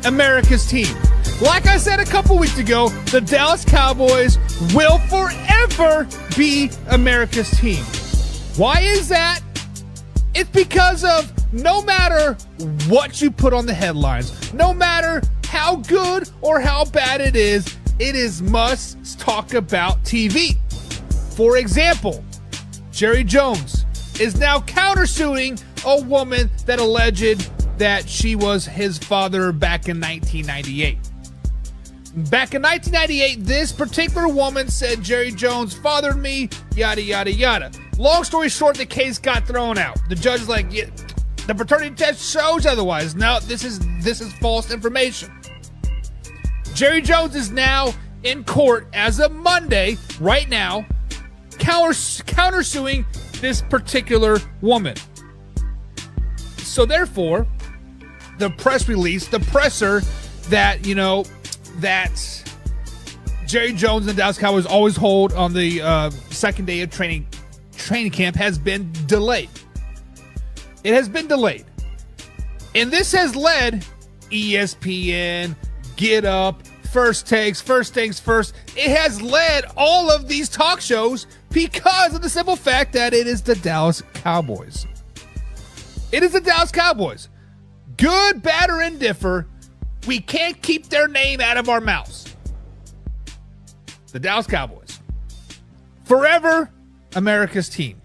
America's team. Like I said a couple weeks ago, the Dallas Cowboys will forever be America's team. Why is that? It's because of no matter what you put on the headlines, no matter how good or how bad it is must talk about TV. For example, Jerry Jones is now countersuing a woman that alleged that she was his father back in 1998. Back in 1998, this particular woman said Jerry Jones fathered me, yada, yada, yada. Long story short, the case got thrown out. The judge is like, yeah, the paternity test shows otherwise. No, this is false information. Jerry Jones is now in court as of Monday, right now, countersuing this particular woman. So therefore, the press release, the presser that, that Jerry Jones and the Dallas Cowboys always hold on the second day of training camp has been delayed. It has been delayed. And this has led ESPN, Get Up, First Things First. It has led all of these talk shows because of the simple fact that it is the Dallas Cowboys. It is the Dallas Cowboys. Good, bad, or indifferent, we can't keep their name out of our mouths. The Dallas Cowboys. Forever America's team.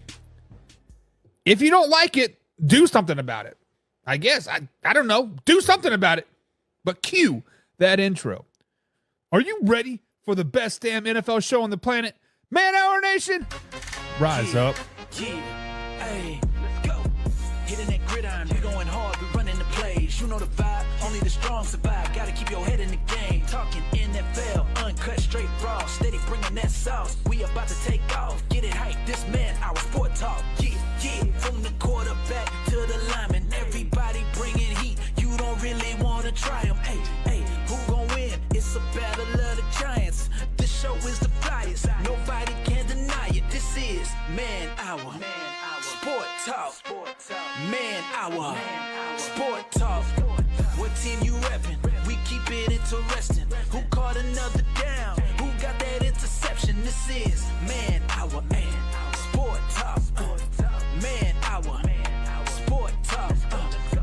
If you don't like it, do something about it. I guess. I don't know. Do something about it. But cue that intro. Are you ready for the best damn NFL show on the planet? Man Hour Nation, rise up. Yeah, hey, let's go. Hitting that gridiron, we going hard, we running the plays. You know the vibe, only the strong survive. Gotta keep your head in the game. Talking NFL, uncut, straight raw, steady bringing that sauce. We about to take off, get it hype. This man, our sport talk. Yeah, from the quarterback to the lineman, everybody bringing heat. You don't really want to try them. Hey, who gon' win? It's a battle of the giants. This show is the flyest. Nobody can deny it. This is Man Hour. Sport Talk. Man Hour. Sport Talk. What team you reppin'? We keep it interesting. Who caught another down? Who got that interception? This is Man Hour. Sport Talk. Man Hour. Sport Talk.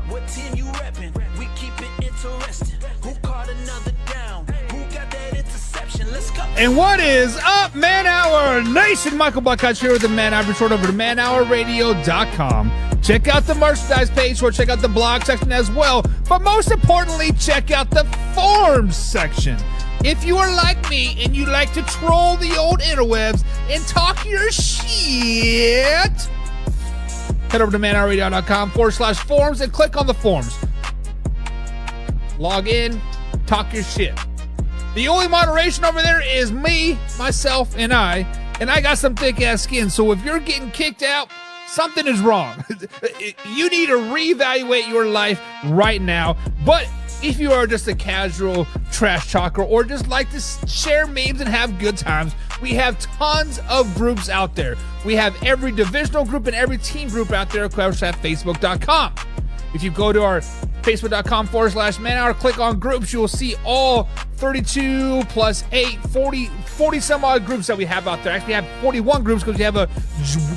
What team you reppin'? We keep it interesting. Who caught another down? Who got that interception? Let's go. And what is up, Man Hour Nation? Michael Buckeye here with the Man Hour. Be sure over to manhourradio.com. Check out the merchandise page or check out the blog section as well. But most importantly, check out the forums section. If you are like me and you like to troll the old interwebs and talk your shit, head over to manhourradio.com/forums and click on the forums. Log in, talk your shit. The only moderation over there is me, myself, and I got some thick-ass skin, so if you're getting kicked out, something is wrong. You need to reevaluate your life right now. But if you are just a casual trash talker or just like to share memes and have good times, we have tons of groups out there. We have every divisional group and every team group out there, of course, at Facebook.com. If you go to our Facebook.com/manhour, click on groups, you will see all 32 plus 8, 40 some odd groups that we have out there. Actually, we have 41 groups because we have a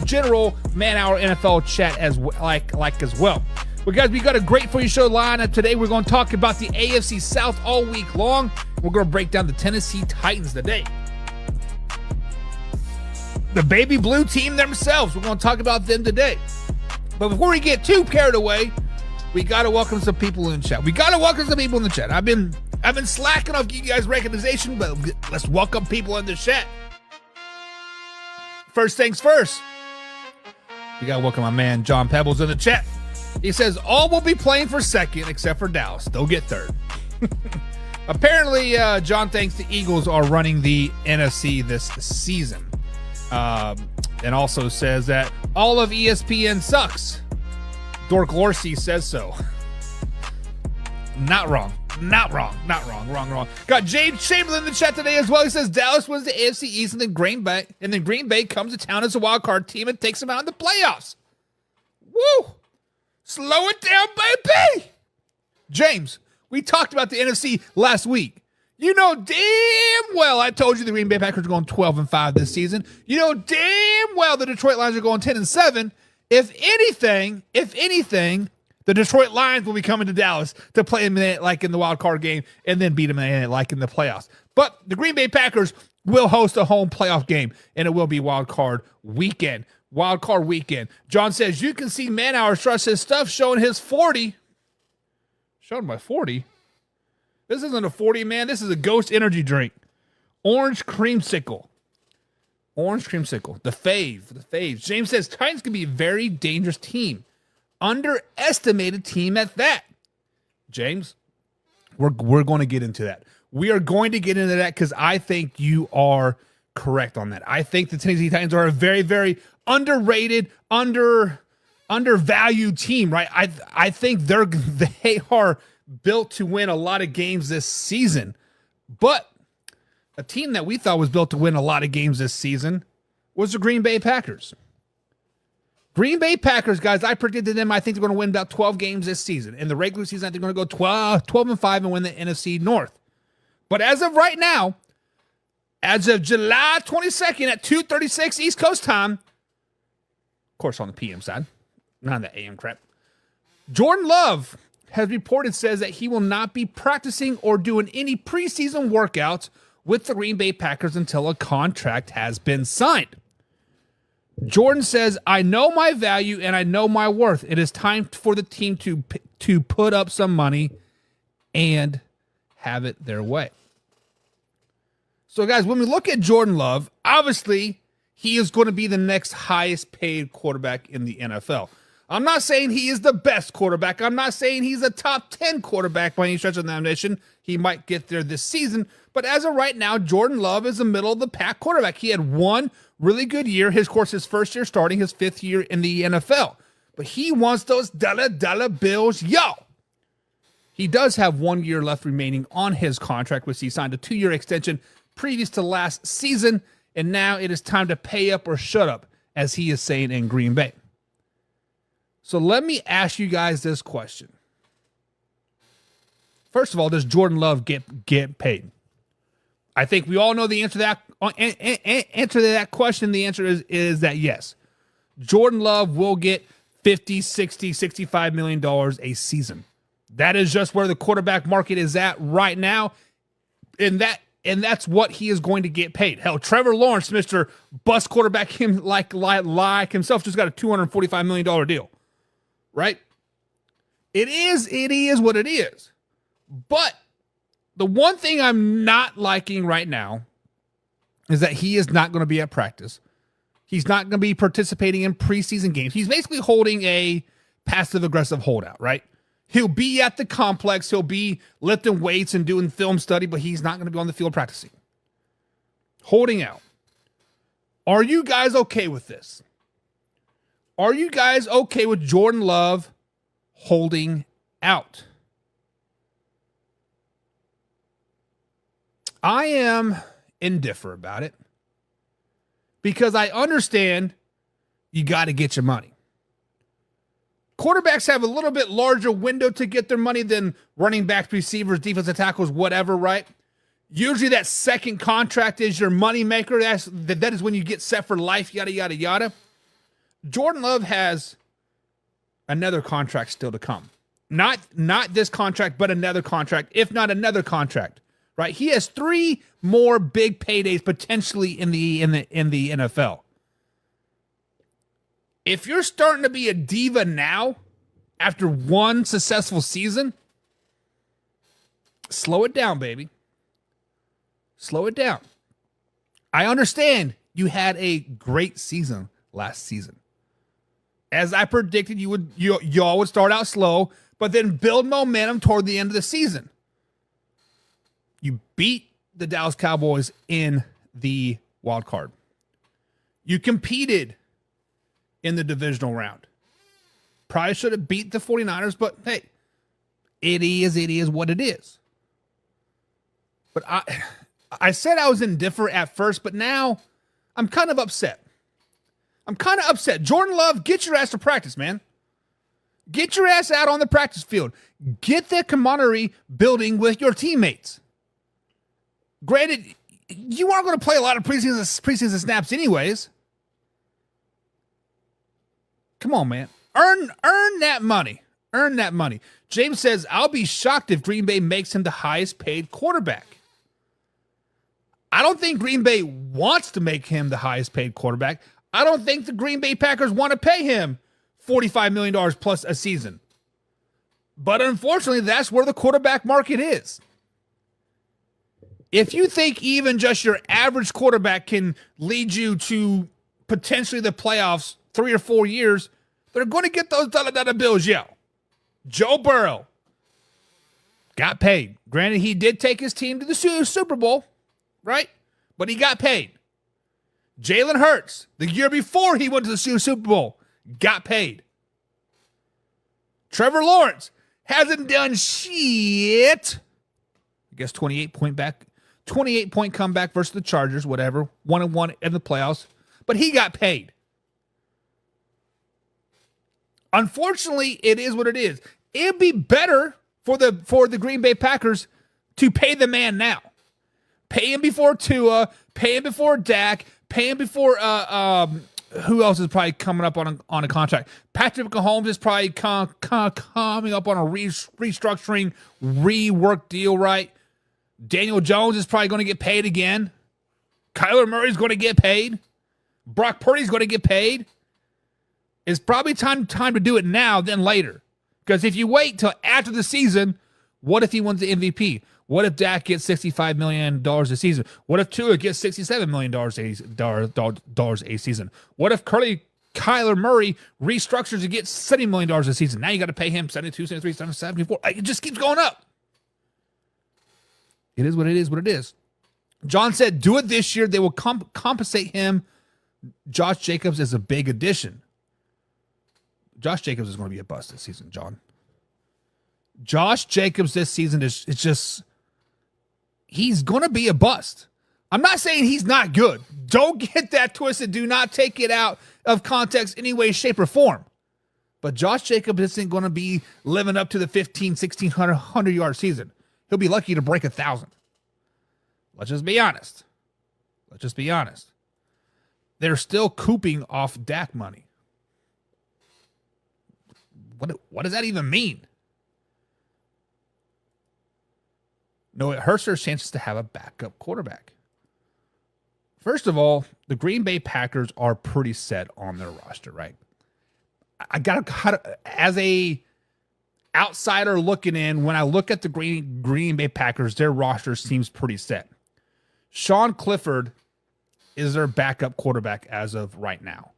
general Man Hour NFL chat as well. Well, guys, we got a great for you show lineup today. We're going to talk about the AFC South all week long. We're going to break down the Tennessee Titans today. The baby blue team themselves. We're going to talk about them today. But before we get too carried away, we got to welcome some people in the chat. I've been slacking off giving you guys recognition, but let's welcome people in the chat. First things first. We got to welcome my man John Pebbles in the chat. He says, all will be playing for second except for Dallas. They'll get third. Apparently, John thinks the Eagles are running the NFC this season. And also says that all of ESPN sucks. Dork Lorsey says so. Not wrong. Wrong. Got Jade Chamberlain in the chat today as well. He says Dallas wins the AFC East and then Green Bay comes to town as a wild card team and takes them out in the playoffs. Woo! Slow it down, baby! James, We talked about the NFC last week. You know damn well I told you the Green Bay Packers are going 12-5 this season. You know damn well the Detroit Lions are going 10-7. If anything, the Detroit Lions will be coming to Dallas to play them in the wild card game and then beat them in the playoffs. But the Green Bay Packers will host a home playoff game, and it will be wild card weekend. Wild card weekend. John says, you can see Man Hours Trust his stuff showing his 40. Showing my 40? This isn't a 40, man. This is a Ghost energy drink. Orange creamsicle. Orange creamsicle. The fave. James says, Titans can be a very dangerous team. Underestimated team at that. James, we're going to get into that. We are going to get into that because I think you are correct on that. I think the Tennessee Titans are a very, very underrated, undervalued team, right? I think they are built to win a lot of games this season. But a team that we thought was built to win a lot of games this season was the Green Bay Packers. Green Bay Packers, guys, I predicted them. I think they're going to win about 12 games this season. In the regular season, I think they're going to go 12-5 and win the NFC North. But as of right now, as of July 22nd at 2:36 East Coast time, of course on the PM side, not on the AM crap, Jordan Love has reported says that he will not be practicing or doing any preseason workouts with the Green Bay Packers until a contract has been signed. Jordan says, I know my value and I know my worth. It is time for the team to put up some money and have it their way. So, guys, when we look at Jordan Love, obviously he is going to be the next highest paid quarterback in the NFL. I'm not saying he is the best quarterback. I'm not saying he's a top 10 quarterback by any stretch of the imagination. He might get there this season. But as of right now, Jordan Love is a middle-of-the-pack quarterback. He had one really good year. His first year starting, his fifth year in the NFL. But he wants those dollar bills. Yo! He does have 1 year left remaining on his contract, which he signed a 2-year extension previous to last season. And now it is time to pay up or shut up, as he is saying in Green Bay. So let me ask you guys this question. First of all, does Jordan Love get paid? I think we all know the answer to that question. The answer is that yes. Jordan Love will get $50, $60, $65 million a season. That is just where the quarterback market is at right now. And that's what he is going to get paid. Hell, Trevor Lawrence, Mr. Bust quarterback like himself, just got a $245 million deal. Right? It is what it is. But the one thing I'm not liking right now is that he is not going to be at practice. He's not going to be participating in preseason games. He's basically holding a passive-aggressive holdout, right? He'll be at the complex. He'll be lifting weights and doing film study, but he's not going to be on the field practicing. Holding out. Are you guys okay with this? Are you guys okay with Jordan Love holding out? I am indifferent about it because I understand you got to get your money. Quarterbacks have a little bit larger window to get their money than running backs, receivers, defensive tackles, whatever, right? Usually that second contract is your money maker. That is when you get set for life, yada, yada, yada. Jordan Love has another contract still to come. Not this contract, but another contract, if not another contract, right? He has 3 more big paydays potentially in the NFL. If you're starting to be a diva now, after one successful season, slow it down, baby. Slow it down. I understand you had a great season last season. As I predicted, y'all would start out slow, but then build momentum toward the end of the season. You beat the Dallas Cowboys in the wild card. You competed in the divisional round. Probably should have beat the 49ers, but hey, it is what it is. But I said I was indifferent at first, but now I'm kind of upset. Jordan Love, get your ass to practice, man. Get your ass out on the practice field. Get the camaraderie building with your teammates. Granted, you aren't going to play a lot of preseason snaps anyways. Come on, man. Earn that money. Earn that money. James says, I'll be shocked if Green Bay makes him the highest paid quarterback. I don't think Green Bay wants to make him the highest paid quarterback. I don't think the Green Bay Packers want to pay him $45 million plus a season. But unfortunately, that's where the quarterback market is. If you think even just your average quarterback can lead you to potentially the playoffs 3 or 4 years, they're going to get those dollar bills, yo. Joe Burrow got paid. Granted, he did take his team to the Super Bowl, right? But he got paid. Jalen Hurts, the year before he went to the Super Bowl, got paid. Trevor Lawrence hasn't done shit. I guess 28-point comeback versus the Chargers, whatever. 1-1 in the playoffs. But he got paid. Unfortunately, it is what it is. It'd be better for the Green Bay Packers to pay the man now. Pay him before Tua, pay him before Dak, pay him before who else is probably coming up on a contract? Patrick Mahomes is probably coming up on a restructuring, rework deal, right? Daniel Jones is probably going to get paid again. Kyler Murray's going to get paid. Brock Purdy's going to get paid. It's probably time to do it now than later. Because if you wait till after the season, what if he wins the MVP? What if Dak gets $65 million a season? What if Tua gets $67 million a season? What if Kyler Murray restructures to get $70 million a season? Now you got to pay him 72, 73, 74. It just keeps going up. It is what it is, what it is. John said, do it this year. They will compensate him. Josh Jacobs is a big addition. Josh Jacobs is going to be a bust this season, John. Josh Jacobs this season he's going to be a bust. I'm not saying he's not good. Don't get that twisted. Do not take it out of context any way, shape, or form. But Josh Jacobs isn't going to be living up to the 1,600-yard season. He'll be lucky to break 1,000. Let's just be honest. They're still cooping off Dak money. What does that even mean? No, it hurts their chances to have a backup quarterback. First of all, the Green Bay Packers are pretty set on their roster, right? I gotta as a outsider looking in, when I look at the Green Bay Packers, their roster seems pretty set. Sean Clifford is their backup quarterback as of right now.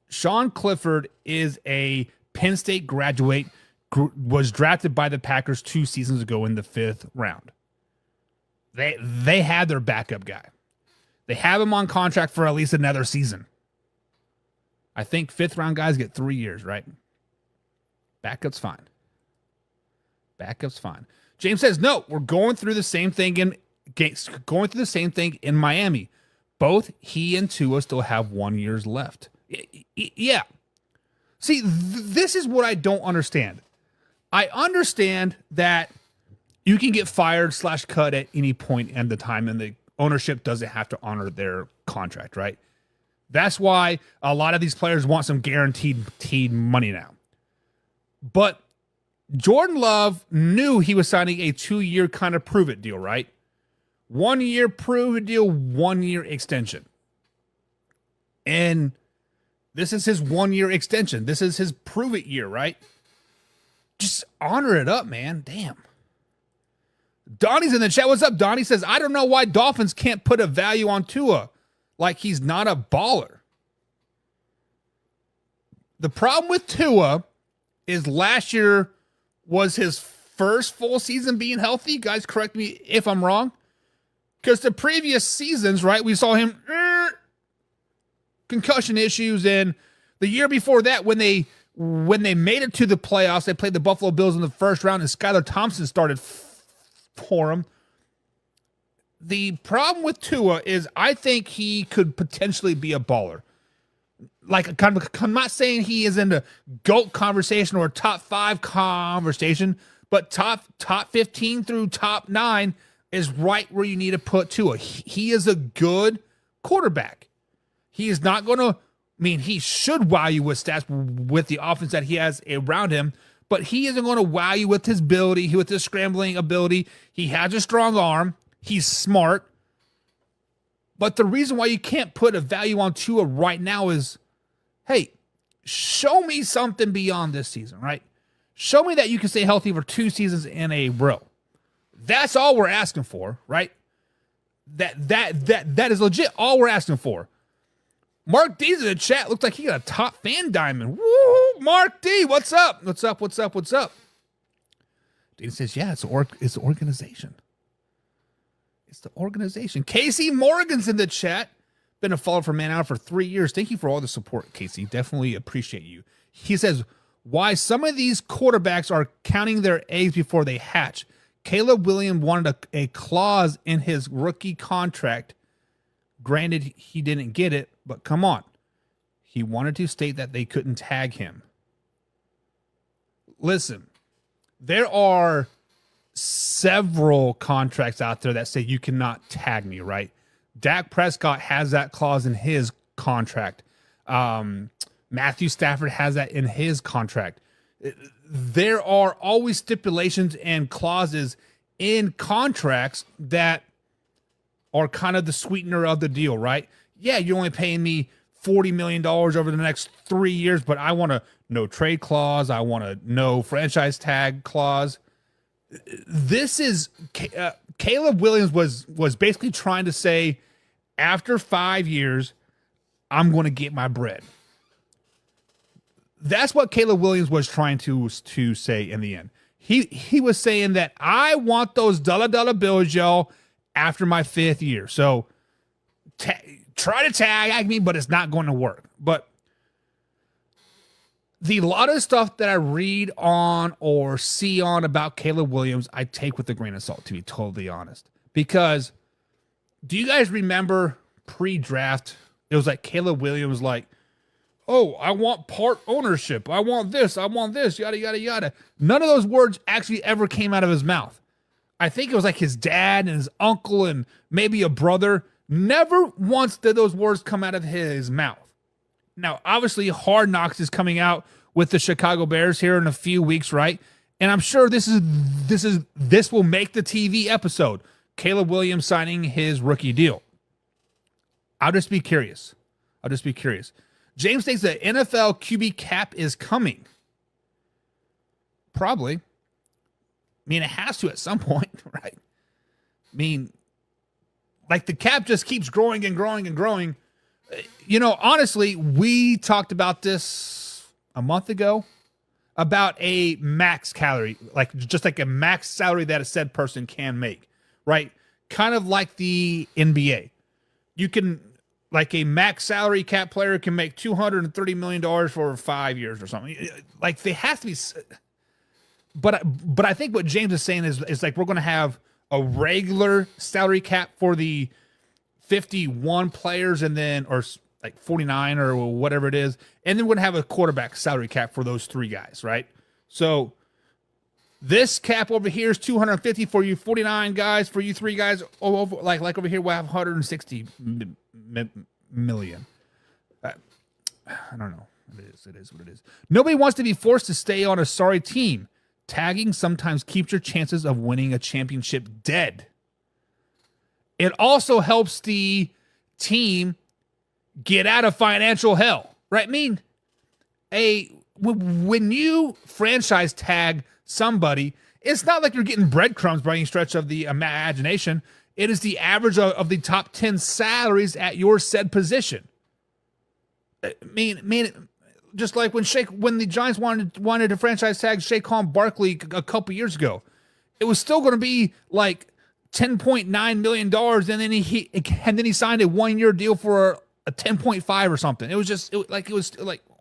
Sean Clifford is a Penn State graduate, was drafted by the Packers 2 seasons ago in the 5th round. They had their backup guy. They have him on contract for at least another season. I think 5th round guys get 3 years, right? Backup's fine. James says, no, we're going through the same thing in Miami. Both he and Tua still have 1 year left. Yeah. See, this is what I don't understand. I understand that you can get fired / cut at any point in the time, and the ownership doesn't have to honor their contract, right? That's why a lot of these players want some guaranteed money now. But Jordan Love knew he was signing a 2-year kind of prove-it deal, right? 1 year prove-it deal, 1 year extension. And this is his 1 year extension. This is his prove-it year, right? Just honor it up, man. Damn. Donnie's in the chat. What's up, Donnie? Says, I don't know why Dolphins can't put a value on Tua. Like he's not a baller. The problem with Tua is last year was his first full season being healthy. Guys, correct me if I'm wrong. Because the previous seasons, right, we saw him concussion issues. And the year before that, when they made it to the playoffs, they played the Buffalo Bills in the first round, and Skylar Thompson started for him. The problem with Tua is I think he could potentially be a baller. like I'm not saying he is in the GOAT conversation or top 5 conversation, but top 15 through top 9 is right where you need to put Tua. He is a good quarterback. He is not going to, he should wow you with stats with the offense that he has around him, but he isn't going to wow you with his ability, with his scrambling ability. He has a strong arm. He's smart. But the reason why you can't put a value on Tua right now is, hey, show me something beyond this season, right? Show me that you can stay healthy for 2 seasons in a row. That's all we're asking for, right? That is legit all we're asking for. Mark D's in the chat. Looks like he got a top fan diamond. Woo! Mark D, what's up? What's up? Dean says, yeah, it's the organization. It's the organization. Casey Morgan's in the chat. Been a follower for Man Out for 3 years. Thank you for all the support, Casey. Definitely appreciate you. He says, why some of these quarterbacks are counting their eggs before they hatch. Caleb Williams wanted a clause in his rookie contract. Granted, he didn't get it, but come on. He wanted to state that they couldn't tag him. Listen, there are several contracts out there that say you cannot tag me, right? Dak Prescott has that clause in his contract. Matthew Stafford has that in his contract. There are always stipulations and clauses in contracts that are kind of the sweetener of the deal, right? Yeah, you're only paying me $40 million over the next 3 years, but I want a no trade clause. I want a no franchise tag clause. This is Caleb Williams was basically trying to say, after 5 years, I'm going to get my bread. That's what Caleb Williams was trying to say in the end. He was saying that I want those dollar bills, y'all, after my 5th year. So try to tag me, but it's not going to work. But the lot of stuff that I read on or see on about Caleb Williams, I take with a grain of salt, to be totally honest. Because do you guys remember pre-draft? It was like Caleb Williams like, oh, I want part ownership. I want this, yada, yada, yada. None of those words actually ever came out of his mouth. I think it was like his dad and his uncle and maybe a brother. Never once did those words come out of his mouth. Now, obviously, Hard Knocks is coming out with the Chicago Bears here in a few weeks, right? And I'm sure this will make the TV episode. Caleb Williams signing his rookie deal. I'll just be curious. James thinks the NFL QB cap is coming. Probably. It has to at some point, right? Like the cap just keeps growing and growing and growing. Honestly, we talked about this a month ago about a max salary, just like a max salary that a said person can make, right? Kind of like the NBA. You can, like a max salary cap player can make $230 million for 5 years or something. Like they have to be. But I think what James is saying is like we're going to have a regular salary cap for the 51 players and then, or like 49 or whatever it is. And then we're going to have a quarterback salary cap for those 3 guys, right? So this cap over here is 250 for you 49 guys, for you 3 guys. Like over here, we'll have 160 million. I don't know. It is what it is. Nobody wants to be forced to stay on a sorry team. Tagging sometimes keeps your chances of winning a championship dead. It also helps the team get out of financial hell, right? When you franchise tag somebody, it's not like you're getting breadcrumbs by any stretch of the imagination. It is the average of the top 10 salaries at your said position. Just like when the Giants wanted to franchise tag Saquon Barkley a couple years ago, it was still going to be like $10.9 million, and then he signed a 1-year deal for a 10.5 or something. It was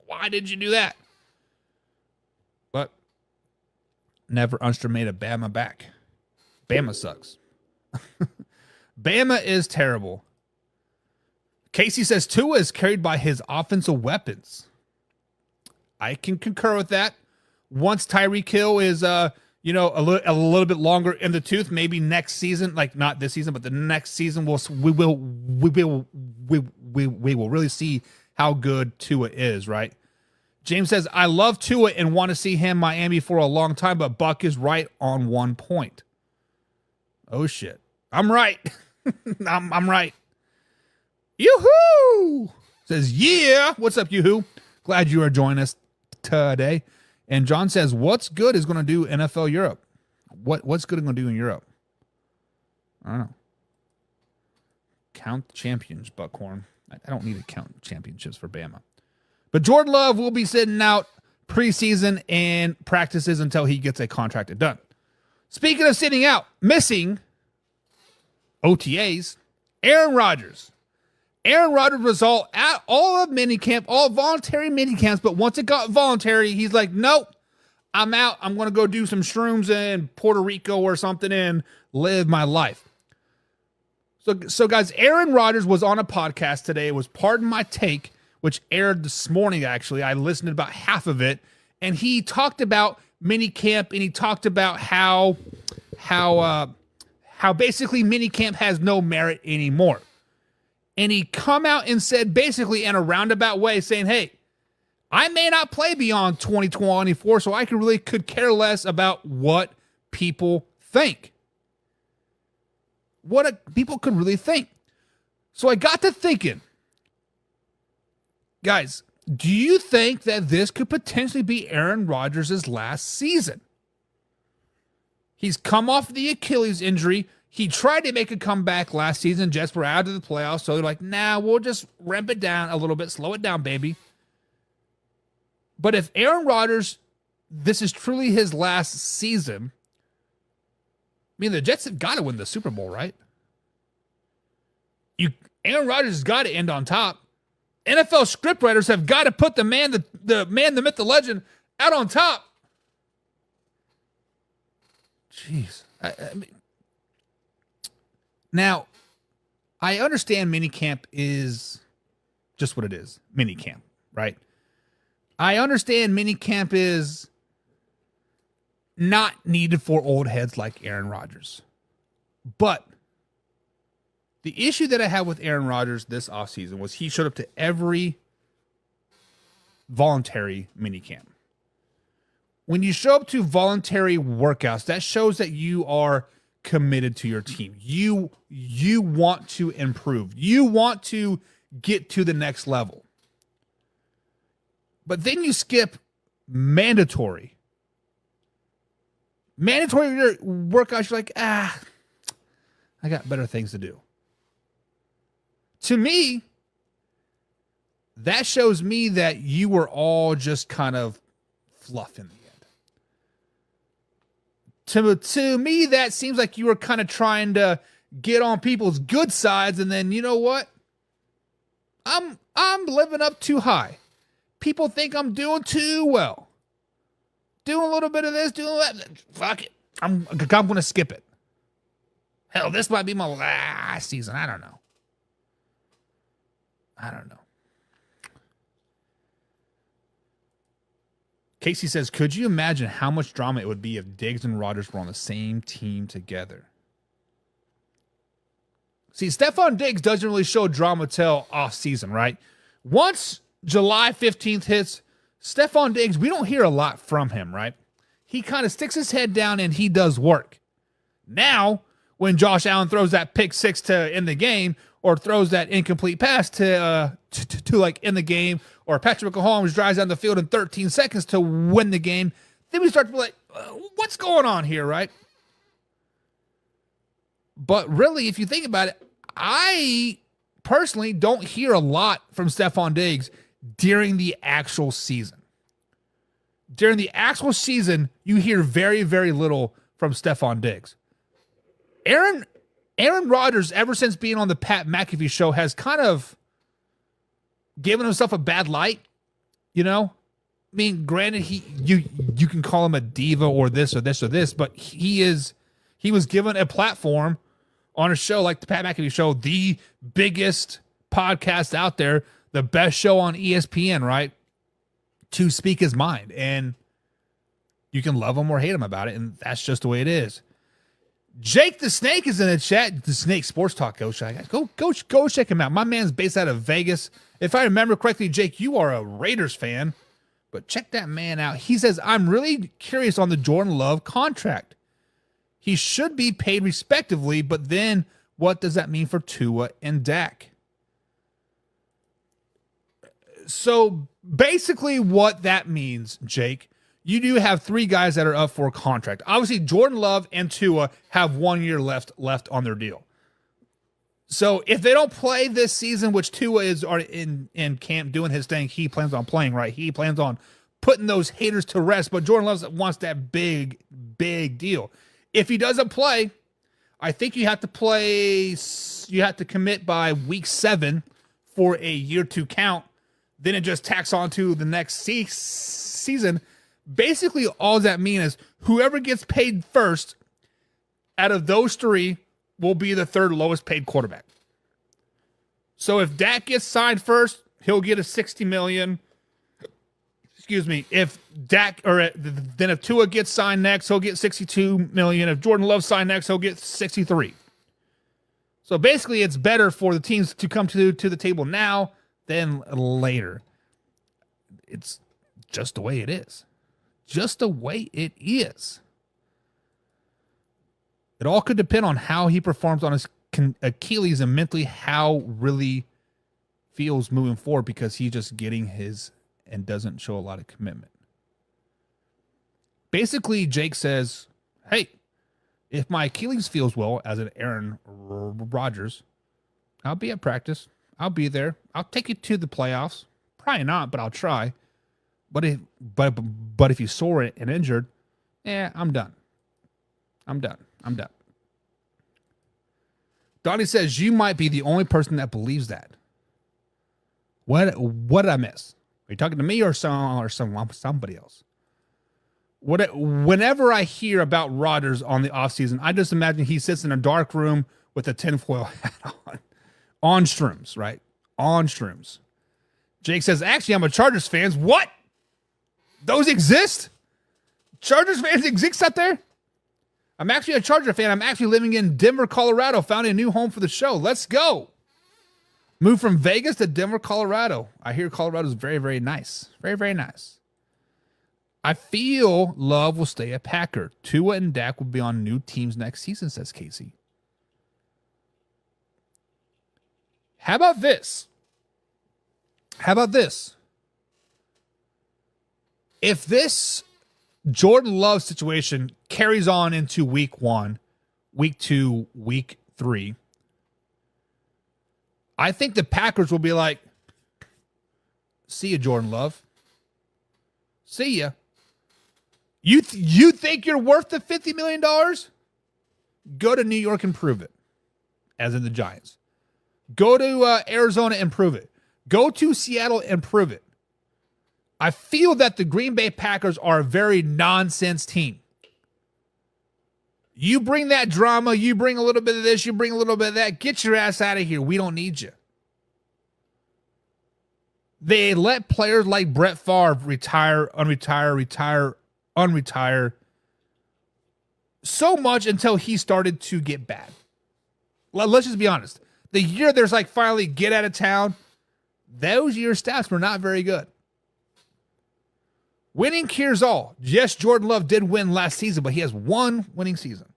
why did you do that? But never underestimate Bama back. Bama sucks. Bama is terrible. Casey says Tua is carried by his offensive weapons. I can concur with that. Once Tyreek Hill is, a little bit longer in the tooth, maybe next season, like not this season, but the next season, we will really see how good Tua is, right? James says, I love Tua and want to see him Miami for a long time, but Buck is right on one point. Oh shit. I'm right. I'm right. Yoo-hoo! Says, yeah. What's up, yoo-hoo? Glad you are joining us today. And John says, what's good is going to do NFL Europe? What's good going to do in Europe? I don't know. Count champions, Buckhorn. I don't need to count championships for Bama. But Jordan Love will be sitting out preseason and practices until he gets a contract done. Speaking of sitting out, missing OTAs, Aaron Rodgers. Aaron Rodgers was all of minicamp, all voluntary minicamps, but once it got voluntary, he's like, nope, I'm out. I'm going to go do some shrooms in Puerto Rico or something and live my life. So guys, Aaron Rodgers was on a podcast today. It was Pardon My Take, which aired this morning, actually. I listened to about half of it, and he talked about minicamp, and he talked about how basically minicamp has no merit anymore. And he come out and said basically in a roundabout way saying, hey, I may not play beyond 2024, so I could care less about what people think. People could really think. So I got to thinking, guys, do you think that this could potentially be Aaron Rodgers' last season? He's come off the Achilles injury. He tried to make a comeback last season. Jets were out of the playoffs, so they're like, nah, we'll just ramp it down a little bit, slow it down, baby. But if Aaron Rodgers, this is truly his last season, I mean, the Jets have got to win the Super Bowl, right? Aaron Rodgers has got to end on top. NFL scriptwriters have got to put the man, the myth, the legend out on top. Jeez. I mean, now, I understand minicamp is just what it is. Minicamp, right? I understand minicamp is not needed for old heads like Aaron Rodgers. But the issue that I had with Aaron Rodgers this offseason was he showed up to every voluntary minicamp. When you show up to voluntary workouts, that shows that you are committed to your team. You want to improve. You want to get to the next level. But then you skip mandatory workouts. You're like, I got better things to do. To me, that shows me that you were all just kind of fluff in the end. To me, that seems like you were kind of trying to get on people's good sides, and then you know what? I'm living up too high. People think I'm doing too well. Doing a little bit of this, doing that. Fuck it. I'm going to skip it. Hell, this might be my last season. I don't know. Casey says, could you imagine how much drama it would be if Diggs and Rodgers were on the same team together? See, Stephon Diggs doesn't really show drama till off season, right? Once July 15th hits, Stephon Diggs, we don't hear a lot from him, right? He kind of sticks his head down and he does work. Now, when Josh Allen throws that pick six to end the game, or throws that incomplete pass to like end the game, or Patrick Mahomes drives down the field in 13 seconds to win the game, then we start to be like, what's going on here, right? But really, if you think about it, I personally don't hear a lot from Stephon Diggs during the actual season. During the actual season, you hear very, very little from Stephon Diggs. Aaron Rodgers, ever since being on the Pat McAfee show, has kind of given himself a bad light, you know? I mean, granted, you can call him a diva or this or this or this, but he was given a platform on a show like the Pat McAfee show, the biggest podcast out there, the best show on ESPN, right? To speak his mind. And you can love him or hate him about it, and that's just the way it is. Jake the Snake is in the chat. The Snake Sports Talk coach. Go check him out. My man's based out of Vegas. If I remember correctly, Jake, you are a Raiders fan, but check that man out. He says, I'm really curious on the Jordan Love contract. He should be paid respectively, but then what does that mean for Tua and Dak? So basically what that means, Jake, you do have 3 guys that are up for a contract. Obviously, Jordan Love and Tua have 1 year left on their deal. So if they don't play this season, which Tua is in camp doing his thing, he plans on playing, right? He plans on putting those haters to rest, but Jordan Love wants that big deal. If he doesn't play, I think you have to commit by week 7 for a year to count. Then it just tacks on to the next season. Basically, all that means is whoever gets paid first out of those 3 will be the 3rd lowest paid quarterback. So if Dak gets signed first, he'll get a $60 million. Excuse me. If Tua gets signed next, he'll get $62 million. If Jordan Love signed next, he'll get $63 million. So basically, it's better for the teams to come to the table now than later. It's just the way it is. Just the way it is. It all could depend on how he performs on his Achilles and mentally how really feels moving forward, because he's just getting his and doesn't show a lot of commitment. Basically, Jake says, hey, if my Achilles feels well as an Aaron Rodgers, I'll be at practice. I'll be there. I'll take you to the playoffs. Probably not, but I'll try. But if you sore and injured, I'm done. I'm done. Donnie says, you might be the only person that believes that. What did I miss? Are you talking to me or somebody else? Whenever I hear about Rodgers on the offseason, I just imagine he sits in a dark room with a tinfoil hat on shrooms, right? On shrooms. Jake says, actually, I'm a Chargers fan. What? Those exist? Chargers fans exist out there? I'm actually a Charger fan. I'm actually living in Denver, Colorado. Found a new home for the show. Let's go. Moved from Vegas to Denver, Colorado. I hear Colorado's very, very nice. Very, very nice. I feel Love will stay a Packer. Tua and Dak will be on new teams next season, says Casey. How about this? If this Jordan Love situation carries on into week 1, week 2, week 3, I think the Packers will be like, see ya, Jordan Love. See ya. You think you're worth the $50 million? Go to New York and prove it, as in the Giants. Go to Arizona and prove it. Go to Seattle and prove it. I feel that the Green Bay Packers are a very nonsense team. You bring that drama, you bring a little bit of this, you bring a little bit of that, get your ass out of here. We don't need you. They let players like Brett Favre retire so much until he started to get bad. Let's just be honest. The year there's like finally get out of town, those year stats were not very good. Winning cures all. Yes, Jordan Love did win last season, but he has one winning season.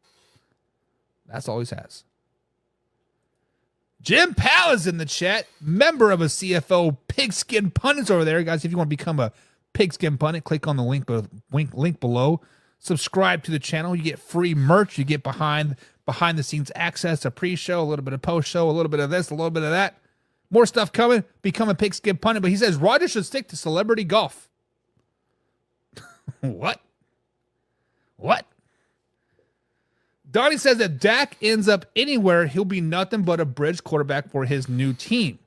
That's all he has. Jim Powell is in the chat, member of a CFO Pigskin Pundits over there. Guys, if you want to become a Pigskin Pundit, click on the link below. Subscribe to the channel. You get free merch. You get behind the scenes access, a pre-show, a little bit of post-show, a little bit of this, a little bit of that. More stuff coming. Become a Pigskin Pundit. But he says Rodgers should stick to celebrity golf. What? Donnie says that Dak ends up anywhere, he'll be nothing but a bridge quarterback for his new team.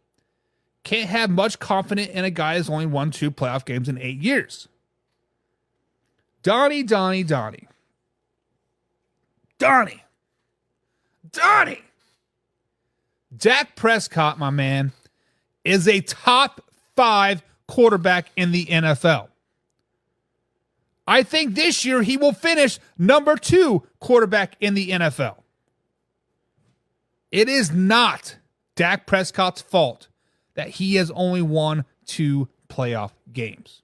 Can't have much confidence in a guy who's only won 2 playoff games in 8 years. Donnie. Dak Prescott, my man, is a top 5 quarterback in the NFL. I think this year he will finish number 2 quarterback in the NFL. It is not Dak Prescott's fault that he has only won 2 playoff games.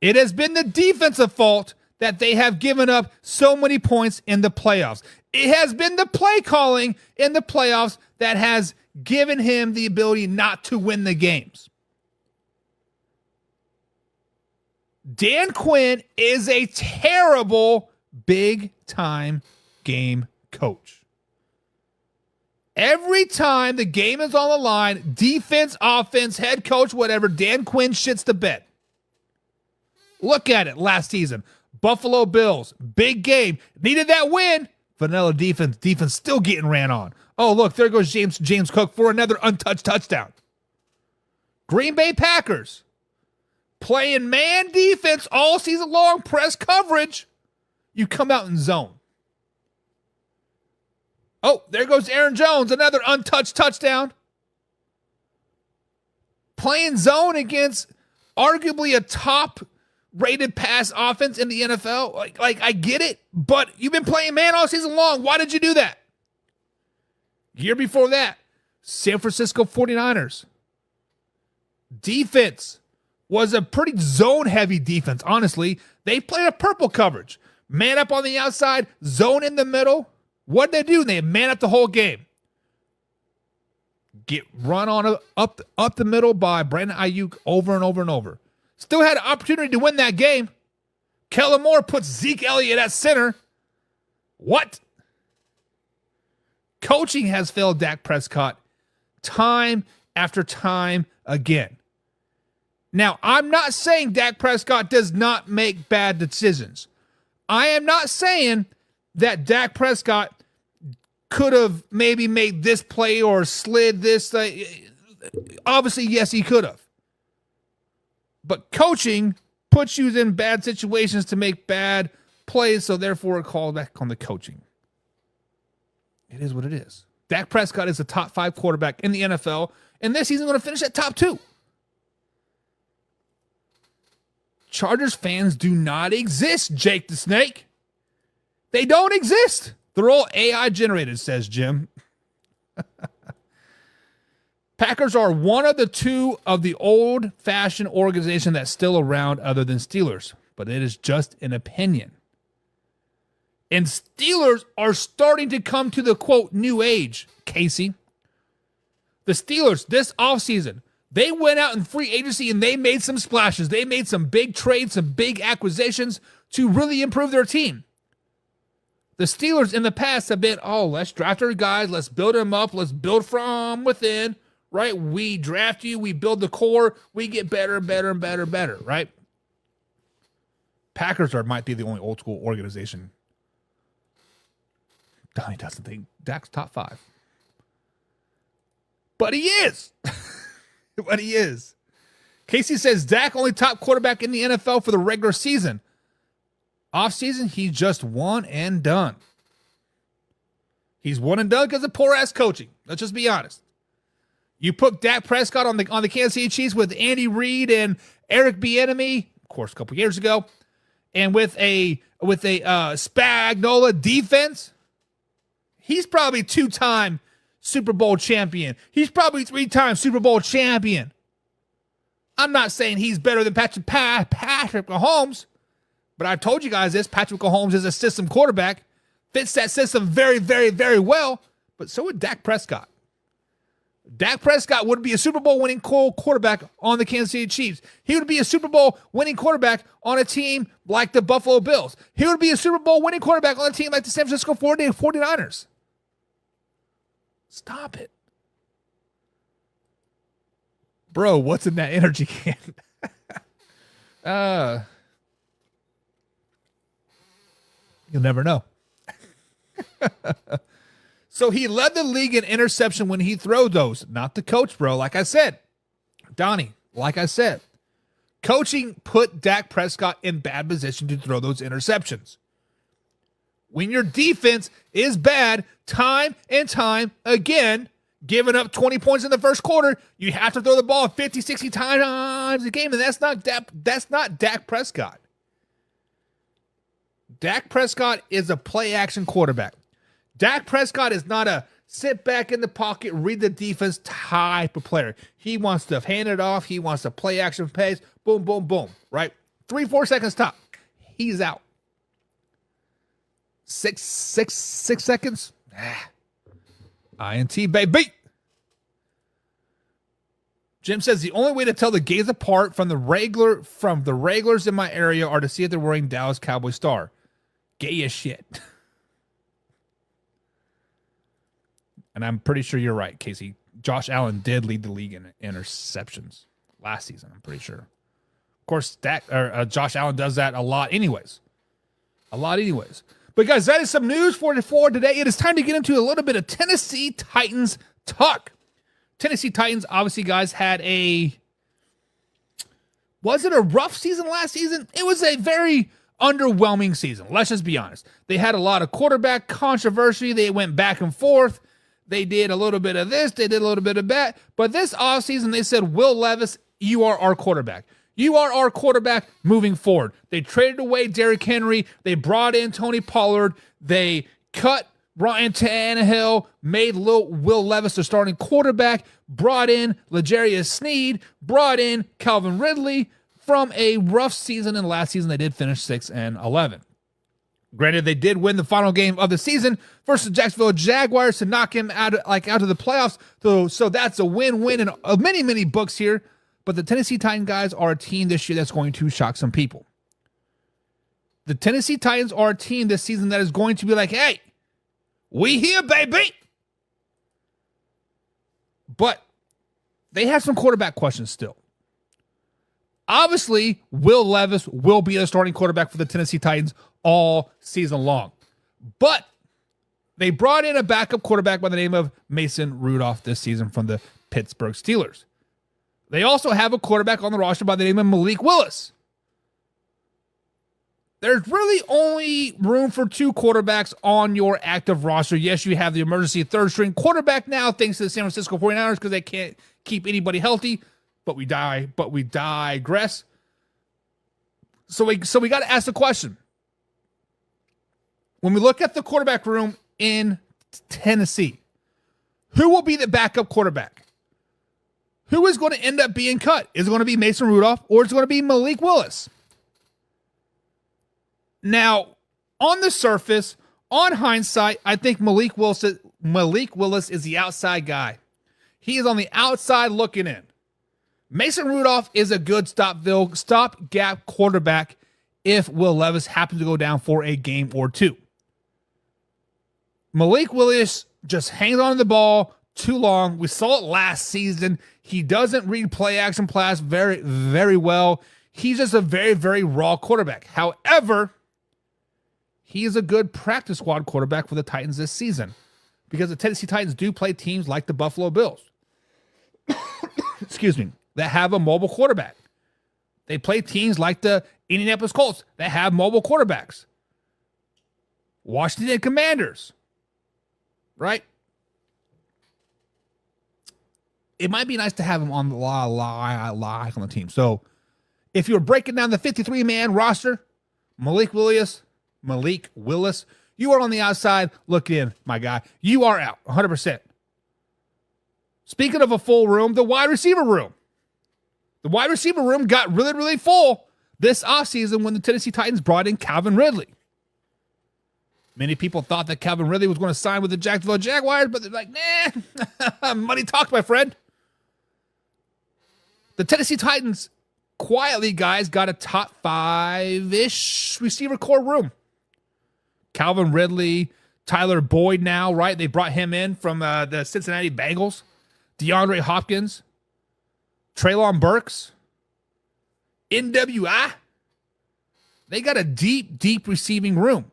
It has been the defensive fault that they have given up so many points in the playoffs. It has been the play calling in the playoffs that has given him the ability not to win the games. Dan Quinn is a terrible big-time game coach. Every time the game is on the line, defense, offense, head coach, whatever, Dan Quinn shits the bed. Look at it last season. Buffalo Bills, big game. Needed that win. Vanilla defense still getting ran on. Oh, look, there goes James Cook for another untouched touchdown. Green Bay Packers, playing man defense all season long, press coverage. You come out in zone. Oh, there goes Aaron Jones, another untouched touchdown. Playing zone against arguably a top-rated pass offense in the NFL. Like I get it, but you've been playing man all season long. Why did you do that? Year before that, San Francisco 49ers. Defense was a pretty zone-heavy defense, honestly. They played a purple coverage. Man up on the outside, zone in the middle. What'd they do? They man up the whole game. Get run on up the middle by Brandon Ayuk over and over and over. Still had an opportunity to win that game. Kellen Moore puts Zeke Elliott at center. What? Coaching has failed Dak Prescott time after time again. Now, I'm not saying Dak Prescott does not make bad decisions. I am not saying that Dak Prescott could have maybe made this play or slid this. Obviously, yes, he could have. But coaching puts you in bad situations to make bad plays, so therefore call back on the coaching. It is what it is. Dak Prescott is a top 5 quarterback in the NFL, and this season going to finish at top 2. Chargers fans do not exist, Jake the Snake. They don't exist. They're all AI generated, says Jim. Packers are one of the 2 of the old-fashioned organization that's still around other than Steelers, but it is just an opinion. And Steelers are starting to come to the, quote, new age, Casey. The Steelers, this offseason, they went out in free agency and they made some splashes. They made some big trades, some big acquisitions to really improve their team. The Steelers in the past have been, let's draft our guys, let's build them up, let's build from within, right? We draft you, we build the core, we get better and better and better and better, right? Packers might be the only old school organization. Donnie doesn't think Dak's top 5. But he is. But he is. Casey says Dak only top quarterback in the NFL for the regular season. Off-season, he's just one and done. He's one and done because of poor-ass coaching. Let's just be honest. You put Dak Prescott on the Kansas City Chiefs with Andy Reid and Eric Bieniemy, of course, a couple years ago, and with a Spagnuolo defense. He's probably 2-time Super Bowl champion. He's probably 3-time Super Bowl champion. I'm not saying he's better than Patrick Mahomes, but I told you guys this. Patrick Mahomes is a system quarterback. Fits that system very, very, very well. But so would Dak Prescott. Dak Prescott would be a Super Bowl winning quarterback on the Kansas City Chiefs. He would be a Super Bowl winning quarterback on a team like the Buffalo Bills. He would be a Super Bowl winning quarterback on a team like the San Francisco 49ers. Stop it. Bro, what's in that energy can? You'll never know. So he led the league in interception when he threw those. Not the coach, bro. Like I said, Donnie, like I said, coaching put Dak Prescott in bad position to throw those interceptions. When your defense is bad, time and time again, giving up 20 points in the first quarter. You have to throw the ball 50, 60 times a game, and that's not Dak Prescott. Dak Prescott is a play-action quarterback. Dak Prescott is not a sit back in the pocket, read the defense type of player. He wants to hand it off. He wants to play action pace. Boom, boom, boom, right? 3-4 seconds top. He's out. Six seconds. INT, baby. Jim says the only way to tell the gays apart from the regulars in my area are to see if they're wearing Dallas Cowboy star. Gay as shit. And I'm pretty sure you're right, Casey. Josh Allen did lead the league in interceptions last season, I'm pretty sure. Of course, Josh Allen does that a lot anyways. But guys, that is some news for today. It is time to get into a little bit of Tennessee Titans talk. Tennessee Titans, obviously, guys, was it a rough season last season? It was a very underwhelming season. Let's just be honest. They had a lot of quarterback controversy. They went back and forth. They did a little bit of this. They did a little bit of that. But this offseason, they said, Will Levis, you are our quarterback. You are our quarterback moving forward. They traded away Derrick Henry. They brought in Tony Pollard. They cut Ryan Tannehill, made Will Levis the starting quarterback, brought in L'Jarius Sneed, brought in Calvin Ridley. From a rough season, and last season they did finish 6-11. Granted, they did win the final game of the season versus Jacksonville Jaguars to knock him out of the playoffs. So that's a win-win in many books here. But the Tennessee Titans guys are a team this year that's going to shock some people. The Tennessee Titans are a team this season that is going to be like, hey, we here, baby. But they have some quarterback questions still. Obviously, Will Levis will be the starting quarterback for the Tennessee Titans all season long. But they brought in a backup quarterback by the name of Mason Rudolph this season from the Pittsburgh Steelers. They also have a quarterback on the roster by the name of Malik Willis. There's really only room for 2 quarterbacks on your active roster. Yes, you have the emergency third-string quarterback now, thanks to the San Francisco 49ers, because they can't keep anybody healthy. But we digress. So we got to ask the question. When we look at the quarterback room in Tennessee, who will be the backup quarterback? Who is going to end up being cut? Is it going to be Mason Rudolph or is it going to be Malik Willis? Now, on the surface, on hindsight, I think Malik Willis is the outside guy. He is on the outside looking in. Mason Rudolph is a good stopgap quarterback if Will Levis happens to go down for a game or 2. Malik Willis just hangs on to the ball too long. We saw it last season. He doesn't read play action pass very, very well. He's just a very, very raw quarterback. However, he is a good practice squad quarterback for the Titans this season because the Tennessee Titans do play teams like the Buffalo Bills. Excuse me. That have a mobile quarterback. They play teams like the Indianapolis Colts that have mobile quarterbacks. Washington Commanders, right? It might be nice to have him on the on the team. So if you're breaking down the 53-man roster, Malik Willis, you are on the outside. Look in, my guy. You are out 100%. Speaking of a full room, the wide receiver room. The wide receiver room got really, really full this offseason when the Tennessee Titans brought in Calvin Ridley. Many people thought that Calvin Ridley was going to sign with the Jacksonville Jaguars, but they're like, nah, money talks, my friend. The Tennessee Titans quietly, guys, got a top 5-ish receiver core room. Calvin Ridley, Tyler Boyd now, right? They brought him in from the Cincinnati Bengals. DeAndre Hopkins. Treylon Burks, NWI. They got a deep receiving room.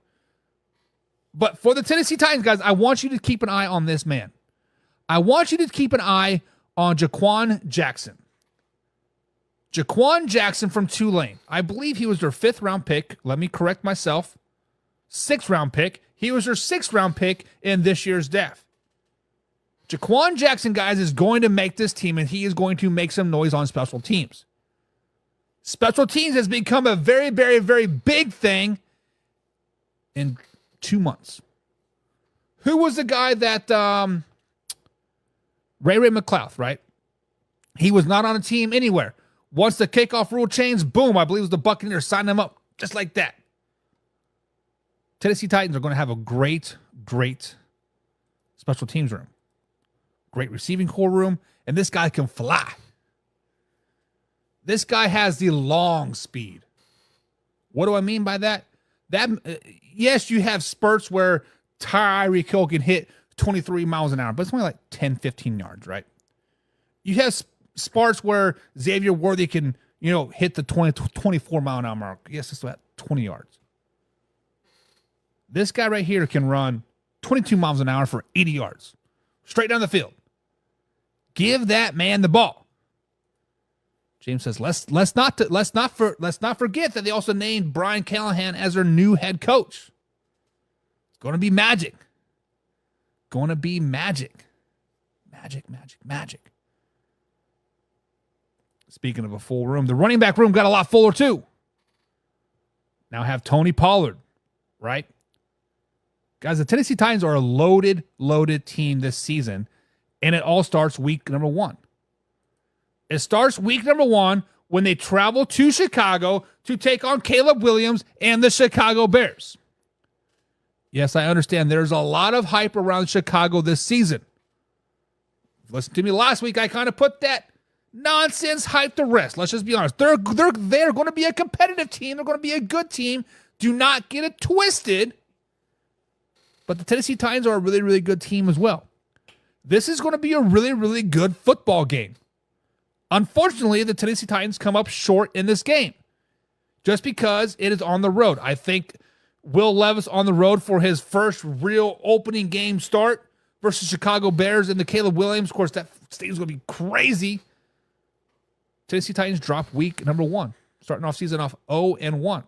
But for the Tennessee Titans, guys, I want you to keep an eye on this man. I want you to keep an eye on Jaquan Jackson. Jaquan Jackson from Tulane. I believe he was their 5th-round pick. Let me correct myself. 6th-round pick. He was their 6th-round pick in this year's draft. Jaquan Jackson, guys, is going to make this team, and he is going to make some noise on special teams. Special teams has become a very, very, very big thing in 2 months. Who was the guy that Ray McLeod, right? He was not on a team anywhere. Once the kickoff rule changed, boom, I believe it was the Buccaneers signed him up just like that. Tennessee Titans are going to have a great, great special teams room. Great receiving core room, and this guy can fly. This guy has the long speed. What do I mean by that? Yes, you have spurts where Tyreek Hill can hit 23 miles an hour, but it's only like 10, 15 yards, right? You have spurts where Xavier Worthy can, hit the 24 mile an hour mark. Yes, it's about 20 yards. This guy right here can run 22 miles an hour for 80 yards, straight down the field. Give that man the ball. James says, let's not forget that they also named Brian Callahan as their new head coach. It's going to be magic. Going to be magic. Magic, magic, magic. Speaking of a full room, the running back room got a lot fuller too. Now have Tony Pollard, right? Guys, the Tennessee Titans are a loaded team this season, and it all starts week number 1. It starts week number 1 when they travel to Chicago to take on Caleb Williams and the Chicago Bears. Yes, I understand there's a lot of hype around Chicago this season. Listen to me last week, I kind of put that nonsense hype to rest. Let's just be honest. They're going to be a competitive team. They're going to be a good team. Do not get it twisted. But the Tennessee Titans are a really, really good team as well. This is going to be a really, really good football game. Unfortunately, the Tennessee Titans come up short in this game just because it is on the road. I think Will Levis on the road for his first real opening game start versus Chicago Bears and the Caleb Williams. Of course, that stadium's going to be crazy. Tennessee Titans drop week number 1, starting off season off 0-1.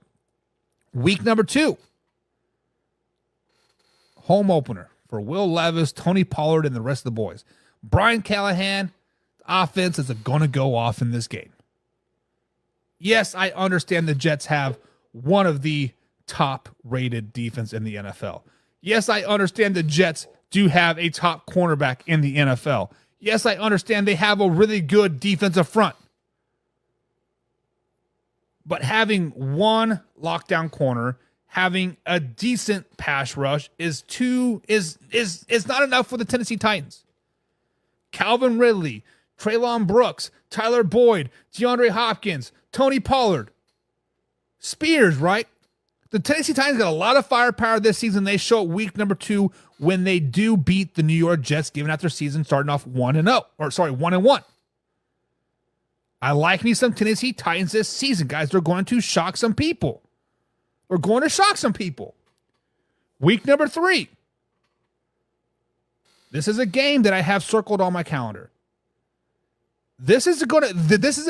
Week number 2, home opener for Will Levis, Tony Pollard, and the rest of the boys. Brian Callahan, offense is going to go off in this game. Yes, I understand the Jets have one of the top-rated defense in the NFL. Yes, I understand the Jets do have a top cornerback in the NFL. Yes, I understand they have a really good defensive front. But having one lockdown corner, having a decent pass rush is not enough for the Tennessee Titans. Calvin Ridley, Treylon Brooks, Tyler Boyd, DeAndre Hopkins, Tony Pollard, Spears, right? The Tennessee Titans got a lot of firepower this season. They show it week number 2 when they do beat the New York Jets, giving out their season starting off 1-1. I like me some Tennessee Titans this season, guys. They're going to shock some people. Week number 3. This is a game that I have circled on my calendar. This is a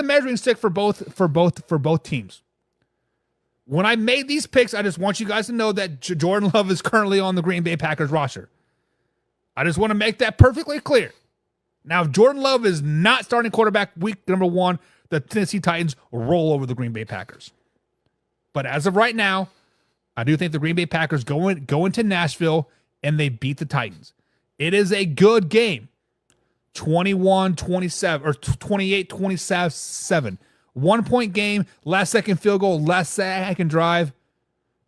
measuring stick for both teams. When I made these picks, I just want you guys to know that Jordan Love is currently on the Green Bay Packers roster. I just want to make that perfectly clear. Now, if Jordan Love is not starting quarterback week number 1, the Tennessee Titans roll over the Green Bay Packers. But as of right now, I do think the Green Bay Packers go into Nashville and they beat the Titans. It is a good game. 21-27 or 28-27. 1 point game, last second field goal, last second drive.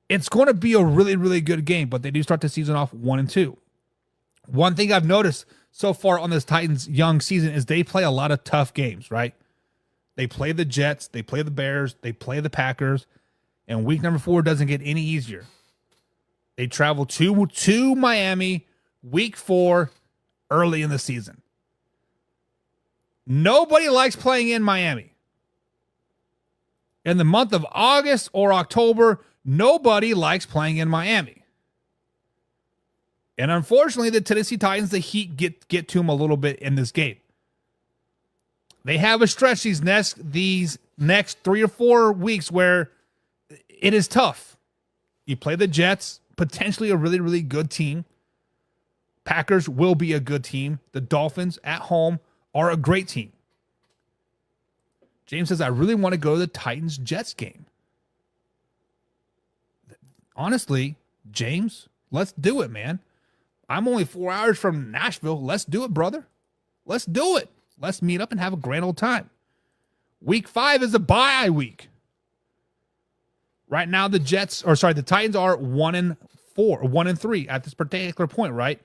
It's going to be a really, really good game, but they do start the season off 1-2. One thing I've noticed so far on this Titans young season is they play a lot of tough games, right? They play the Jets, they play the Bears, they play the Packers, and week number 4 doesn't get any easier. They travel to Miami week 4 early in the season. Nobody likes playing in Miami. In the month of August or October, nobody likes playing in Miami. And unfortunately, the Tennessee Titans, the Heat get to them a little bit in this game. They have a stretch these next 3 or 4 weeks where it is tough. You play the Jets, potentially a really, really good team. Packers will be a good team. The Dolphins at home are a great team. James says, I really want to go to the Titans-Jets game. Honestly, James, let's do it, man. I'm only 4 hours from Nashville. Let's do it, brother. Let's do it. Let's meet up and have a grand old time. Week 5 is a bye week. Right now, the Titans are 1-3 at this particular point, right?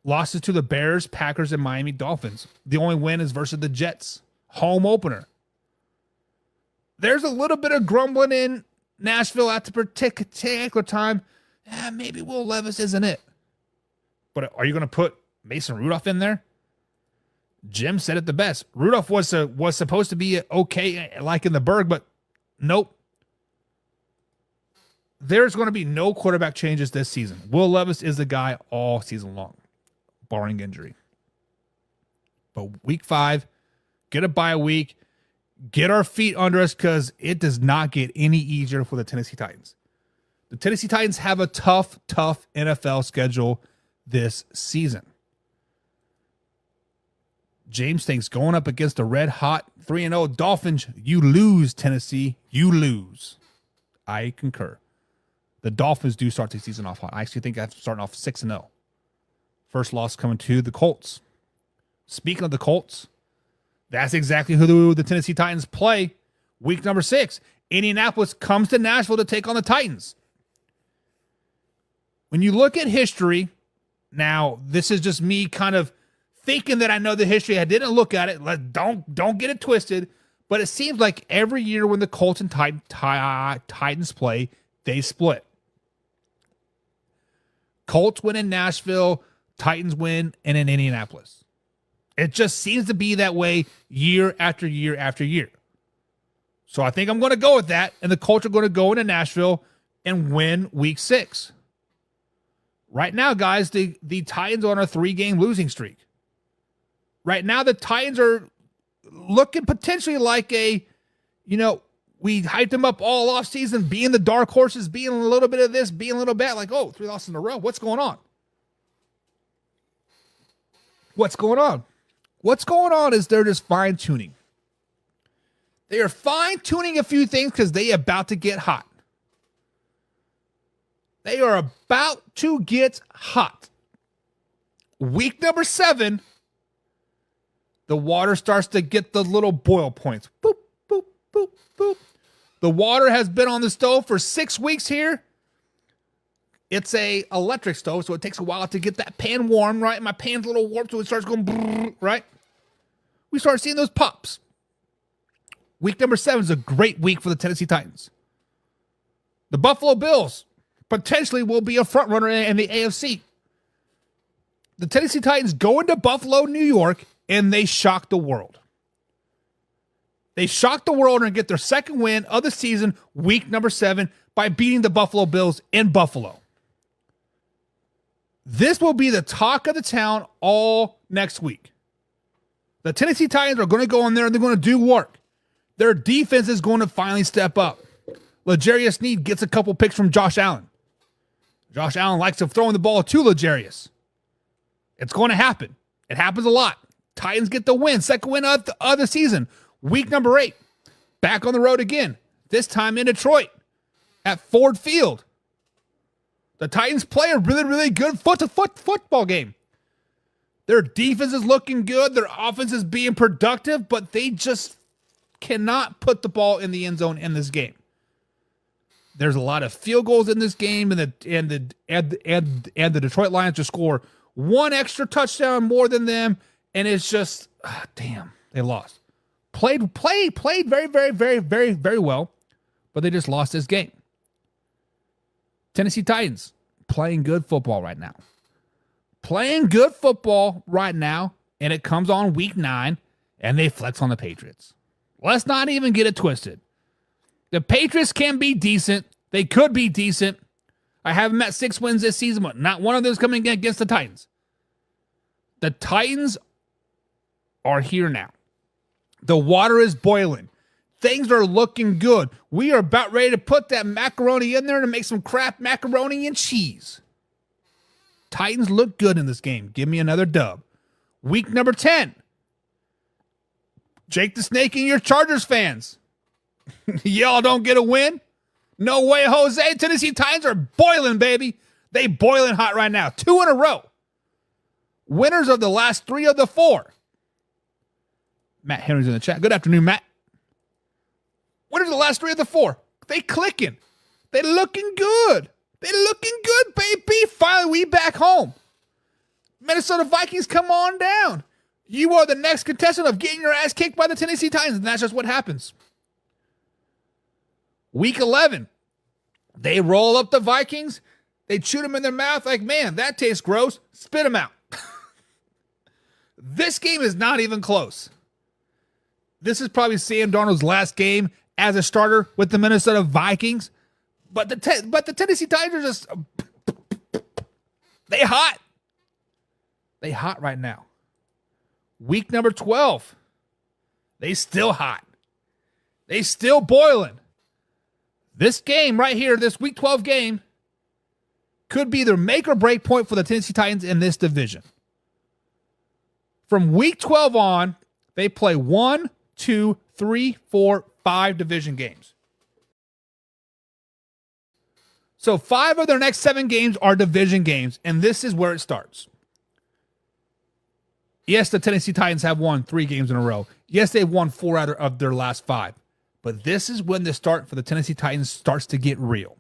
Losses to the Bears, Packers, and Miami Dolphins. The only win is versus the Jets. Home opener. There's a little bit of grumbling in Nashville at the particular time. Maybe Will Levis isn't it. But are you going to put Mason Rudolph in there? Jim said it the best. Rudolph was supposed to be okay, like in the Berg, but nope. There's going to be no quarterback changes this season. Will Levis is the guy all season long, barring injury. But week 5, get a bye week, get our feet under us because it does not get any easier for the Tennessee Titans. The Tennessee Titans have a tough NFL schedule this season. James thinks going up against the red-hot 3-0 Dolphins, you lose, Tennessee. You lose. I concur. The Dolphins do start the season off hot. I actually think that's starting off 6-0. First loss coming to the Colts. Speaking of the Colts, that's exactly who the Tennessee Titans play week number 6. Indianapolis comes to Nashville to take on the Titans. When you look at history, now this is just me kind of thinking that I know the history. I didn't look at it. Don't get it twisted. But it seems like every year when the Colts and Titans play, they split. Colts win in Nashville, Titans win in Indianapolis. It just seems to be that way year after year after year. So I think I'm going to go with that, and the Colts are going to go into Nashville and win week 6. Right now, guys, the Titans are on a 3-game losing streak. Right now, the Titans are looking potentially like we hyped them up all offseason, being the dark horses, being a little bit of this, being a little bit like, 3 losses in a row. What's going on? What's going on? What's going on is they're just fine-tuning. They are fine-tuning a few things because they about to get hot. They are about to get hot. Week number 7, the water starts to get the little boil points. Boop, boop, boop, boop. The water has been on the stove for 6 weeks here. It's a electric stove, so it takes a while to get that pan warm, right? My pan's a little warm, so it starts going, brrr, right? We start seeing those pops. Week number 7 is a great week for the Tennessee Titans. The Buffalo Bills potentially will be a front runner in the AFC. The Tennessee Titans go into Buffalo, New York, and they shock the world. They shock the world and get their second win of the season, week number 7, by beating the Buffalo Bills in Buffalo. This will be the talk of the town all next week. The Tennessee Titans are going to go in there and they're going to do work. Their defense is going to finally step up. L'Jarius Sneed gets a couple picks from Josh Allen. Josh Allen likes to throw the ball to L'Jarius. It's going to happen. It happens a lot. Titans get the win. Second win of the season. Week number 8. Back on the road again. This time in Detroit at Ford Field. The Titans play a really, really good football game. Their defense is looking good. Their offense is being productive, but they just cannot put the ball in the end zone in this game. There's a lot of field goals in this game, and the Detroit Lions just score one extra touchdown more than them, and it's just damn, they lost. Played very, very, very, very, very well, but they just lost this game. Tennessee Titans playing good football right now. Playing good football right now, and it comes on week 9, and they flex on the Patriots. Let's not even get it twisted. The Patriots can be decent. They could be decent. I have them at 6 wins this season, but not one of them is coming against the Titans. The Titans are here now. The water is boiling. Things are looking good. We are about ready to put that macaroni in there and make some crap macaroni and cheese. Titans look good in this game. Give me another dub. Week number 10. Jake the Snake and your Chargers fans. Y'all don't get a win? No way, Jose. Tennessee Titans are boiling, baby. They boiling hot right now. 2 in a row. Winners of the last 3 of the 4. Matt Henry's in the chat. Good afternoon, Matt. Winners of the last 3 of the 4. They clicking. They looking good. They looking good, baby. Finally, we back home. Minnesota Vikings, come on down. You are the next contestant of getting your ass kicked by the Tennessee Titans, and that's just what happens. Week 11, they roll up the Vikings. They chew them in their mouth like, man, that tastes gross. Spit them out. This game is not even close. This is probably Sam Darnold's last game as a starter with the Minnesota Vikings. But the Tennessee Titans are just, they hot. They hot right now. Week number 12, they still hot. They still boiling. This game right here, this Week 12 game, could be the make or break point for the Tennessee Titans in this division. From Week 12 on, they play 1, 2, 3, 4, 5 division games. So 5 of their next 7 games are division games, and this is where it starts. Yes, the Tennessee Titans have won 3 games in a row. Yes, they've won 4 out of their last 5. But this is when the start for the Tennessee Titans starts to get real.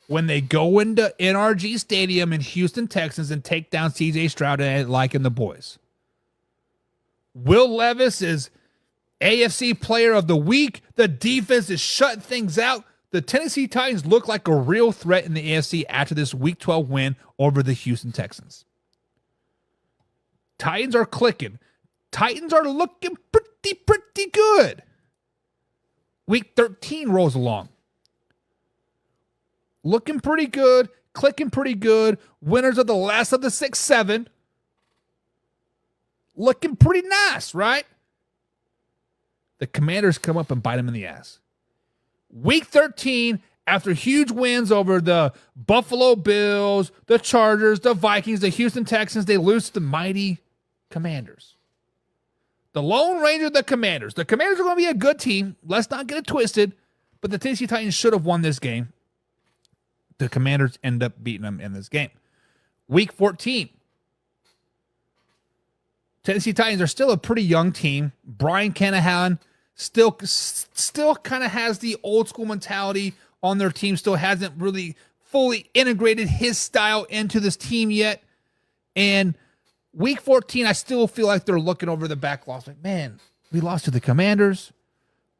When they go into NRG Stadium in Houston, Texas, and take down CJ Stroud and liking the boys. Will Levis is AFC Player of the Week. The defense is shutting things out. The Tennessee Titans look like a real threat in the AFC after this Week 12 win over the Houston Texans. Titans are clicking. Titans are looking pretty good. Week 13 rolls along. Looking pretty good. Clicking pretty good. Winners of the last of the 6-7. Looking pretty nice, right? The Commanders come up and bite them in the ass. Week 13, after huge wins over the Buffalo Bills, the Chargers, the Vikings, the Houston Texans, they lose to the mighty Commanders. The Lone Ranger, the Commanders. The Commanders are going to be a good team. Let's not get it twisted. But the Tennessee Titans should have won this game. The Commanders end up beating them in this game. Week 14. Tennessee Titans are still a pretty young team. Brian Shanahan still kind of has the old school mentality on their team. Still hasn't really fully integrated his style into this team yet. And Week 14, I still feel like they're looking over the back loss. Like, man, we lost to the Commanders.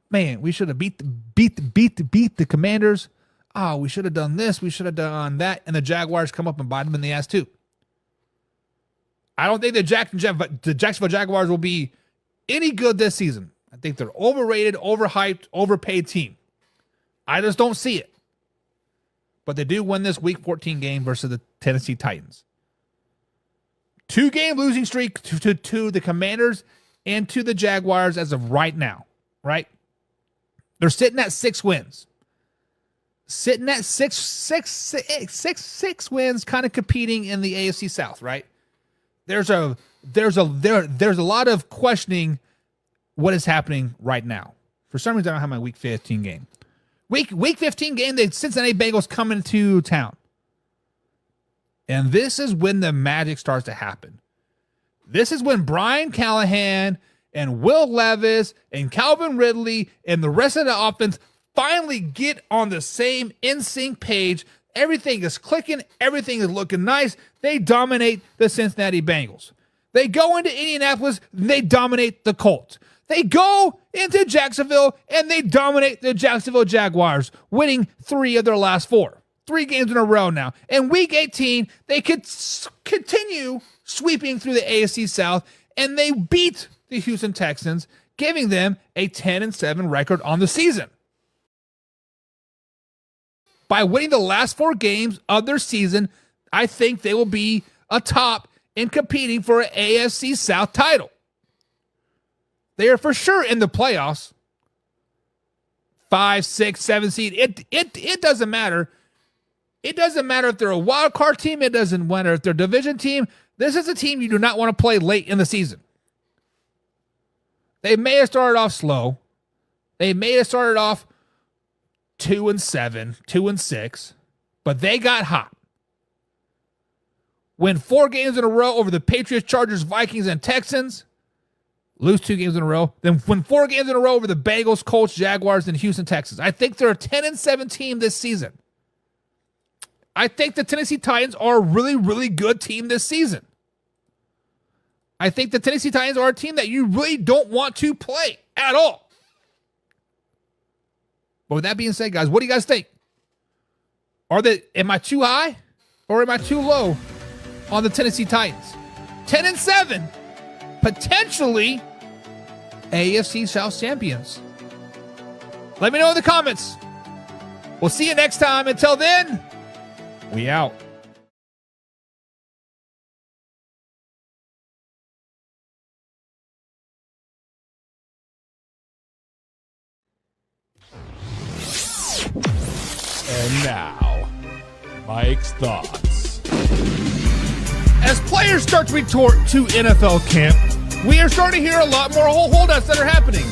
Man, we should have beat the Commanders. Oh, we should have done this. We should have done that. And the Jaguars come up and bite them in the ass too. I don't think the Jacksonville Jaguars will be any good this season. I think they're overrated, overhyped, overpaid team. I just don't see it. But they do win this Week 14 game versus the Tennessee Titans. 2-game losing streak to the Commanders and to the Jaguars as of right now, right? They're sitting at 6 wins. Sitting at six wins, kind of competing in the AFC South, right? There's a lot of questioning what is happening right now. For some reason, I don't have my Week 15 game. Week 15 game, the Cincinnati Bengals come into town. And this is when the magic starts to happen. This is when Brian Callahan and Will Levis and Calvin Ridley and the rest of the offense finally get on the same in-sync page. Everything is clicking. Everything is looking nice. They dominate the Cincinnati Bengals. They go into Indianapolis. They dominate the Colts. They go into Jacksonville, and they dominate the Jacksonville Jaguars, winning 3 of their last 4. 3 games in a row now. In Week 18, they could continue sweeping through the AFC South, and they beat the Houston Texans, giving them a 10-7 record on the season. By winning the last 4 games of their season, I think they will be atop in competing for an AFC South title. They are for sure in the playoffs. 5, 6, 7 seed. It doesn't matter. It doesn't matter if they're a wild card team. It doesn't matter if they're a division team. This is a team you do not want to play late in the season. They may have started off slow. They may have started off 2-7, 2-6, but they got hot. Win 4 games in a row over the Patriots, Chargers, Vikings, and Texans. Lose 2 games in a row. Then win 4 games in a row over the Bengals, Colts, Jaguars, and Houston Texans. I think they're a 10-7 team this season. I think the Tennessee Titans are a really, really good team this season. I think the Tennessee Titans are a team that you really don't want to play at all. But with that being said, guys, what do you guys think? Am I too high or am I too low on the Tennessee Titans? 10-7, potentially AFC South champions. Let me know in the comments. We'll see you next time. Until then, we out. And now, Mike's thoughts. As players start to retort to NFL camp, we are starting to hear a lot more holdouts that are happening.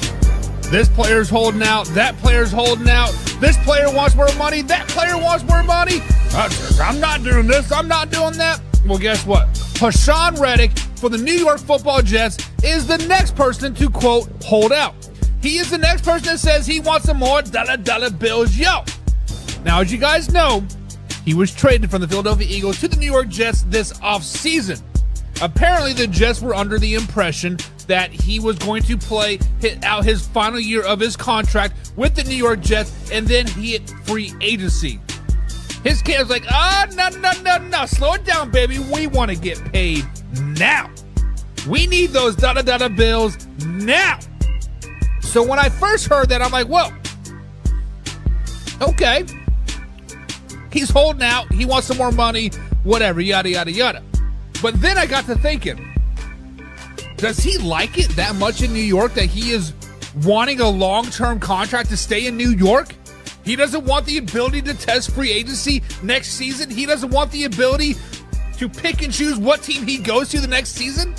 This player's holding out. That player's holding out. This player wants more money. That player wants more money. I'm not doing this. I'm not doing that. Well, guess what? Hassan Reddick for the New York Football Jets is the next person to, quote, hold out. He is the next person that says he wants some more dollar bills. Yo. Now, as you guys know, he was traded from the Philadelphia Eagles to the New York Jets this offseason. Apparently, the Jets were under the impression that he was going to hit out his final year of his contract with the New York Jets, and then he hit free agency. His camp was like, no, slow it down, baby. We want to get paid now. We need those dollar bills now. So when I first heard that, I'm like, well, okay. He's holding out. He wants some more money, whatever, yada, yada, yada. But then I got to thinking, does he like it that much in New York that he is wanting a long-term contract to stay in New York? He doesn't want the ability to test free agency next season? He doesn't want the ability to pick and choose what team he goes to the next season?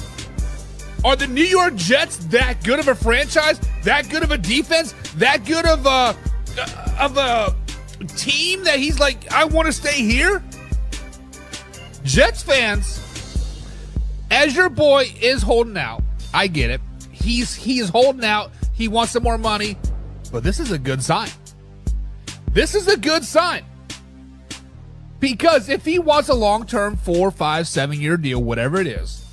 Are the New York Jets that good of a franchise? That good of a defense? That good of a team that he's like, I want to stay here? Jets fans, as your boy is holding out, I get it. He is holding out. He wants some more money, but this is a good sign. This is a good sign. Because if he wants a long-term 4, 5, 7-year deal, whatever it is,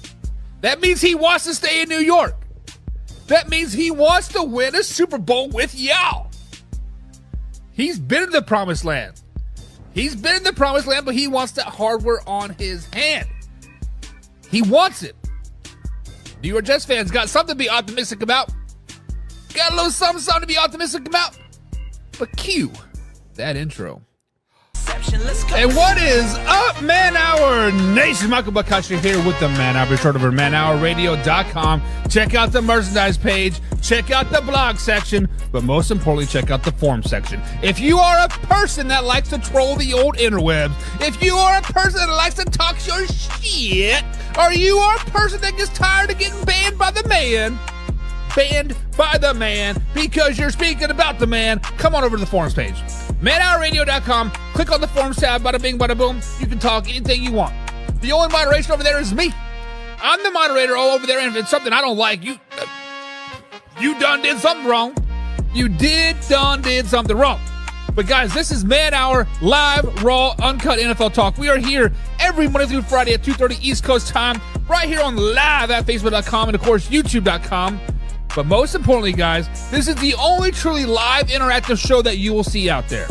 that means he wants to stay in New York. That means he wants to win a Super Bowl with y'all. He's been in the promised land. He's been in the promised land, but he wants that hardware on his hand. He wants it. New York Jets fans got something to be optimistic about. Got a little something to be optimistic about. But cue that intro. And what is up, Man Hour Nation? Michael Bakashi here with the Man Hour. Be sure to over manhourradio.com. Check out the merchandise page. Check out the blog section. But most importantly, check out the forum section. If you are a person that likes to troll the old interwebs, if you are a person that likes to talk your shit, or you are a person that gets tired of getting banned by the man, because you're speaking about the man, come on over to the forums page. manhourradio.com. Click on the forums tab. Bada bing, bada boom. You can talk anything you want. The only moderation over there is me. I'm the moderator all over there, and if it's something I don't like, you done did something wrong. You did something wrong. But guys, this is Man Hour, live, raw, uncut NFL talk. We are here every Monday through Friday at 2:30 East Coast time, right here on live at Facebook.com and, of course, YouTube.com. But most importantly, guys, this is the only truly live interactive show that you will see out there.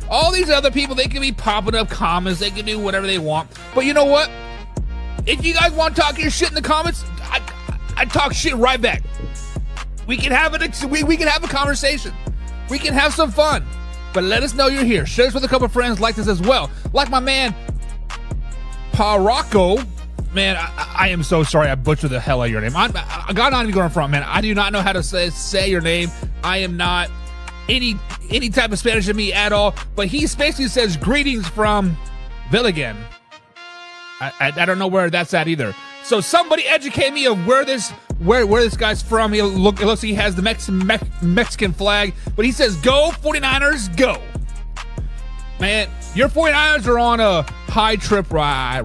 All these other people, they can be popping up comments. They can do whatever they want. But you know what? If you guys want to talk your shit in the comments, I talk shit right back. We can have we can have a conversation. We can have some fun. But let us know you're here. Share this with a couple of friends. Like this as well. Like my man, Paracco. Man, I am so sorry I butchered the hell out of your name. I got not even going front, man. I do not know how to say your name. I am not any type of Spanish to me at all. But he basically says greetings from Villigan. I don't know where that's at either. So somebody educate me of where this guy's from. It looks like he has the Mexican flag, but he says, "Go 49ers, go!" Man, your 49ers are on a high trip right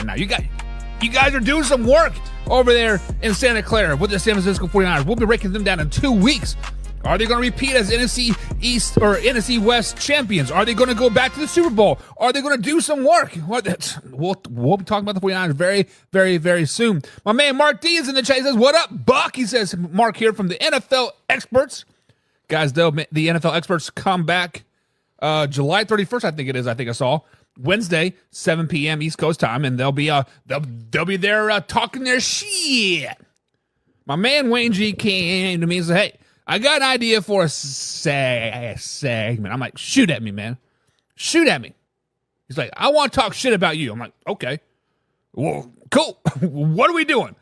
now. You guys are doing some work over there in Santa Clara with the San Francisco 49ers. We'll be breaking them down in 2 weeks. Are they going to repeat as NFC East or NFC West champions? Are they going to go back to the Super Bowl? Are they going to do some work? We'll be talking about the 49ers very, very, very soon. My man Mark D is in the chat. He says, "What up, Buck?" He says, "Mark here from the NFL Experts." Guys, though, the NFL Experts come back July 31st, I think it is. I think I saw Wednesday, 7 p.m. East Coast time, and they'll be there talking their shit. My man Wayne G came to me and said, "Hey, I got an idea for a segment." I'm like, "Shoot at me, man. Shoot at me." He's like, "I want to talk shit about you." I'm like, "Okay. Well, cool. What are we doing?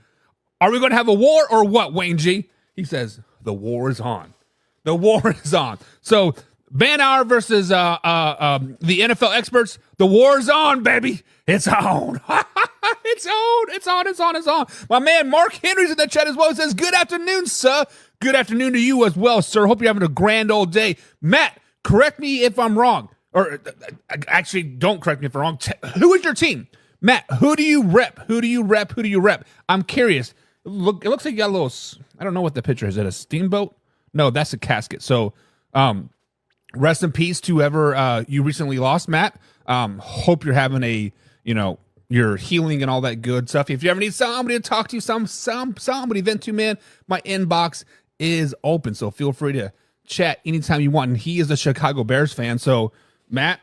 Are we going to have a war or what, Wayne G?" He says, "The war is on. The war is on." So Van Hour versus the NFL Experts. The war is on, baby. It's on. It's on. My man Mark Henry's in the chat as well. He says, "Good afternoon, sir." Good afternoon to you as well, sir. Hope you're having a grand old day. Matt, correct me if I'm wrong. Or actually, don't correct me if I'm wrong. Who is your team? Matt, who do you rep? Who do you rep? I'm curious. Look, it looks like you got a little, I don't know what the picture is. Is it a steamboat? No, that's a casket. So, rest in peace to whoever you recently lost, Matt. Hope you're having you're healing and all that good stuff. If you ever need somebody to talk to, somebody vent to, man, my inbox is open. So feel free to chat anytime you want. And he is a Chicago Bears fan. So, Matt,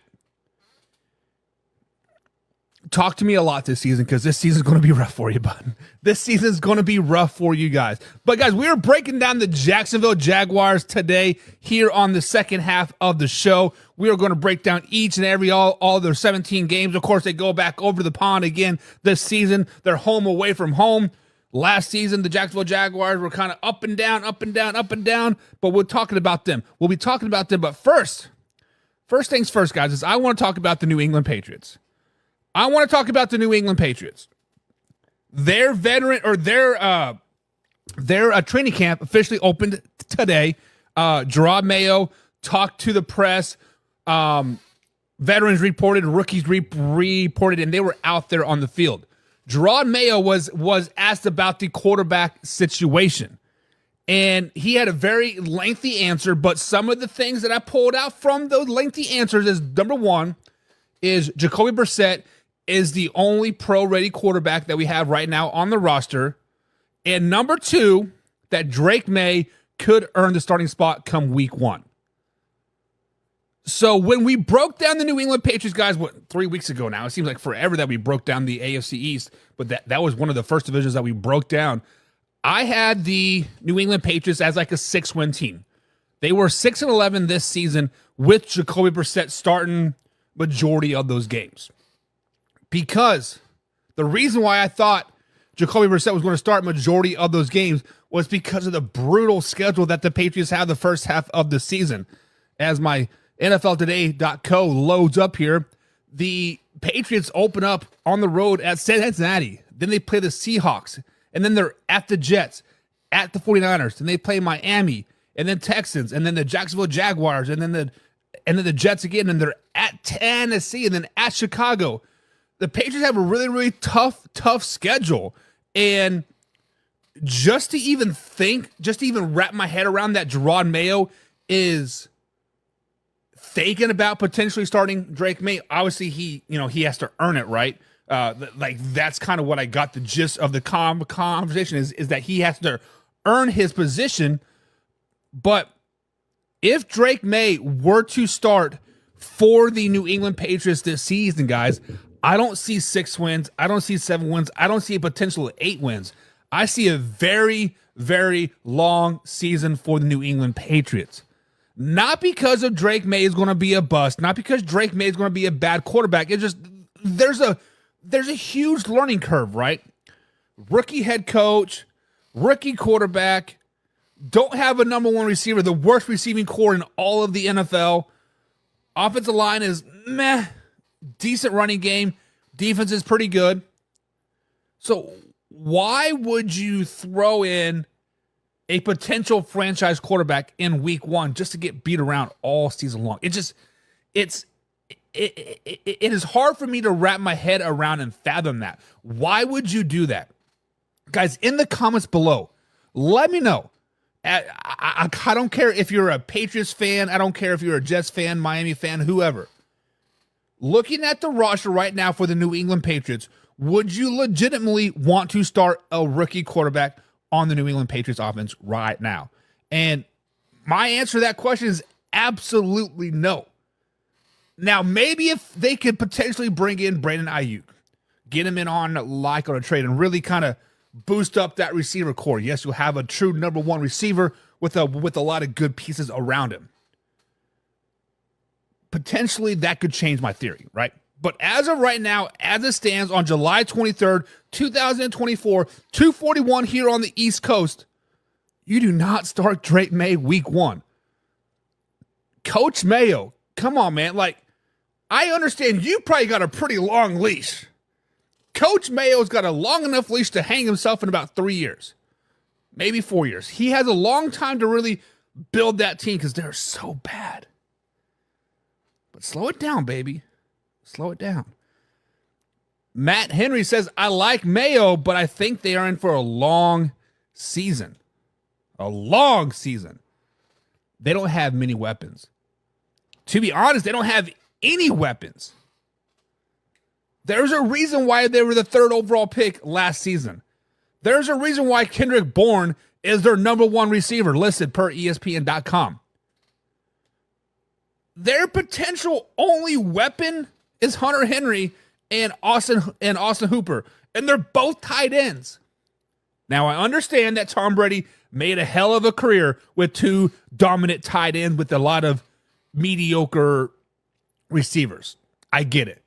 talk to me a lot this season because this season is going to be rough for you, bud. This season is going to be rough for you guys. But, guys, we are breaking down the Jacksonville Jaguars today here on the second half of the show. We are going to break down each and every, all their 17 games. Of course, they go back over the pond again this season. They're home away from home. Last season, the Jacksonville Jaguars were kind of up and down. But we're talking about them. We'll be talking about them. But first things first, guys, is I want to talk about the New England Patriots. Their veteran or their training camp officially opened today. Gerard Mayo talked to the press. Veterans reported, rookies reported, and they were out there on the field. Gerard Mayo was asked about the quarterback situation, and he had a very lengthy answer. But some of the things that I pulled out from those lengthy answers is, number one, is Jacoby Brissett is the only pro-ready quarterback that we have right now on the roster. And number two, that Drake May could earn the starting spot come week 1. So when we broke down the New England Patriots, guys, 3 weeks ago now, it seems like forever that we broke down the AFC East, but that was one of the first divisions that we broke down. I had the New England Patriots as like a 6-win team. They were 6-11 this season with Jacoby Brissett starting majority of those games. Because the reason why I thought Jacoby Brissett was going to start majority of those games was because of the brutal schedule that the Patriots have the first half of the season. As my NFLtoday.co loads up here, the Patriots open up on the road at Cincinnati. Then they play the Seahawks. And then they're at the Jets, at the 49ers. And they play Miami, and then Texans, and then the Jacksonville Jaguars, and then the Jets again. And they're at Tennessee, and then at Chicago. The Patriots have a really, really tough schedule. And just to even wrap my head around that Gerard Mayo is thinking about potentially starting Drake May. Obviously, he has to earn it, right? That's kind of what I got the gist of the conversation is that he has to earn his position. But if Drake May were to start for the New England Patriots this season, guys, I don't see 6 wins. I don't see 7 wins. I don't see a potential of 8 wins. I see a very, very long season for the New England Patriots. Not because of Drake May is going to be a bust. Not because Drake May is going to be a bad quarterback. It's just there's a huge learning curve, right? Rookie head coach, rookie quarterback, don't have a number one receiver, the worst receiving core in all of the NFL. Offensive line is meh. decent running game. Defense is pretty good. So why would you throw in a potential franchise quarterback in week 1 just to get beat around all season long? It is hard for me to wrap my head around and fathom that. Why would you do that? Guys, in the comments below, let me know. I don't care if you're a Patriots fan. I don't care if you're a Jets fan, Miami fan, whoever. Looking at the roster right now for the New England Patriots, would you legitimately want to start a rookie quarterback on the New England Patriots offense right now? And my answer to that question is absolutely no. Now, maybe if they could potentially bring in Brandon Ayuk, get him in on a trade and really kind of boost up that receiver core. Yes, you'll have a true number 1 receiver with a lot of good pieces around him. Potentially that could change my theory, right? But as of right now, as it stands on July 23rd, 2024, 2:41 here on the East Coast, you do not start Drake May week 1. Coach Mayo, come on, man. Like, I understand you probably got a pretty long leash. Coach Mayo's got a long enough leash to hang himself in about 3 years, maybe 4 years. He has a long time to really build that team because they're so bad. But slow it down, baby. Slow it down. Matt Henry says, I like Mayo, but I think they are in for a long season. A long season. They don't have many weapons. To be honest, they don't have any weapons. There's a reason why they were the 3rd overall pick last season. There's a reason why Kendrick Bourne is their number 1 receiver listed per ESPN.com. Their potential only weapon is Hunter Henry and Austin Hooper, and they're both tight ends. Now, I understand that Tom Brady made a hell of a career with 2 dominant tight ends with a lot of mediocre receivers. I get it.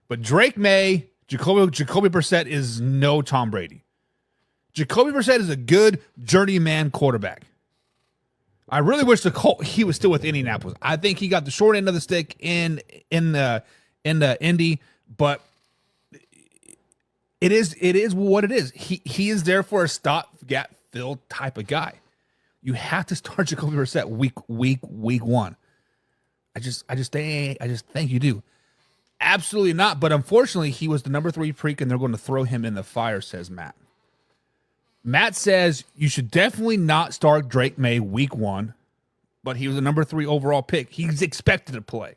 But Drake May, Jacoby Brissett is no Tom Brady. Jacoby Brissett is a good journeyman quarterback. I really wish he was still with Indianapolis. I think he got the short end of the stick in the Indy, but it is what it is. He is there for a stopgap fill type of guy. You have to start Jacoby Brissett week 1. I just think you do. Absolutely not. But unfortunately, he was the number 3 pick, and they're going to throw him in the fire, says Matt. Matt says you should definitely not start Drake May week 1, but he was the number 3 overall pick. He's expected to play.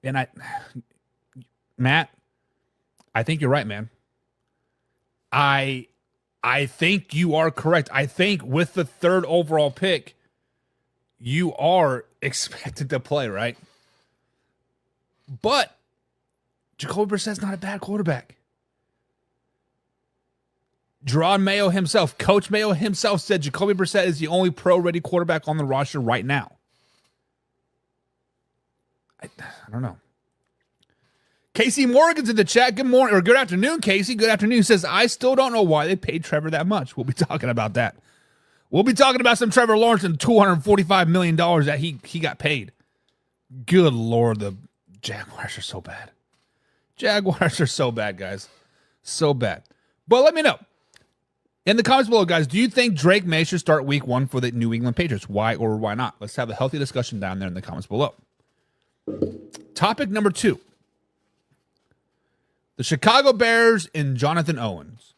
And Matt, I think you're right, man. I think you are correct. I think with the 3rd overall pick, you are expected to play, right? But Jacoby Brissett's not a bad quarterback. Jerod Mayo himself, Coach Mayo himself said Jacoby Brissett is the only pro-ready quarterback on the roster right now. I don't know. Casey Morgan's in the chat. Good morning, or good afternoon, Casey. Good afternoon. Says, I still don't know why they paid Trevor that much. We'll be talking about that. We'll be talking about some Trevor Lawrence and $245 million that he got paid. Good Lord, the Jaguars are so bad. Jaguars are so bad, guys. So bad. But let me know. In the comments below, guys, do you think Drake May should start week 1 for the New England Patriots? Why or why not? Let's have a healthy discussion down there in the comments below. Topic number 2. The Chicago Bears and Jonathan Owens.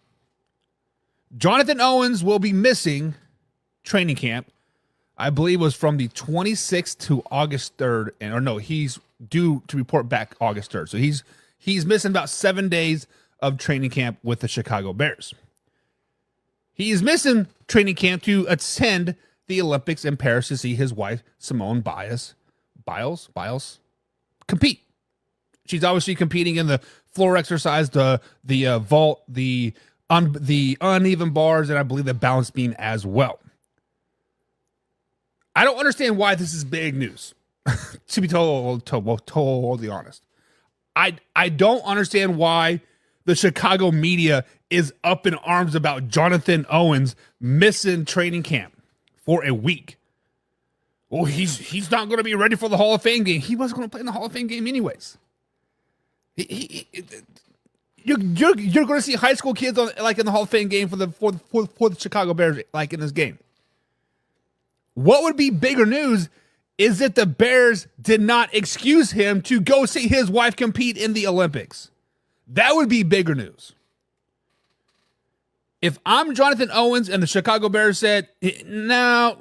Jonathan Owens will be missing training camp. I believe was from the 26th to August 3rd. He's due to report back August 3rd. So he's missing about 7 days of training camp with the Chicago Bears. He is missing training camp to attend the Olympics in Paris to see his wife, Simone Biles, compete. She's obviously competing in the floor exercise, the vault, the uneven bars, and I believe the balance beam as well. I don't understand why this is big news, to be totally honest. I don't understand why the Chicago media is up in arms about Jonathan Owens missing training camp for a week. Well, he's not going to be ready for the Hall of Fame game. He wasn't going to play in the Hall of Fame game anyways. You're going to see high school kids in the Hall of Fame game for the Chicago Bears like in this game. What would be bigger news is that the Bears did not excuse him to go see his wife compete in the Olympics. That would be bigger news. If I'm Jonathan Owens and the Chicago Bears said, no,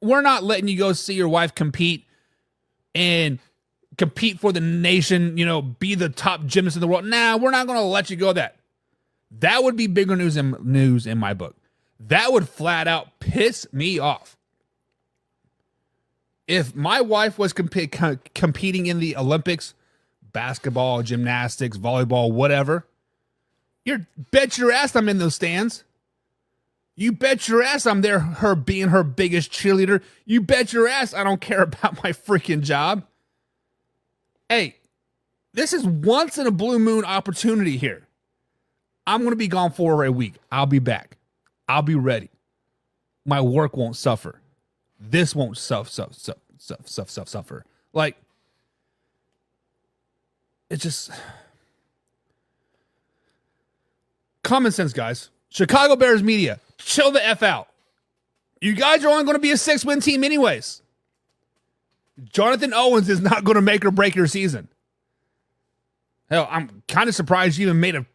we're not letting you go see your wife compete and compete for the nation, be the top gymnast in the world. Nah, we're not going to let you go that. That would be bigger news in my book. That would flat out piss me off. If my wife was competing in the Olympics, basketball, gymnastics, volleyball, whatever, you bet your ass I'm in those stands. You bet your ass I'm there, her being her biggest cheerleader. You bet your ass I don't care about my freaking job. Hey, this is once in a blue moon opportunity here. I'm going to be gone for a week. I'll be back. I'll be ready. My work won't suffer. This won't suffer. Like, it's just common sense, guys. Chicago Bears media, chill the F out. You guys are only going to be a 6-win team anyways. Jonathan Owens is not going to make or break your season. Hell, I'm kind of surprised you even made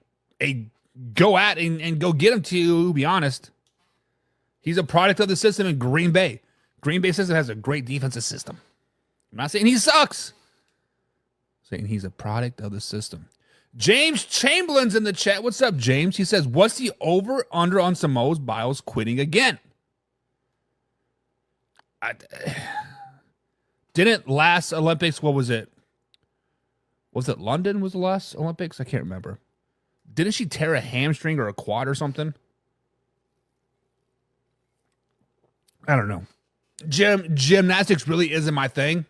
a go at and go get him, to be honest. He's a product of the system in Green Bay. Green Bay system has a great defensive system. I'm not saying he sucks. I'm saying he's a product of the system. James Chamberlain's in the chat. What's up, James? He says, what's the over-under on Samoa Biles quitting again? Didn't last Olympics, what was it? Was it London was the last Olympics? I can't remember. Didn't she tear a hamstring or a quad or something? I don't know. Gymnastics really isn't my thing.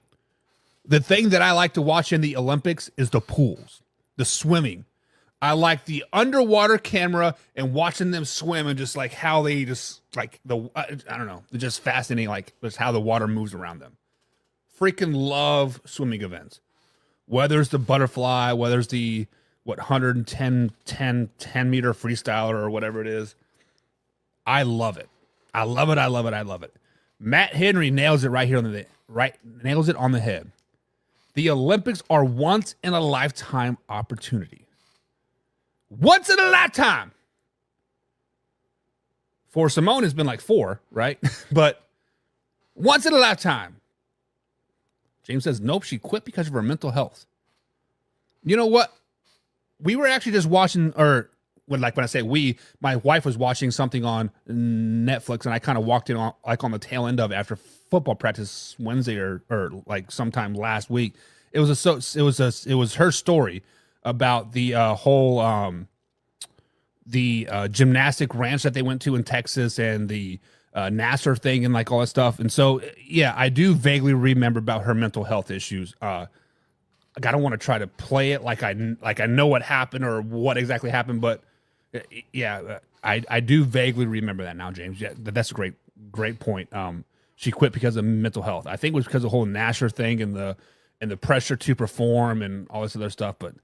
The thing that I like to watch in the Olympics is the pools, the swimming. I like the underwater camera and watching them swim and just like how they just like I don't know. It's just fascinating, like just how the water moves around them. Freaking love swimming events. Whether it's the butterfly, whether it's the 110 meter freestyler or whatever it is. I love it. I love it. Matt Henry nails it right here nails it on the head. The Olympics are once in a lifetime opportunity. Once in a lifetime. For Simone, it's been like 4, right? But once in a lifetime. James says, nope, she quit because of her mental health. You know what? We were actually just watching, or when I say we, my wife was watching something on Netflix, and I kind of walked in on the tail end of it after football practice Wednesday or like sometime last week. It was her story about the whole gymnastic ranch that they went to in Texas and the Nasser thing and like all that stuff. And so, yeah, I do vaguely remember about her mental health issues. I don't want to try to play it like I know what happened or what exactly happened, but yeah, I do vaguely remember that now, James. Yeah, that's a great point. She quit because of mental health. I think it was because of the whole Nasser thing and the pressure to perform and all this other stuff. But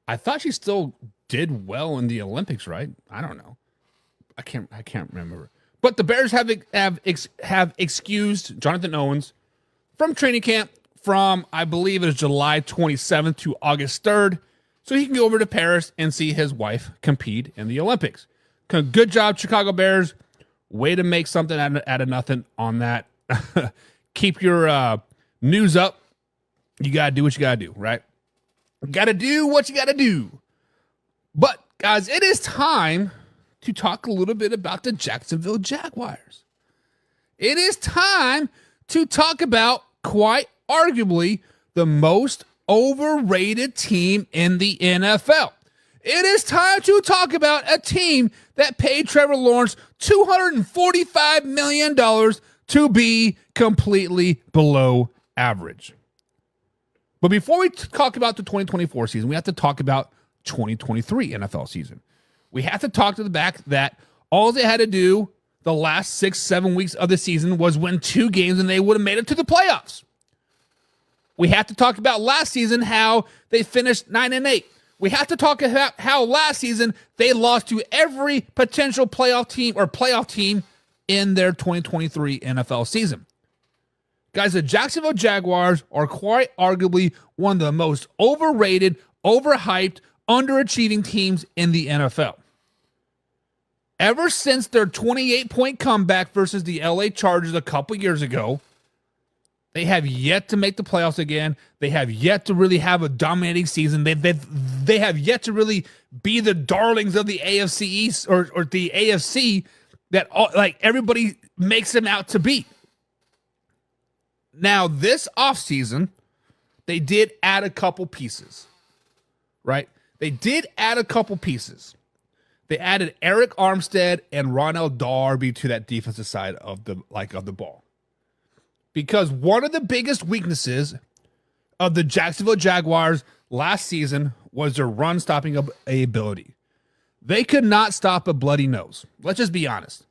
I thought she still did well in the Olympics, right? I don't know. I can't remember. But the Bears have excused Jonathan Owens from training camp from, I believe it was July 27th to August 3rd, so he can go over to Paris and see his wife compete in the Olympics. Good job, Chicago Bears. Way to make something out of nothing on that. Keep your news up. You got to do what you got to do, right? Got to do what you got to do. But, guys, it is time to talk a little bit about the Jacksonville Jaguars. It is time to talk about quite arguably the most overrated team in the NFL. It is time to talk about a team that paid Trevor Lawrence $245 million to be completely below average. But before we talk about the 2024 season, we have to talk about 2023 NFL season. We have to talk to the fact that all they had to do the last 6-7 weeks of the season was win 2 games and they would have made it to the playoffs. We have to talk about last season, how they finished 9-8. We have to talk about how last season they lost to every potential playoff team in their 2023 NFL season. Guys, the Jacksonville Jaguars are quite arguably one of the most overrated, overhyped, underachieving teams in the NFL. Ever since their 28-point comeback versus the LA Chargers a couple years ago, they have yet to make the playoffs again. They have yet to really have a dominating season. They have yet to really be the darlings of the AFC East or the AFC that everybody makes them out to be. Now, this offseason, they did add a couple pieces, right? They did add a couple pieces. They added Eric Armstead and Ronald Darby to that defensive side of the ball. Because one of the biggest weaknesses of the Jacksonville Jaguars last season was their run-stopping ability. They could not stop a bloody nose. Let's just be honest.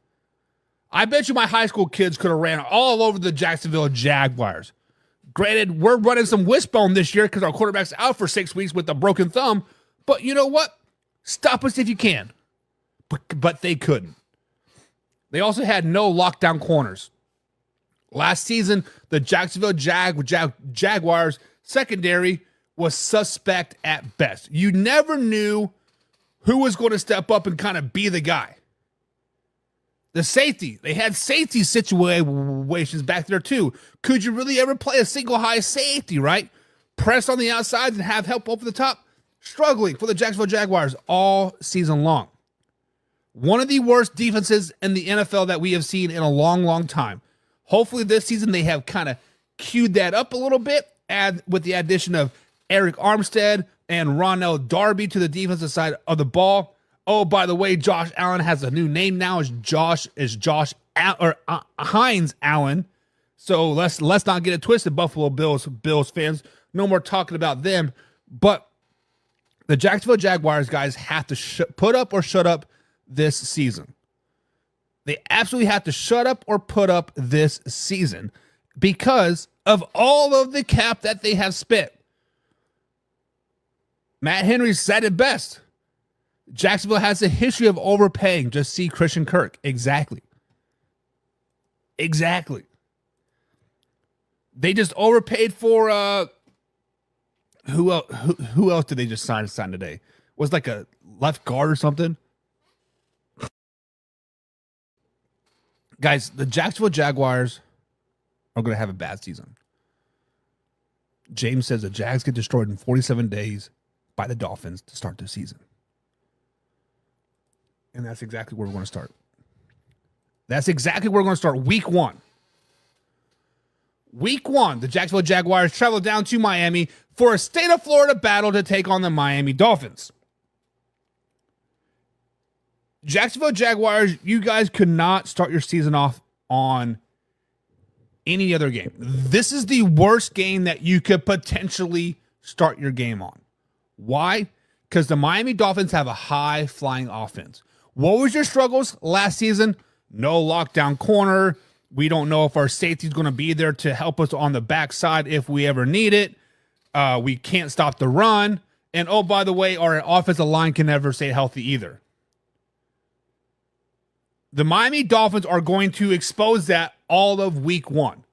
I bet you my high school kids could have ran all over the Jacksonville Jaguars. Granted, we're running some wishbone this year because our quarterback's out for 6 weeks with a broken thumb. But you know what? Stop us if you can. But they couldn't. They also had no lockdown corners. Last season, the Jacksonville Jaguars secondary was suspect at best. You never knew who was going to step up and kind of be the guy. The safety, they had safety situations back there too. Could you really ever play a single high safety, right? Press on the outsides and have help over the top? Struggling for the Jacksonville Jaguars all season long. One of the worst defenses in the NFL that we have seen in a long, long time. Hopefully this season they have kind of queued that up a little bit, with the addition of Eric Armstead and Ronald Darby to the defensive side of the ball. Oh, by the way, Josh Allen has a new name now. Hines Allen. So let's not get it twisted, Buffalo Bills fans. No more talking about them. But the Jacksonville Jaguars guys have to put up or shut up this season. They absolutely have to shut up or put up this season because of all of the cap that they have spent. Matt Henry said it best. Jacksonville has a history of overpaying. Just see Christian Kirk. Exactly. They just overpaid for who else did they just sign today? Was like a left guard or something? Guys, the Jacksonville Jaguars are going to have a bad season. James says the Jags get destroyed in 47 days by the Dolphins to start the season. And that's exactly where we're going to start. That's exactly where we're going to start. Week 1. Week 1, the Jacksonville Jaguars travel down to Miami for a state of Florida battle to take on the Miami Dolphins. Jacksonville Jaguars, you guys could not start your season off on any other game. This is the worst game that you could potentially start your game on. Why? Because the Miami Dolphins have a high-flying offense. What was your struggles last season? No lockdown corner. We don't know if our safety is going to be there to help us on the backside if we ever need it. We can't stop the run. And oh, by the way, our offensive line can never stay healthy either. The Miami Dolphins are going to expose that all of week 1.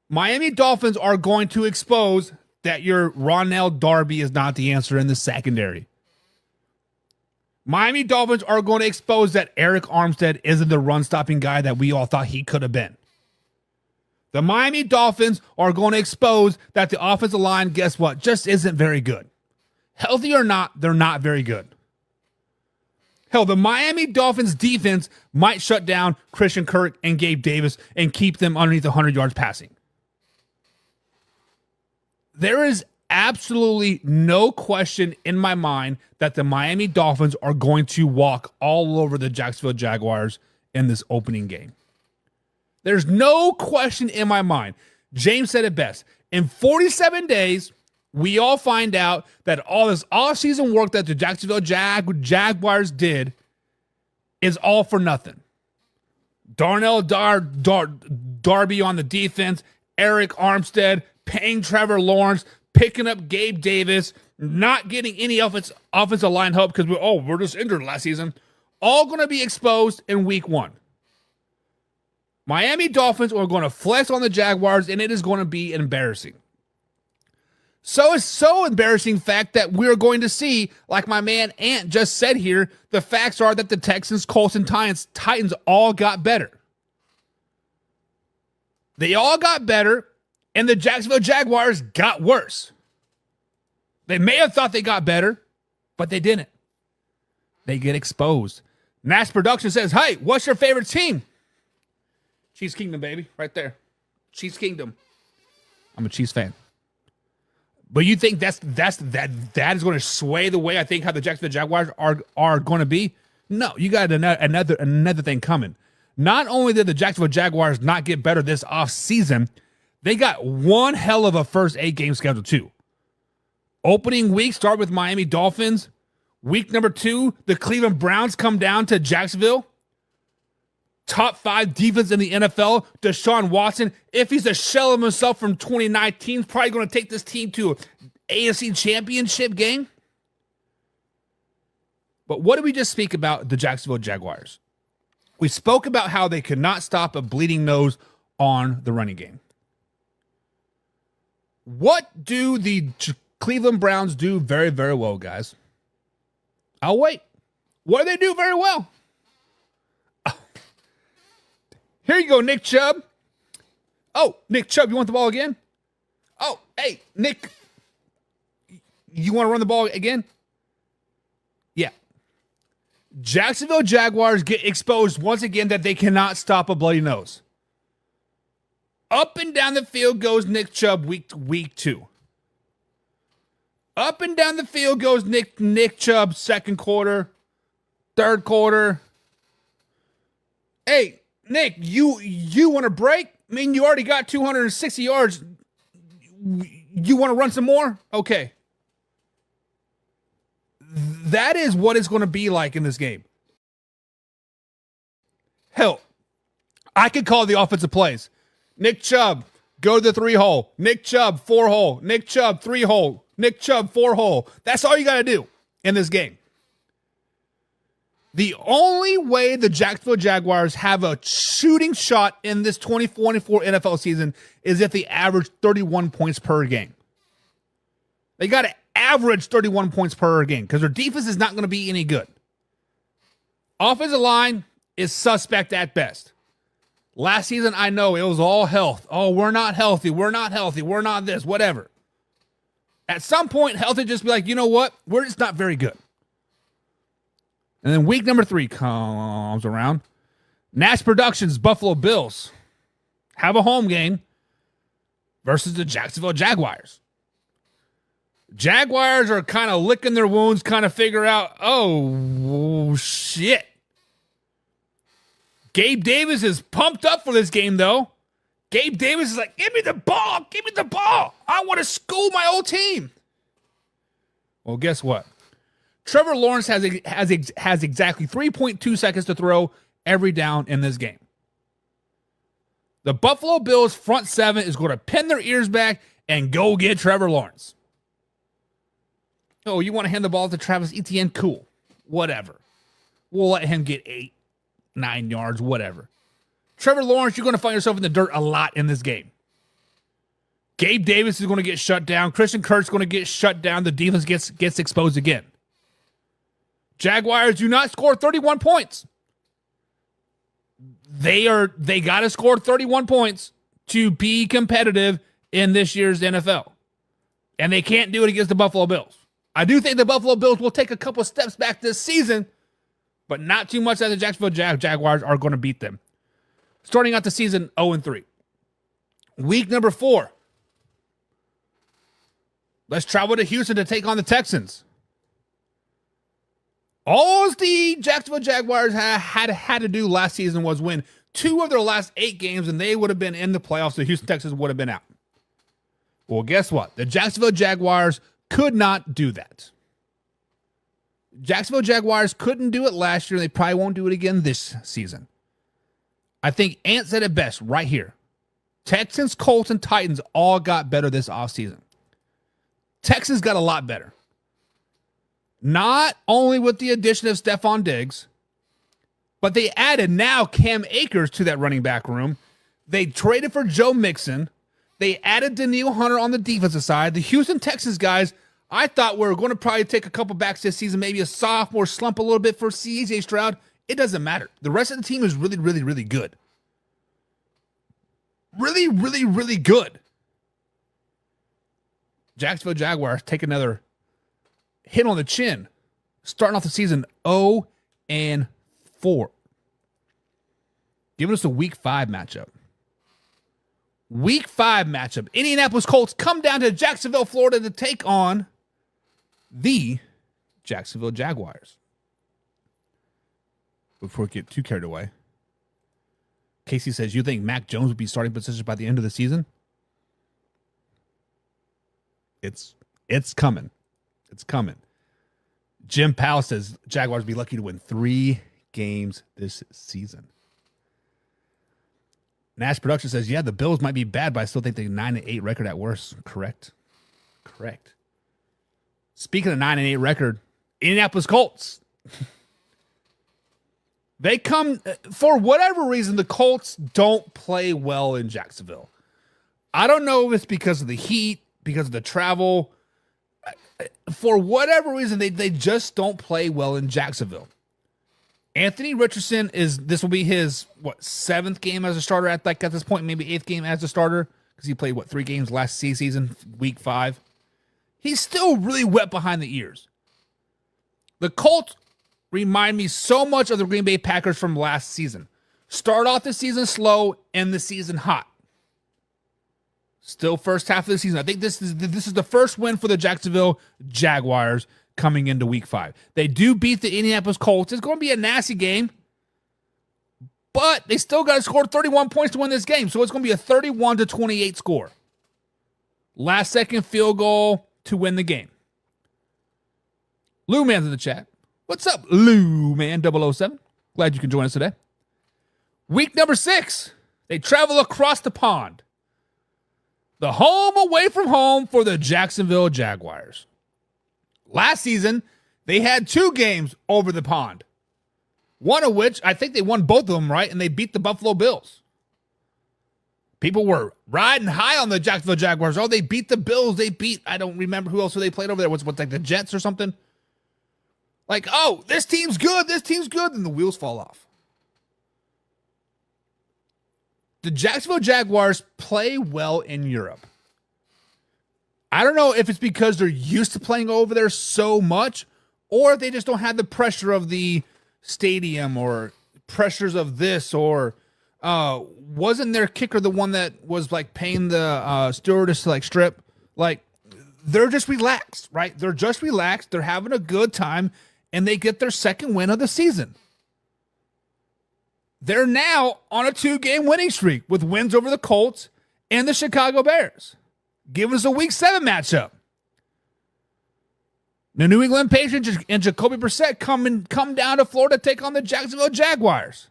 Miami Dolphins are going to expose that your Ronald Darby is not the answer in the secondary. Miami Dolphins are going to expose that Eric Armstead isn't the run-stopping guy that we all thought he could have been. The Miami Dolphins are going to expose that the offensive line, guess what, just isn't very good. Healthy or not, they're not very good. Hell, the Miami Dolphins defense might shut down Christian Kirk and Gabe Davis and keep them underneath 100 yards passing. There is absolutely no question in my mind that the Miami Dolphins are going to walk all over the Jacksonville Jaguars in this opening game. There's no question in my mind. James said it best. In 47 days, we all find out that all this offseason work that the Jacksonville Jaguars did is all for nothing. Darby on the defense, Eric Armstead, paying Trevor Lawrence, picking up Gabe Davis, not getting any offensive line help because we're just injured last season. All going to be exposed in week 1. Miami Dolphins are going to flex on the Jaguars, and it is going to be embarrassing. So it's so embarrassing fact that we're going to see, like my man Ant just said here, the facts are that the Texans, Colts, and Titans all got better. They all got better, and the Jacksonville Jaguars got worse. They may have thought they got better, but they didn't. They get exposed. Nash Production says, hey, what's your favorite team? Chiefs Kingdom, baby, right there. Chiefs Kingdom. I'm a Chiefs fan. But you think that is going to sway the way I think how the Jacksonville Jaguars are going to be? No, you got another thing coming. Not only did the Jacksonville Jaguars not get better this offseason, they got one hell of a first 8 game schedule too. Opening week start with Miami Dolphins. Week number 2, the Cleveland Browns come down to Jacksonville. Top 5 defense in the NFL, Deshaun Watson. If he's a shell of himself from 2019, he's probably going to take this team to an AFC Championship game. But what did we just speak about the Jacksonville Jaguars? We spoke about how they could not stop a bleeding nose on the running game. What do the Cleveland Browns do very, very well, guys? I'll wait. What do they do very well? Here you go, Nick Chubb. Oh, Nick Chubb, you want the ball again? Oh, hey, Nick, you want to run the ball again? Yeah. Jacksonville Jaguars get exposed once again that they cannot stop a bloody nose. Up and down the field goes Nick Chubb week 2. Up and down the field goes Nick Chubb, second quarter, third quarter. Hey, Nick, you want to break? I mean, you already got 260 yards. You want to run some more? Okay. That is what it's going to be like in this game. Hell, I could call the offensive plays. Nick Chubb, go to the 3 hole. Nick Chubb, 4 hole. Nick Chubb, 3 hole. Nick Chubb, 4 hole. That's all you got to do in this game. The only way the Jacksonville Jaguars have a shooting shot in this 2024 NFL season is if they average 31 points per game. They got to average 31 points per game because their defense is not going to be any good. Offensive line is suspect at best. Last season, I know it was all health. Oh, we're not healthy. We're not healthy. We're not this, whatever. At some point, health would just be like, you know what? We're just not very good. And then week number 3 comes around. Nash Productions, Buffalo Bills have a home game versus the Jacksonville Jaguars. Jaguars are kind of licking their wounds, kind of figure out, oh, shit. Gabe Davis is pumped up for this game, though. Gabe Davis is like, give me the ball. Give me the ball. I want to school my old team. Well, guess what? Trevor Lawrence has exactly 3.2 seconds to throw every down in this game. The Buffalo Bills front 7 is going to pin their ears back and go get Trevor Lawrence. Oh, you want to hand the ball to Travis Etienne? Cool. Whatever. We'll let him get 8, 9 yards, whatever. Trevor Lawrence, you're going to find yourself in the dirt a lot in this game. Gabe Davis is going to get shut down. Christian Kirk's going to get shut down. The defense gets exposed again. Jaguars do not score 31 points. They got to score 31 points to be competitive in this year's NFL. And they can't do it against the Buffalo Bills. I do think the Buffalo Bills will take a couple steps back this season, but not too much that the Jacksonville Jaguars are going to beat them. Starting out the season 0-3. Week number 4. Let's travel to Houston to take on the Texans. All the Jacksonville Jaguars had to do last season was win 2 of their last 8 games, and they would have been in the playoffs. The Houston Texans would have been out. Well, guess what? The Jacksonville Jaguars could not do that. Jacksonville Jaguars couldn't do it last year. They probably won't do it again this season. I think Ant said it best right here. Texans, Colts, and Titans all got better this offseason. Texans got a lot better. Not only with the addition of Stephon Diggs, but they added now Cam Akers to that running back room. They traded for Joe Mixon. They added Danielle Hunter on the defensive side. The Houston Texans guys, I thought were going to probably take a couple backs this season, maybe a sophomore slump a little bit for CJ Stroud. It doesn't matter. The rest of the team is really, really, really good. Really, really, really good. Jacksonville Jaguars take another hit on the chin, starting off the season 0-4. Giving us a Week 5 matchup. Week 5 matchup. Indianapolis Colts come down to Jacksonville, Florida to take on the Jacksonville Jaguars. Before we get too carried away, Casey says, you think Mac Jones will be starting position by the end of the season? It's coming. It's coming. Jim Powell says Jaguars will be lucky to win 3 games this season. Nash Production says, yeah, the Bills might be bad, but I still think they're 9-8 record at worst. Correct. Speaking of 9-8 record, Indianapolis Colts. They come, for whatever reason, the Colts don't play well in Jacksonville. I don't know if it's because of the heat, because of the travel. For whatever reason, they just don't play well in Jacksonville. Anthony Richardson this will be his 7th game as a starter at this point, maybe 8th game as a starter, because he played 3 games last season, Week 5. He's still really wet behind the ears. The Colts remind me so much of the Green Bay Packers from last season. Start off the season slow, end the season hot. Still first half of the season. I think this is the first win for the Jacksonville Jaguars coming into Week 5. They do beat the Indianapolis Colts. It's going to be a nasty game, but they still got to score 31 points to win this game, so it's going to be a 31-28 score. Last second field goal to win the game. Lou Man's in the chat. What's up, Lou Man 007? Glad you can join us today. Week number 6. They travel across the pond. The home away from home for the Jacksonville Jaguars. Last season, they had 2 games over the pond. One of which, I think they won both of them, right? And they beat the Buffalo Bills. People were riding high on the Jacksonville Jaguars. Oh, they beat the Bills. I don't remember who else they played over there. What's like the Jets or something? Like, oh, this team's good. And the wheels fall off. The Jacksonville Jaguars play well in Europe. I don't know if it's because they're used to playing over there so much, or if they just don't have the pressure of the stadium or pressures of this, or wasn't their kicker the one that was paying the stewardess to strip? They're just relaxed, right? They're just relaxed. They're having a good time, and they get their 2nd win of the season. They're now on a 2-game winning streak with wins over the Colts and the Chicago Bears, giving us a Week 7 matchup. The New England Patriots and Jacoby Brissett come down to Florida to take on the Jacksonville Jaguars.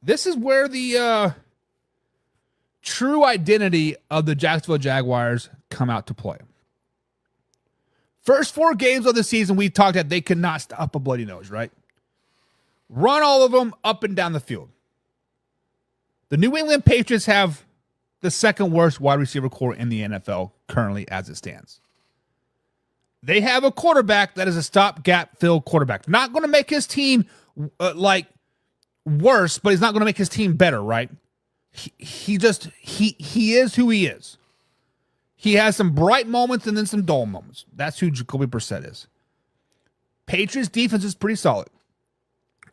This is where the true identity of the Jacksonville Jaguars come out to play. First 4 games of the season, we talked that they could not stop a bloody nose, right? Run all of them up and down the field. The New England Patriots have the 2nd worst wide receiver core in the NFL currently as it stands. They have a quarterback that is a stopgap fill quarterback. Not going to make his team worse, but he's not going to make his team better, right? He is who he is. He has some bright moments and then some dull moments. That's who Jacoby Brissett is. Patriots defense is pretty solid.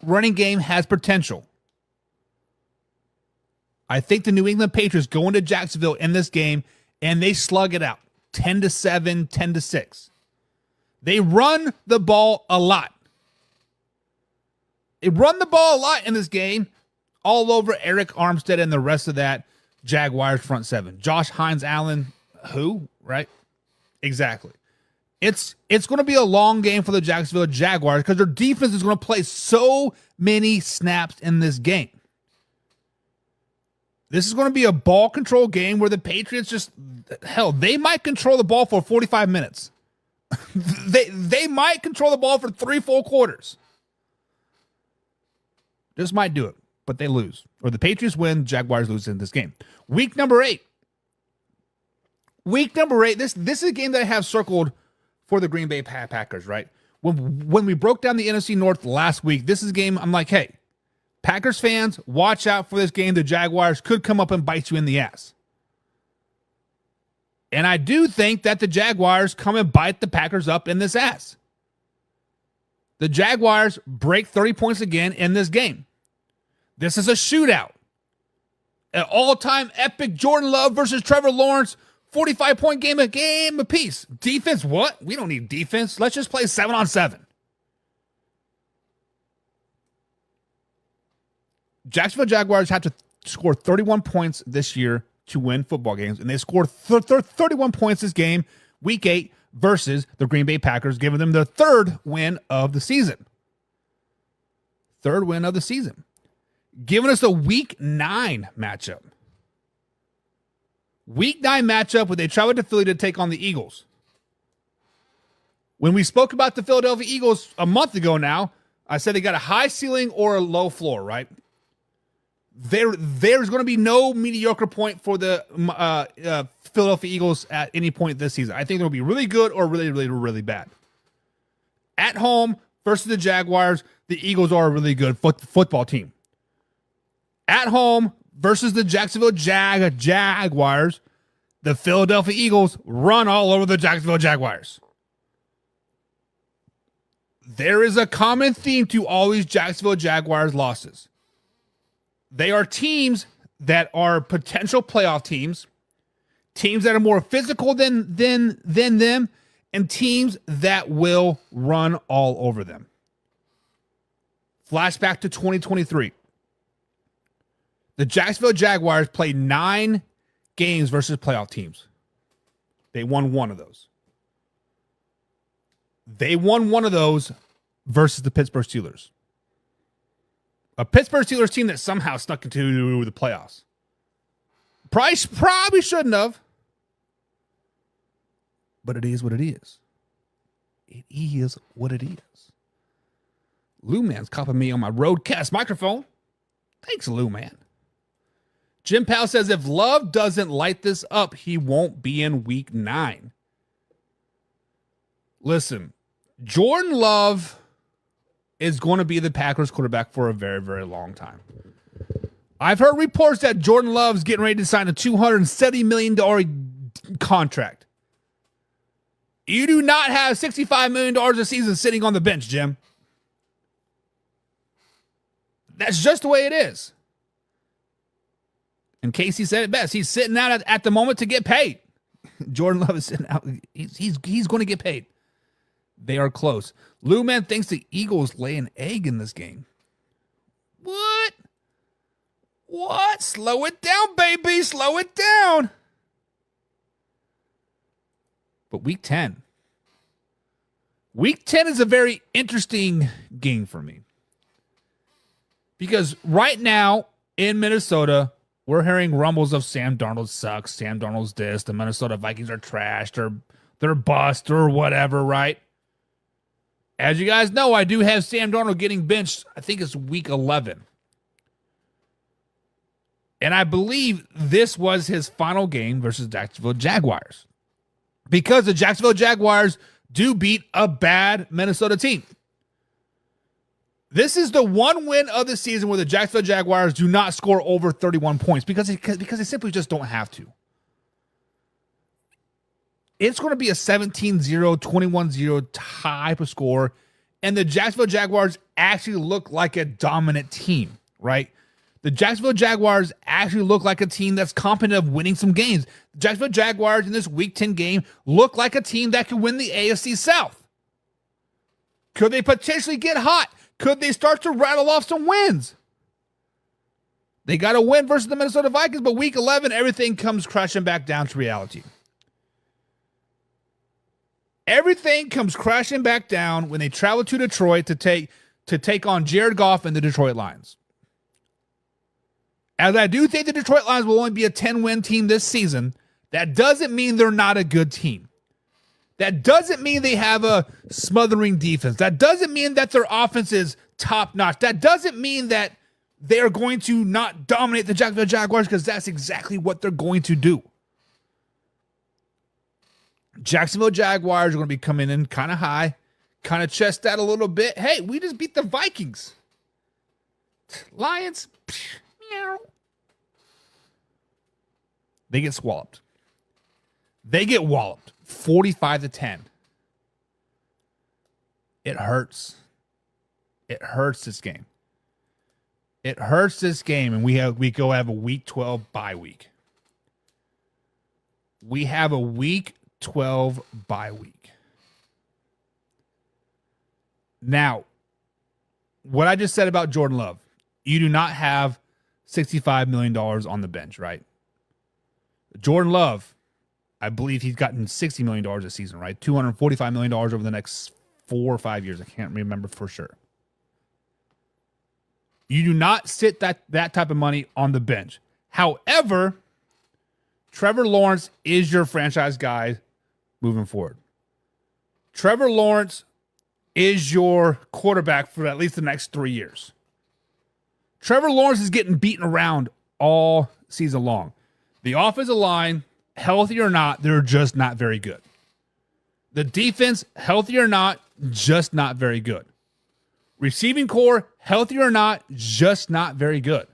Running game has potential. I think the New England Patriots go into Jacksonville in this game and they slug it out. 10-7, 10-6. They run the ball a lot. They run the ball a lot in this game, all over Eric Armstead and the rest of that Jaguars front 7. Josh Hines Allen, who? Right? Exactly. It's going to be a long game for the Jacksonville Jaguars because their defense is going to play so many snaps in this game. This is going to be a ball control game where the Patriots they might control the ball for 45 minutes. they might control the ball for 3 full quarters. Just might do it, but they lose. Or the Patriots win, Jaguars lose in this game. Week number 8. This is a game that I have circled for the Green Bay Packers, right? When we broke down the NFC North last week, this is a game I'm like, hey, Packers fans, watch out for this game. The Jaguars could come up and bite you in the ass. And I do think that the Jaguars come and bite the Packers up in this ass. The Jaguars break 30 points again in this game. This is a shootout. An all-time epic Jordan Love versus Trevor Lawrence 45-point game apiece. Defense, what? We don't need defense. Let's just play 7-on-7. Jacksonville Jaguars have to score 31 points this year to win football games, and they scored 31 points this game, Week 8, versus the Green Bay Packers, giving them the third win of the season. Giving us a Week 9 matchup. Week 9 matchup where they traveled to Philly to take on the Eagles. When we spoke about the Philadelphia Eagles a month ago now, I said they got a high ceiling or a low floor, right? There's going to be no mediocre point for the Philadelphia Eagles at any point this season. I think they'll be really good or really, really, really bad. At home versus the Jaguars, the Eagles are a really good football team. At home versus the Jacksonville Jaguars, the Philadelphia Eagles run all over the Jacksonville Jaguars. There is a common theme to all these Jacksonville Jaguars losses. They are teams that are potential playoff teams that are more physical than them, and teams that will run all over them. Flashback to 2023. The Jacksonville Jaguars played 9 games versus playoff teams. They won 1 of those. They won 1 of those versus the Pittsburgh Steelers. A Pittsburgh Steelers team that somehow snuck into the playoffs. Probably shouldn't have. But it is what it is. It is what it is. Lou Man's copping me on my Roadcast microphone. Thanks, Lou Man. Jim Powell says if Love doesn't light this up, he won't be in Week 9. Listen, Jordan Love is going to be the Packers quarterback for a very, very long time. I've heard reports that Jordan Love's getting ready to sign a $270 million contract. You do not have $65 million a season sitting on the bench, Jim. That's just the way it is. And Casey said it best. He's sitting out at the moment to get paid. Jordan Love is sitting out. He's going to get paid. They are close. Lou Man thinks the Eagles lay an egg in this game. What? Slow it down, baby. Slow it down. But Week 10. Week 10 is a very interesting game for me. Because right now in Minnesota, we're hearing rumbles of Sam Darnold sucks, Sam Darnold's this, the Minnesota Vikings are trashed, or they're bust, or whatever, right? As you guys know, I do have Sam Darnold getting benched, I think it's Week 11. And I believe this was his final game versus Jacksonville Jaguars. Because the Jacksonville Jaguars do beat a bad Minnesota team. This is the one win of the season where the Jacksonville Jaguars do not score over 31 points because they simply just don't have to. It's going to be a 17-0, 21-0 type of score, and the Jacksonville Jaguars actually look like a dominant team, right? The Jacksonville Jaguars actually look like a team that's competent of winning some games. The Jacksonville Jaguars in this Week 10 game look like a team that could win the AFC South. Could they potentially get hot? Could they start to rattle off some wins? They got a win versus the Minnesota Vikings, but Week 11, everything comes crashing back down to reality. Everything comes crashing back down when they travel to Detroit to take on Jared Goff and the Detroit Lions. As I do think the Detroit Lions will only be a 10-win team this season, that doesn't mean they're not a good team. That doesn't mean they have a smothering defense. That doesn't mean that their offense is top-notch. That doesn't mean that they're going to not dominate the Jacksonville Jaguars, because that's exactly what they're going to do. Jacksonville Jaguars are going to be coming in kind of high, kind of chest out a little bit. Hey, we just beat the Vikings. Lions, meow. They get swallowed. They get walloped 45-10. It hurts. It hurts this game. It hurts this game, and we go have a week 12 bye week. We have a week 12 bye week. Now, what I just said about Jordan Love, you do not have $65 million on the bench, right? Jordan Love, I believe he's gotten $60 million a season, right? $245 million over the next 4 or 5 years. I can't remember for sure. You do not sit that type of money on the bench. However, Trevor Lawrence is your franchise guy moving forward. Trevor Lawrence is your quarterback for at least the next 3 years. Trevor Lawrence is getting beaten around all season long. The offensive line, healthy or not, they're just not very good. The defense, healthy or not, just not very good. Receiving core, healthy or not, just not very good.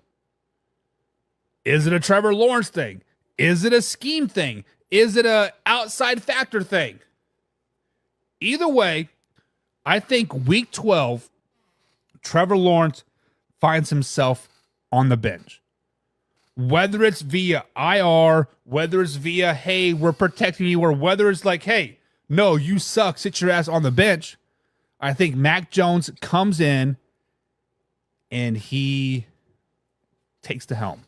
Is it a Trevor Lawrence thing? Is it a scheme thing? Is it a outside factor thing? Either way, I think week 12, Trevor Lawrence finds himself on the bench. Whether it's via IR, whether it's via, hey, we're protecting you, or whether it's like, hey, no, you suck, sit your ass on the bench. I think Mac Jones comes in and he takes the helm.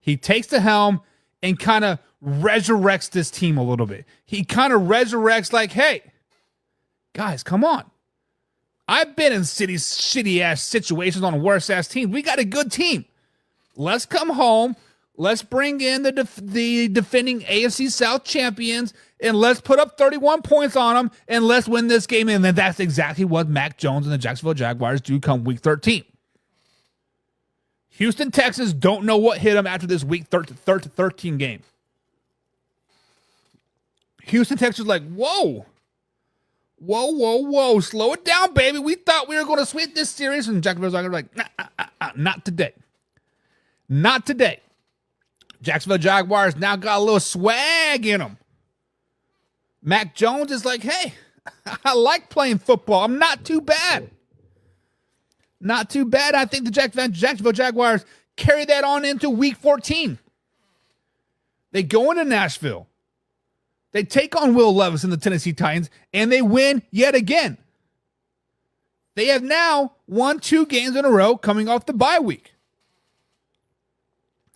He takes the helm and kind of resurrects this team a little bit. He kind of resurrects like, hey, guys, come on. I've been in shitty-ass situations on worse-ass teams. We got a good team. Let's come home. Let's bring in the defending AFC South champions, and let's put up 31 points on them, and let's win this game. And then that's exactly what Mac Jones and the Jacksonville Jaguars do come week 13. Houston Texans don't know what hit them after this week 13 game. Houston Texans like, whoa, slow it down, baby. We thought we were going to sweep this series. And Jacksonville's like, not today. Not today. Jacksonville Jaguars now got a little swag in them. Mac Jones is like, hey, I like playing football. I'm not too bad. Not too bad. I think the Jacksonville Jaguars carry that on into week 14. They go into Nashville. They take on Will Levis and the Tennessee Titans, and they win yet again. They have now won 2 games in a row coming off the bye week.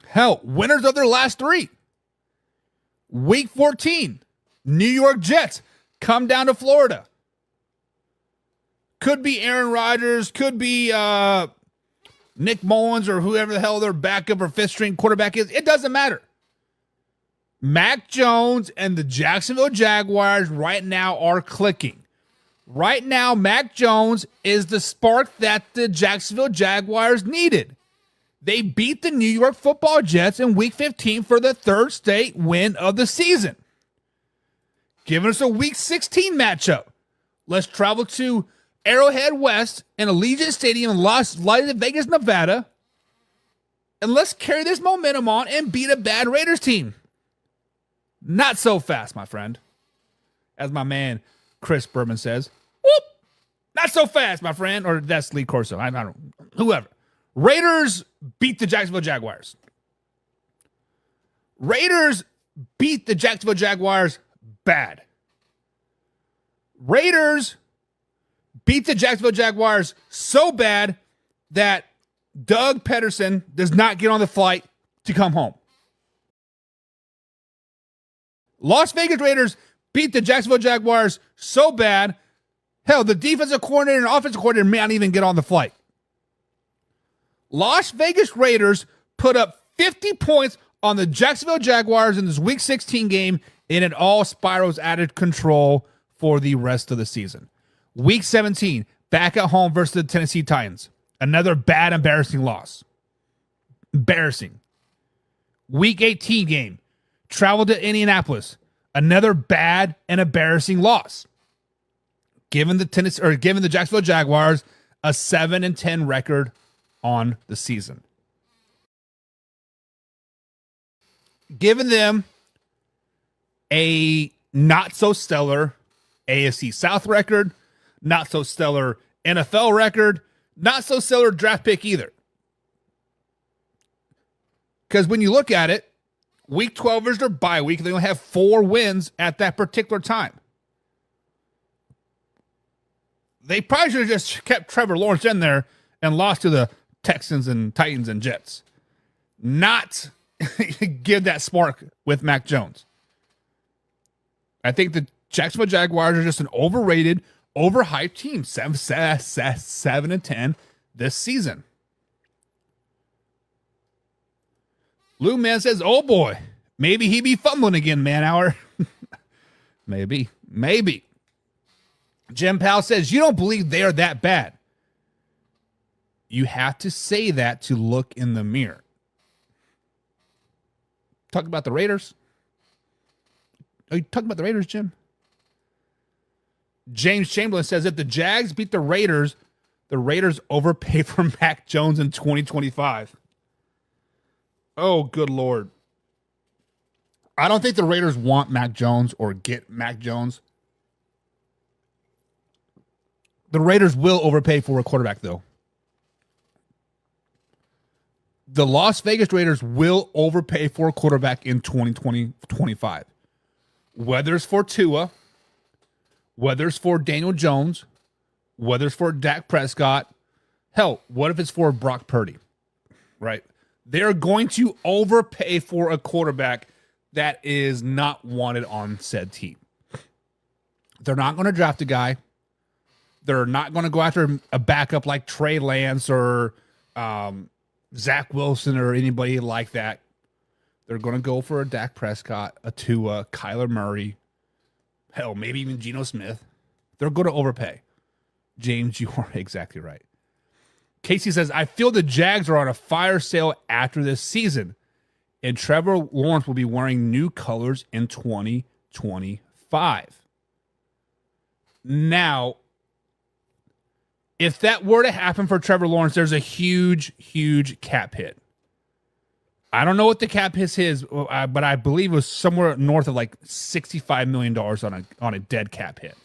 Hell, winners of their last 3. Week 14, New York Jets come down to Florida. Could be Aaron Rodgers, could be Nick Mullins, or whoever the hell their backup or fifth-string quarterback is. It doesn't matter. Mac Jones and the Jacksonville Jaguars right now are clicking. Right now, Mac Jones is the spark that the Jacksonville Jaguars needed. They beat the New York Football Jets in Week 15 for the 3rd straight win of the season. Giving us a Week 16 matchup. Let's travel to Arrowhead West and Allegiant Stadium in Las Vegas, Nevada. And let's carry this momentum on and beat a bad Raiders team. Not so fast, my friend. As my man Chris Berman says. Whoop! Not so fast, my friend. Or that's Lee Corso. I don't know. Whoever. Raiders beat the Jacksonville Jaguars. Raiders beat the Jacksonville Jaguars bad. Raiders beat the Jacksonville Jaguars so bad that Doug Peterson does not get on the flight to come home. Las Vegas Raiders beat the Jacksonville Jaguars so bad, hell, the defensive coordinator and offensive coordinator may not even get on the flight. Las Vegas Raiders put up 50 points on the Jacksonville Jaguars in this Week 16 game, and it all spirals out of control for the rest of the season. Week 17, back at home versus the Tennessee Titans. Another bad, embarrassing loss. Embarrassing. Week 18 game, traveled to Indianapolis. Another bad and embarrassing loss. Giving the Jacksonville Jaguars a 7-10 record on the season. Giving them a not so stellar AFC South record, not so stellar NFL record, not so stellar draft pick either. Because when you look at it, Week 12 is their bye week. They only have 4 wins at that particular time. They probably should have just kept Trevor Lawrence in there and lost to the Texans and Titans and Jets. Not give that spark with Mac Jones. I think the Jacksonville Jaguars are just an overrated, overhyped team. 7-10 this season. Lou Man says, oh boy, maybe he be fumbling again, man hour. Maybe. Jim Powell says, you don't believe they are that bad. You have to say that to look in the mirror. Talk about the Raiders. Are you talking about the Raiders, Jim? James Chamberlain says, if the Jags beat the Raiders overpay for Mac Jones in 2025. Oh, good Lord. I don't think the Raiders want Mac Jones or get Mac Jones. The Raiders will overpay for a quarterback, though. The Las Vegas Raiders will overpay for a quarterback in 2025. Whether it's for Tua, whether it's for Daniel Jones, whether it's for Dak Prescott, hell, what if it's for Brock Purdy, right? They're going to overpay for a quarterback that is not wanted on said team. They're not going to draft a guy. They're not going to go after a backup like Trey Lance or Zach Wilson or anybody like that. They're going to go for a Dak Prescott, a Tua, Kyler Murray, hell, maybe even Geno Smith. They're going to overpay. James, you are exactly right. Casey says, I feel the Jags are on a fire sale after this season, and Trevor Lawrence will be wearing new colors in 2025. Now, if that were to happen for Trevor Lawrence, there's a huge, huge cap hit. I don't know what the cap hit is, but I believe it was somewhere north of like $65 million on a dead cap hit.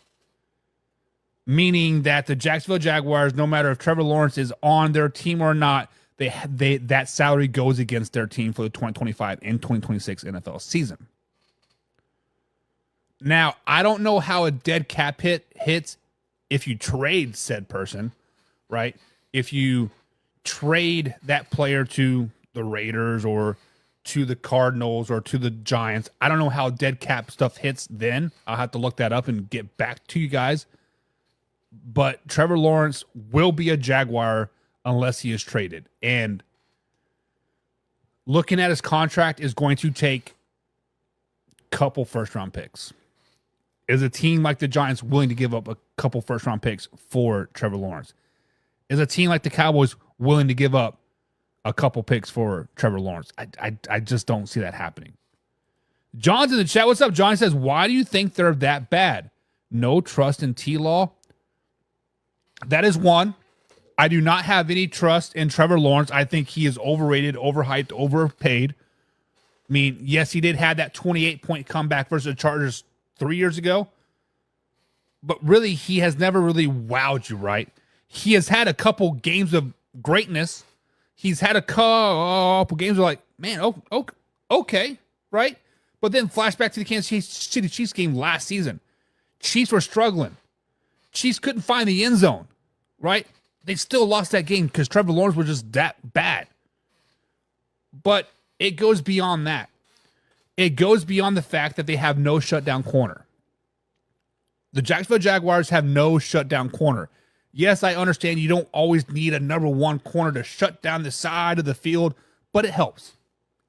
Meaning that the Jacksonville Jaguars, no matter if Trevor Lawrence is on their team or not, that salary goes against their team for the 2025 and 2026 NFL season. Now, I don't know how a dead cap hit hits if you trade said person, right? If you trade that player to the Raiders or to the Cardinals or to the Giants, I don't know how dead cap stuff hits then. I'll have to look that up and get back to you guys. But Trevor Lawrence will be a Jaguar unless he is traded. And looking at his contract is going to take a couple first-round picks. Is a team like the Giants willing to give up a couple first-round picks for Trevor Lawrence? Is a team like the Cowboys willing to give up a couple picks for Trevor Lawrence? I just don't see that happening. John's in the chat. What's up, John? Says, why do you think they're that bad? No trust in T-Law? That is one. I do not have any trust in Trevor Lawrence. I think he is overrated, overhyped, overpaid. I mean, yes, he did have that 28-point comeback versus the Chargers 3 years ago. But really, he has never really wowed you, right? He has had a couple games of greatness. He's had a couple games of like, man, okay, right? But then flashback to the Kansas City Chiefs game last season. Chiefs were struggling. Chiefs couldn't find the end zone, right? They still lost that game because Trevor Lawrence was just that bad. But it goes beyond that. It goes beyond the fact that they have no shutdown corner. The Jacksonville Jaguars have no shutdown corner. Yes, I understand you don't always need a number one corner to shut down the side of the field, but it helps.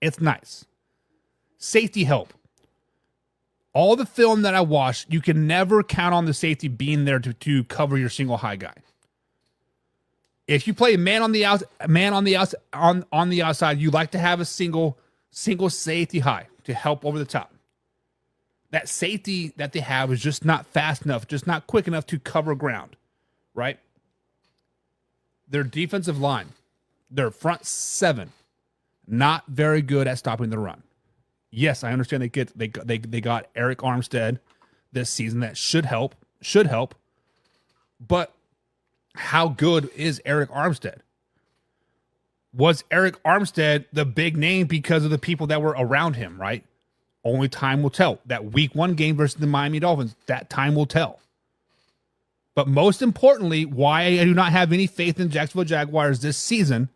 It's nice. Safety help. All the film that I watched, you can never count on the safety being there to cover your single high guy. If you play man on the outside, you like to have a single safety high to help over the top. That safety that they have is just not fast enough, just not quick enough to cover ground, right? Their defensive line, their front seven, not very good at stopping the run. Yes, I understand they got Eric Armstead this season. That should help. But how good is Eric Armstead? Was Eric Armstead the big name because of the people that were around him, right? Only time will tell. That week 1 game versus the Miami Dolphins, that time will tell. But most importantly, why I do not have any faith in the Jacksonville Jaguars this season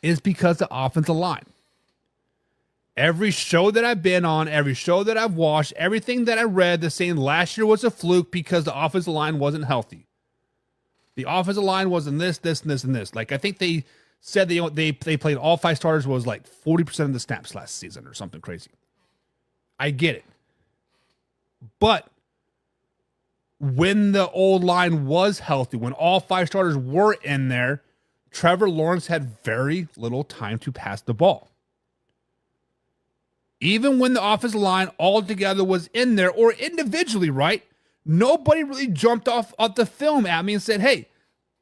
is because the offensive line. Every show that I've been on, every show that I've watched, everything that I read, they're saying last year was a fluke because the offensive line wasn't healthy. The offensive line wasn't this, and this. Like, I think they said they played all 5 starters was like 40% of the snaps last season or something crazy. I get it. But when the old line was healthy, when all 5 starters were in there, Trevor Lawrence had very little time to pass the ball. Even when the offensive line altogether was in there or individually, right? Nobody really jumped off the film at me and said, hey,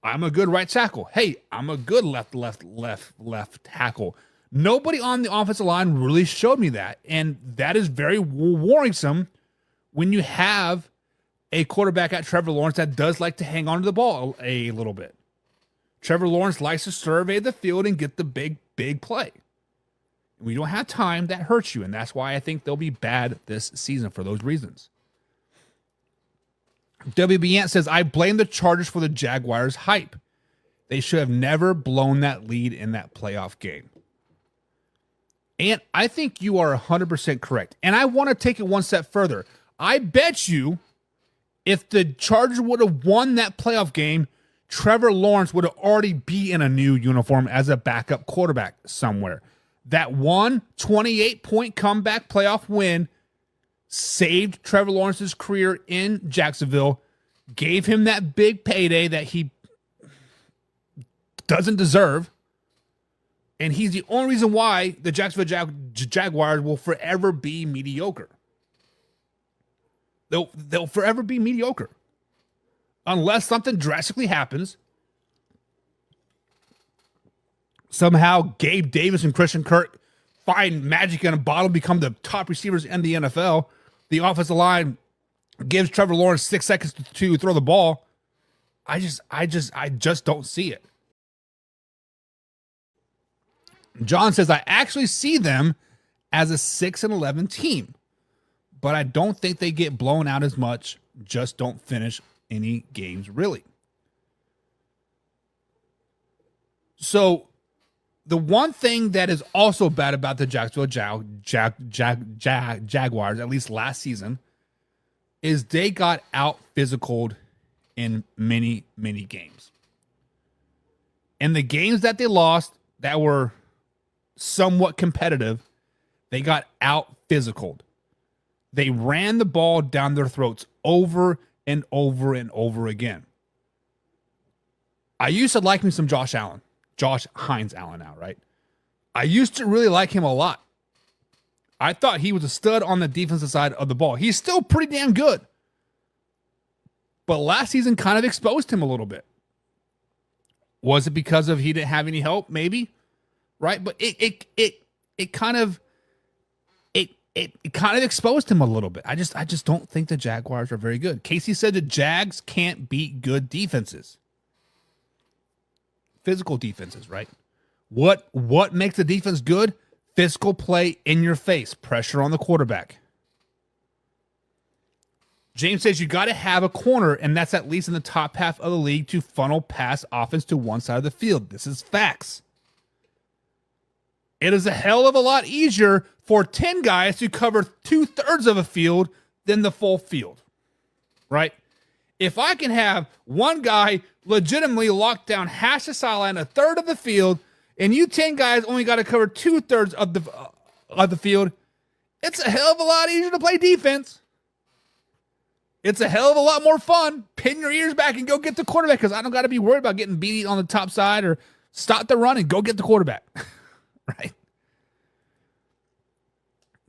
I'm a good right tackle. Hey, I'm a good left tackle. Nobody on the offensive line really showed me that. And that is very worrisome when you have a quarterback at Trevor Lawrence that does like to hang on to the ball a little bit. Trevor Lawrence likes to survey the field and get the big play. When you don't have time, that hurts you, and that's why I think they'll be bad this season for those reasons. WB Ant says, I blame the Chargers for the Jaguars' hype. They should have never blown that lead in that playoff game. And I think you are 100% correct. And I want to take it one step further. I bet you if the Chargers would have won that playoff game, Trevor Lawrence would have already be in a new uniform as a backup quarterback somewhere. That one 28-point comeback playoff win saved Trevor Lawrence's career in Jacksonville, gave him that big payday that he doesn't deserve, and he's the only reason why the Jacksonville Jaguars will forever be mediocre. They'll forever be mediocre. Unless something drastically happens. Somehow Gabe Davis and Christian Kirk find magic in a bottle, become the top receivers in the NFL. The offensive line gives Trevor Lawrence 6 seconds to throw the ball. I just don't see it. John says, I actually see them as a 6-11 team, but I don't think they get blown out as much. Just don't finish any games, really. So the one thing that is also bad about the Jacksonville Jaguars, at least last season, is they got out physicaled in many, many games. And the games that they lost that were somewhat competitive, they got out physicaled. They ran the ball down their throats over and over and over again. I used to like me some Josh Hines Allen now, right? I used to really like him a lot. I thought he was a stud on the defensive side of the ball. He's still pretty damn good. But last season kind of exposed him a little bit. Was it because of he didn't have any help? Maybe. Right? But it kind of exposed him a little bit. I just don't think the Jaguars are very good. Casey said the Jags can't beat good defenses. Physical defenses, right? What makes the defense good? Physical play in your face, pressure on the quarterback. James says you got to have a corner, and that's at least in the top half of the league to funnel pass offense to one side of the field. This is facts. It is a hell of a lot easier for 10 guys to cover 2/3 of a field than the full field. right? If I can have one guy legitimately lock down half the sideline, a third of the field, and you 10 guys only got to cover 2/3 of the field, it's a hell of a lot easier to play defense. It's a hell of a lot more fun. Pin your ears back and go get the quarterback, because I don't got to be worried about getting beat on the top side, or stop the run and go get the quarterback. Right?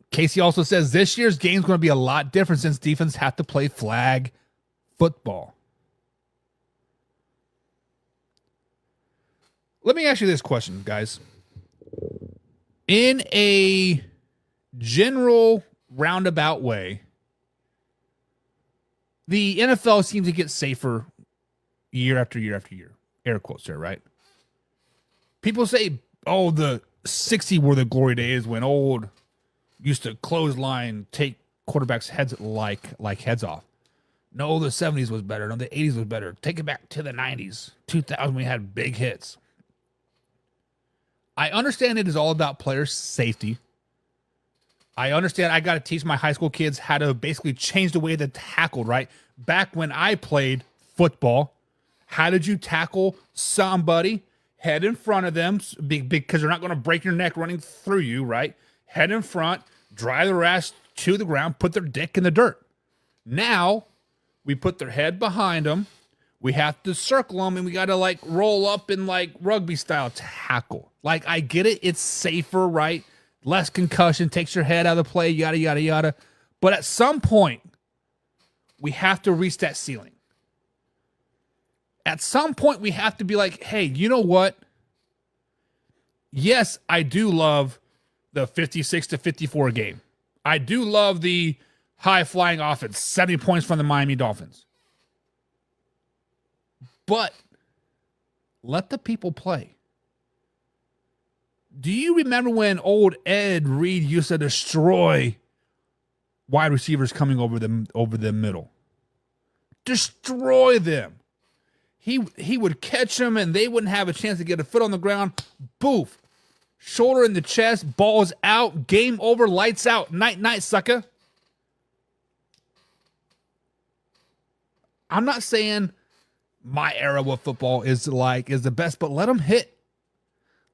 Casey also says this year's game is going to be a lot different since defense have to play flag football. Let me ask you this question, guys. In a general roundabout way, the NFL seems to get safer year after year after year. Air quotes there, right? People say, oh, the 60 were the glory days when old used to clothesline, take quarterbacks' heads like heads off. No, the 70s was better. No, the 80s was better. Take it back to the 90s, 2000, we had big hits. I understand it is all about player safety. I understand I got to teach my high school kids how to basically change the way they tackled, right? Back when I played football, how did you tackle somebody? Head in front of them, because they're not going to break your neck running through you, right? Head in front, drive their ass to the ground, put their dick in the dirt. Now, we put their head behind them. We have to circle them, and we got to like roll up in like rugby style tackle. Like, I get it. It's safer, right? Less concussion, takes your head out of the play, yada, yada, yada. But at some point, we have to reach that ceiling. At some point, we have to be like, hey, you know what? Yes, I do love the 56-54 game. I do love the high-flying offense, 70 points from the Miami Dolphins. But let the people play. Do you remember when old Ed Reed used to destroy wide receivers coming over the middle? Destroy them. He would catch them, and they wouldn't have a chance to get a foot on the ground. Boof. Shoulder in the chest, balls out, game over, lights out. Night, night, sucker. I'm not saying my era with football is the best, but let them hit.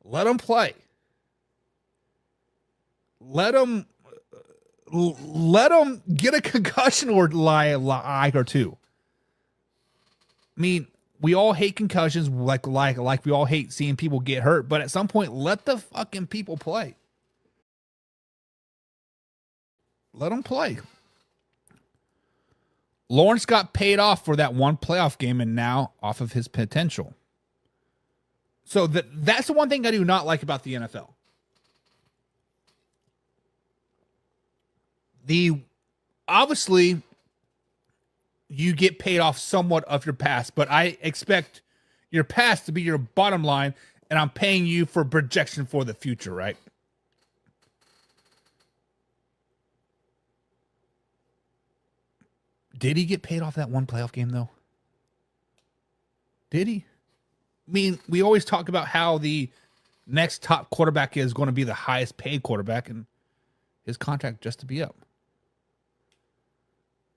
Let them play. Let them get a concussion or two. I mean, we all hate concussions, like we all hate seeing people get hurt, but at some point, let the fucking people play. Let them play. Lawrence got paid off for that one playoff game, and now off of his potential. So that's the one thing I do not like about the NFL. Obviously, you get paid off somewhat of your past, but I expect your past to be your bottom line, and I'm paying you for projection for the future, right? Did he get paid off that one playoff game, though? Did he? I mean, we always talk about how the next top quarterback is going to be the highest paid quarterback, and his contract just to be up.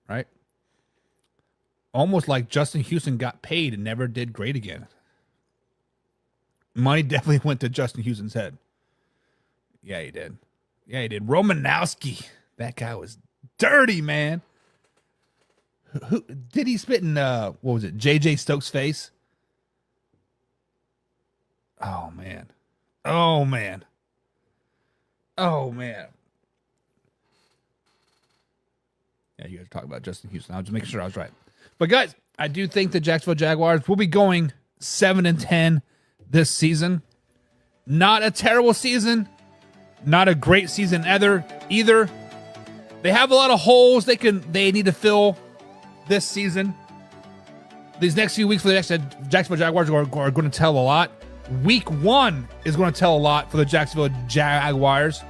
Right? Almost like Justin Houston got paid and never did great again. Money definitely went to Justin Houston's head. Yeah, he did. Yeah, he did. Romanowski. That guy was dirty, man. Who did he spit in, what was it, J.J. Stokes' face? Oh, man. Oh, man. Oh, man. Yeah, you guys are talking about Justin Houston. I was just making sure I was right. But, guys, I do think the Jacksonville Jaguars will be going 7-10 this season. Not a terrible season. Not a great season either. They have a lot of holes they need to fill this season. These next few weeks for the Jacksonville Jaguars are going to tell a lot. Week 1 is going to tell a lot for the Jacksonville Jaguars.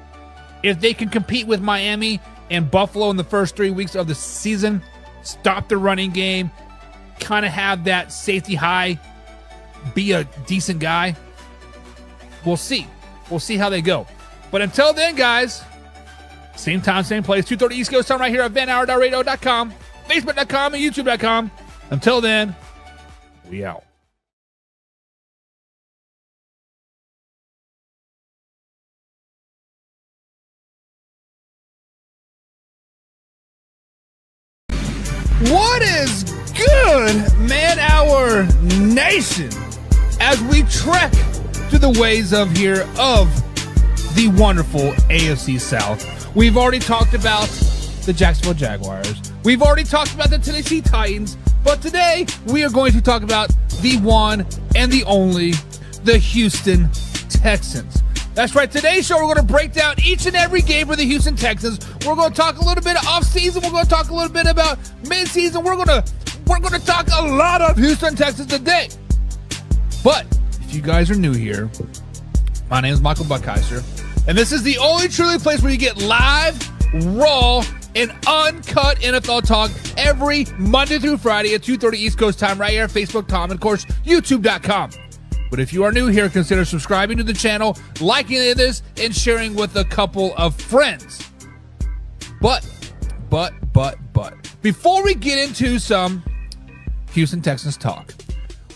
If they can compete with Miami and Buffalo in the first 3 weeks of the season, stop the running game, kind of have that safety high, be a decent guy, we'll see. We'll see how they go. But until then, guys, same time, same place, 2:30 East Coast time right here at VanHour.radio.com. Facebook.com and YouTube.com. Until then, we out. What is good, man, our nation, as we trek through the ways of the wonderful AFC South. We've already talked about the Jacksonville Jaguars. We've already talked about the Tennessee Titans. But today, we are going to talk about the one and the only, the Houston Texans. That's right. Today's show, we're going to break down each and every game for the Houston Texans. We're going to talk a little bit of offseason. We're going to talk a little bit about midseason. We're going to talk a lot of Houston Texans today. But if you guys are new here, my name is Michael Buckheiser, and this is the only truly place where you get live, raw, and uncut NFL talk every Monday through Friday at 2:30 East Coast time right here at Facebook.com and, of course, YouTube.com. But if you are new here, consider subscribing to the channel, liking this, and sharing with a couple of friends. But, before we get into some Houston Texans talk,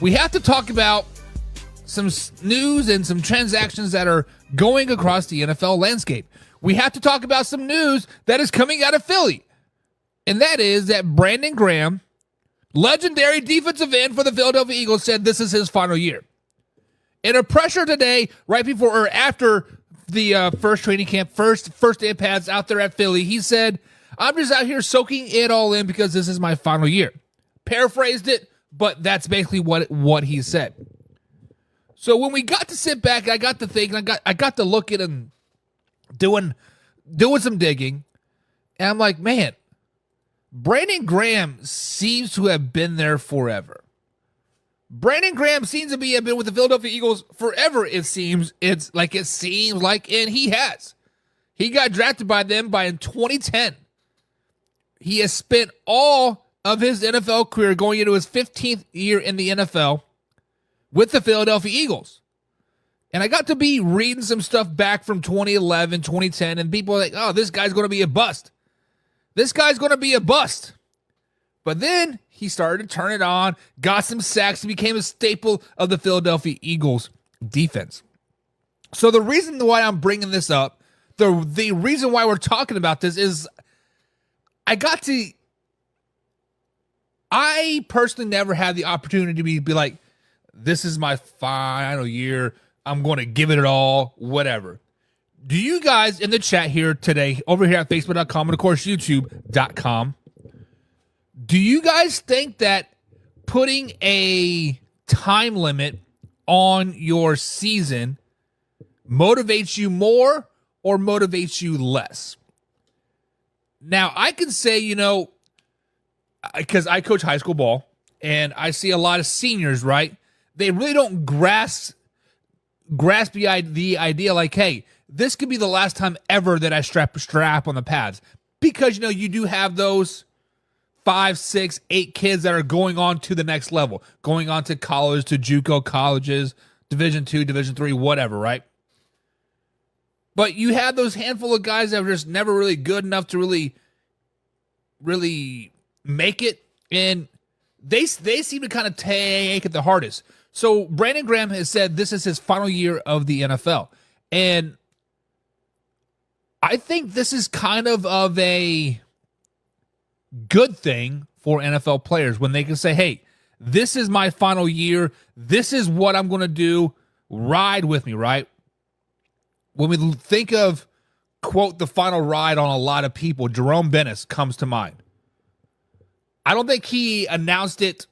we have to talk about some news and some transactions that are going across the NFL landscape. We have to talk about some news that is coming out of Philly. And that is that Brandon Graham, legendary defensive end for the Philadelphia Eagles, said this is his final year. In a pressure today, right before or after the first training camp, first day of pads out there at Philly, he said, I'm just out here soaking it all in because this is my final year. Paraphrased it, but that's basically what he said. So when we got to sit back, I got to think, I got to look at him doing some digging, and I'm like, man, Brandon Graham seems to have been there forever. Brandon Graham seems to have been with the Philadelphia Eagles forever, it seems. And he has. He got drafted by them in 2010. He has spent all of his NFL career going into his 15th year in the NFL with the Philadelphia Eagles. And I got to be reading some stuff back from 2011, 2010, and people are like, oh, this guy's going to be a bust. This guy's going to be a bust. But then he started to turn it on, got some sacks, and became a staple of the Philadelphia Eagles defense. So the reason why I'm bringing this up, the reason why we're talking about this is I personally never had the opportunity to be like, this is my final year. I'm going to give it all, whatever. Do you guys in the chat here today, over here at Facebook.com and, of course, YouTube.com, do you guys think that putting a time limit on your season motivates you more or motivates you less? Now, I can say, because I coach high school ball, and I see a lot of seniors, right? They really don't grasp the idea like, hey, this could be the last time ever that I strap on the pads. Because, you do have those 5, 6, 8 kids that are going on to the next level, going on to college, to JUCO colleges, Division II, Division III, whatever, right? But you have those handful of guys that are just never really good enough to really make it, and they seem to kind of take it the hardest. So Brandon Graham has said this is his final year of the NFL, and I think this is kind of a good thing for NFL players when they can say, hey, this is my final year. This is what I'm going to do. Ride with me, right? When we think of, quote, the final ride on a lot of people, Jerome Bettis comes to mind. I don't think he announced it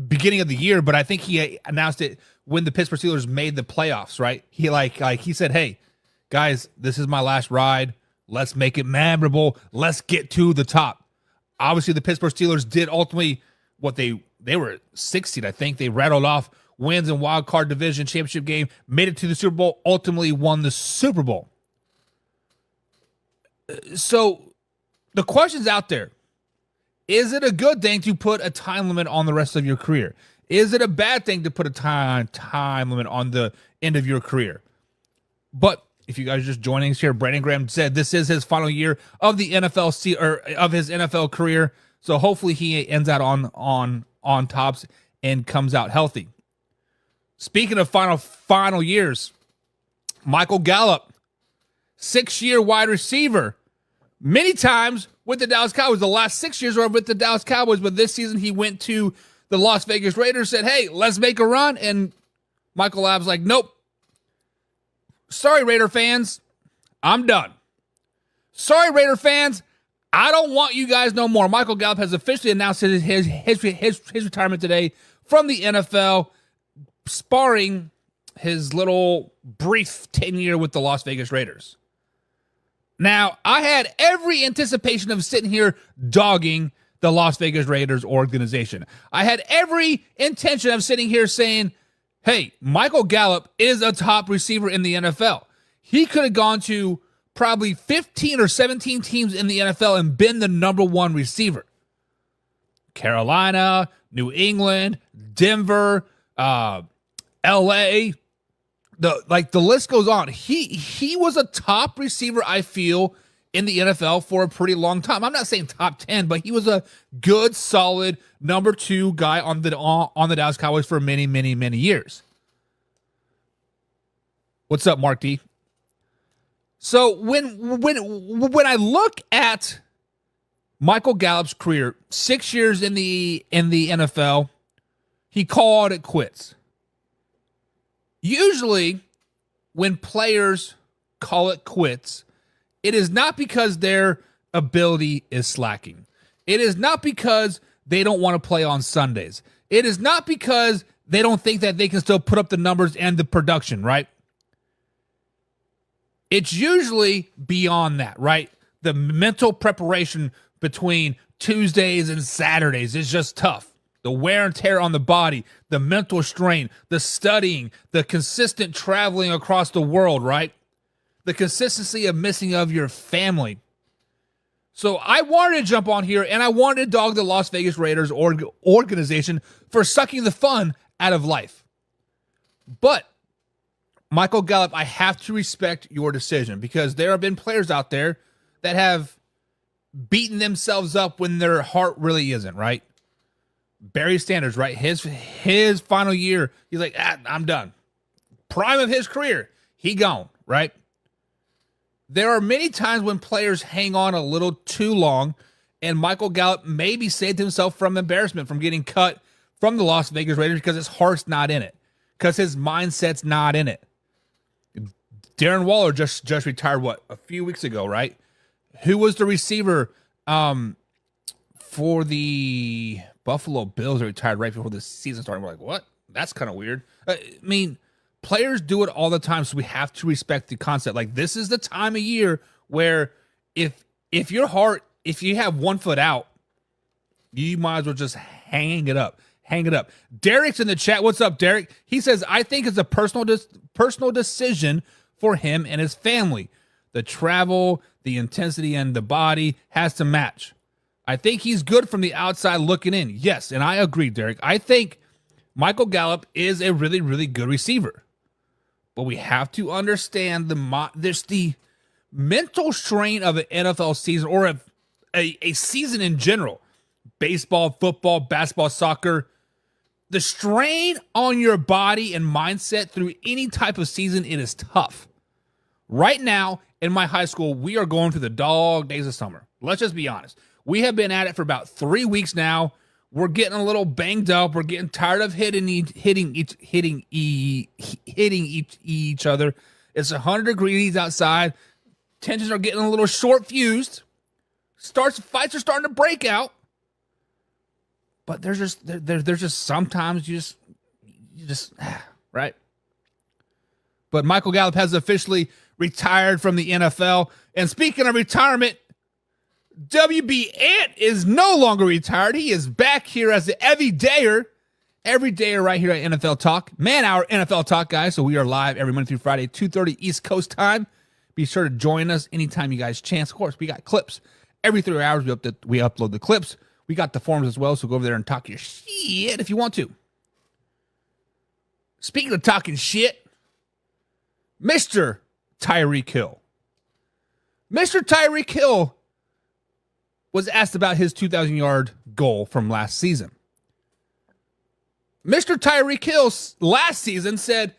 beginning of the year, but I think he announced it when the Pittsburgh Steelers made the playoffs, right? He said, hey, guys, this is my last ride. Let's make it memorable. Let's get to the top. Obviously, the Pittsburgh Steelers did ultimately what they were 16, I think. They rattled off wins in wild card division championship game, made it to the Super Bowl, ultimately won the Super Bowl. So the question's out there. Is it a good thing to put a time limit on the rest of your career? Is it a bad thing to put a time limit on the end of your career? But if you guys are just joining us here, Brandon Graham said this is his final year of the of his NFL career. So hopefully he ends out on tops and comes out healthy. Speaking of final years, Michael Gallup, 6-year wide receiver, many times with the Dallas Cowboys. The last 6 years were with the Dallas Cowboys, but this season he went to the Las Vegas Raiders, said, hey, let's make a run. And Michael Gallup's like, nope. Sorry, Raider fans. I'm done. Sorry, Raider fans. I don't want you guys no more. Michael Gallup has officially announced his retirement today from the NFL, sparring his little brief tenure with the Las Vegas Raiders. Now, I had every anticipation of sitting here dogging the Las Vegas Raiders organization. I had every intention of sitting here saying, hey, Michael Gallup is a top receiver in the NFL. He could have gone to probably 15 or 17 teams in the NFL and been the number one receiver. Carolina, New England, Denver, LA, the list goes on. He was a top receiver, I feel, in the NFL for a pretty long time. I'm not saying top 10, but he was a good, solid number 2 guy on the Dallas Cowboys for many, many, many years. What's up, Mark D? So when I look at Michael Gallup's career, 6 years in the NFL, he called it quits. Usually, when players call it quits, it is not because their ability is slacking. It is not because they don't want to play on Sundays. It is not because they don't think that they can still put up the numbers and the production, right? It's usually beyond that, right? The mental preparation between Tuesdays and Saturdays is just tough. The wear and tear on the body, the mental strain, the studying, the consistent traveling across the world, right? The consistency of missing of your family. So I wanted to jump on here and I wanted to dog the Las Vegas Raiders organization for sucking the fun out of life. But Michael Gallup, I have to respect your decision because there have been players out there that have beaten themselves up when their heart really isn't, right? Barry Sanders, right? His final year, he's like, I'm done. Prime of his career, he gone, right? There are many times when players hang on a little too long, and Michael Gallup maybe saved himself from embarrassment, from getting cut from the Las Vegas Raiders because his heart's not in it, because his mindset's not in it. Darren Waller just retired, a few weeks ago, right? Who was the receiver for the Buffalo Bills that retired right before the season started? We're like, what? That's kind of weird. I mean, players do it all the time, so we have to respect the concept. Like, this is the time of year where if your heart, if you have 1 foot out, you might as well just hang it up. Hang it up. Derek's in the chat. What's up, Derek? He says, I think it's a personal decision for him and his family. The travel, the intensity, and the body has to match. I think he's good from the outside looking in. Yes, and I agree, Derek. I think Michael Gallup is a really, really good receiver. But we have to understand there's the mental strain of an NFL season or a season in general. Baseball, football, basketball, soccer. The strain on your body and mindset through any type of season, it is tough. Right now, in my high school, we are going through the dog days of summer. Let's just be honest. We have been at it for about 3 weeks now. We're getting a little banged up. We're getting tired of hitting each other. It's 100 degrees outside. Tensions are getting a little short fused. Fights are starting to break out. But there's just sometimes you just right. But Michael Gallup has officially retired from the NFL. And speaking of retirement, WB Ant is no longer retired. He is back here as the everydayer right here at NFL Talk. Man Hour NFL Talk, guys. So we are live every Monday through Friday, 2:30 East Coast time. Be sure to join us anytime you guys chance. Of course, we got clips. Every 3 hours we upload the clips. We got the forums as well, so go over there and talk your shit if you want to. Speaking of talking shit, Mr. Tyreek Hill. Mr. Tyreek Hill was asked about his 2,000-yard goal from last season. Mr. Tyreek Hill last season said,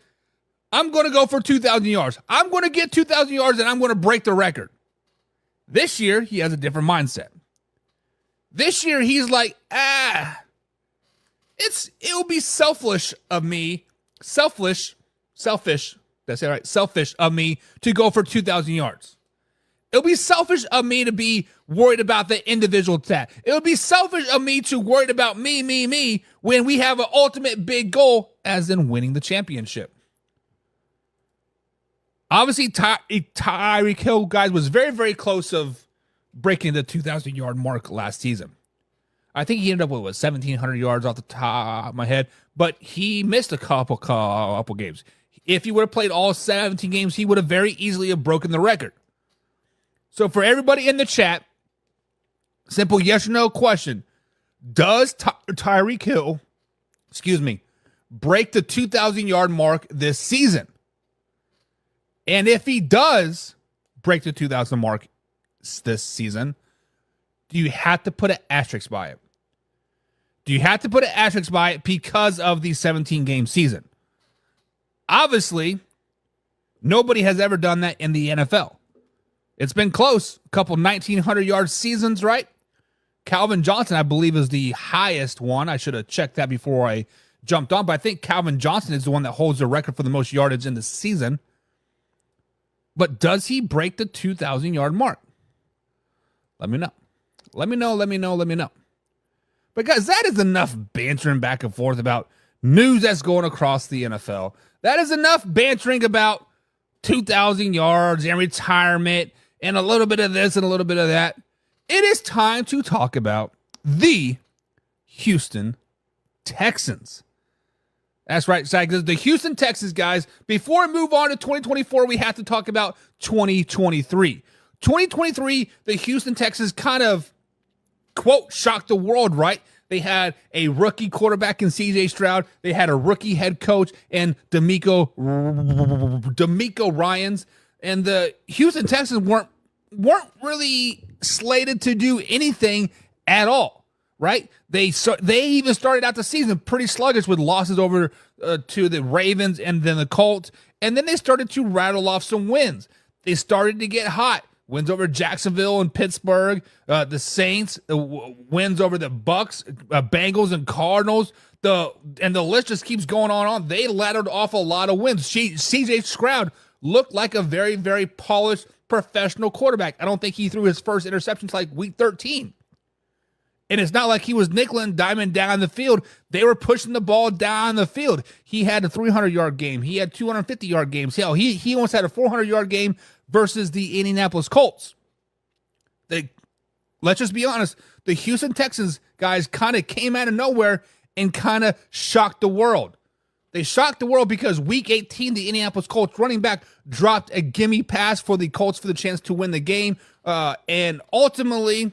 I'm going to go for 2,000 yards. I'm going to get 2,000 yards and I'm going to break the record. This year, he has a different mindset. This year, he's like, it'll be selfish of me, selfish, that's it, right? Selfish of me to go for 2,000 yards. It'll be selfish of me to be worried about the individual stat. It'll be selfish of me to worry about me, when we have an ultimate big goal, as in winning the championship. Obviously, Tyreek Hill, guys, was very, very close of breaking the 2,000-yard mark last season. I think he ended up with 1,700 yards off the top of my head, but he missed a couple games. If he would have played all 17 games, he would have very easily have broken the record. So for everybody in the chat, simple yes or no question. Does Tyreek Hill, break the 2,000-yard mark this season? And if he does break the 2,000 mark this season, do you have to put an asterisk by it? Do you have to put an asterisk by it because of the 17-game season? Obviously, nobody has ever done that in the NFL. It's been close. A couple 1,900-yard seasons, right? Calvin Johnson, I believe, is the highest one. I should have checked that before I jumped on, but I think Calvin Johnson is the one that holds the record for the most yardage in the season. But does he break the 2,000-yard mark? Let me know. Let me know. But guys, that is enough bantering back and forth about news that's going across the NFL. That is enough bantering about 2,000 yards and retirement and a little bit of this and a little bit of that. It is time to talk about the Houston Texans. That's right, the Houston Texans, guys. Before we move on to 2024, we have to talk about 2023. 2023, the Houston Texans kind of, quote, shocked the world, right? They had a rookie quarterback in C.J. Stroud. They had a rookie head coach in D'Amico Ryans. And the Houston Texans weren't really slated to do anything at all, right? They even started out the season pretty sluggish with losses over to the Ravens and then the Colts. And then they started to rattle off some wins. They started to get hot. Wins over Jacksonville and Pittsburgh, the Saints, wins over the Bucks, Bengals, and Cardinals. And the list just keeps going on. They laddered off a lot of wins. C.J. Stroud looked like a very, very polished professional quarterback. I don't think he threw his first interception until like week 13. And it's not like he was nickel and diming down the field. They were pushing the ball down the field. He had a 300-yard game. He had 250-yard games. Hell, he almost had a 400-yard game versus the Indianapolis Colts. Let's just be honest. The Houston Texans, guys, kind of came out of nowhere and kind of shocked the world. They shocked the world because week 18, the Indianapolis Colts running back dropped a gimme pass for the Colts for the chance to win the game. And ultimately,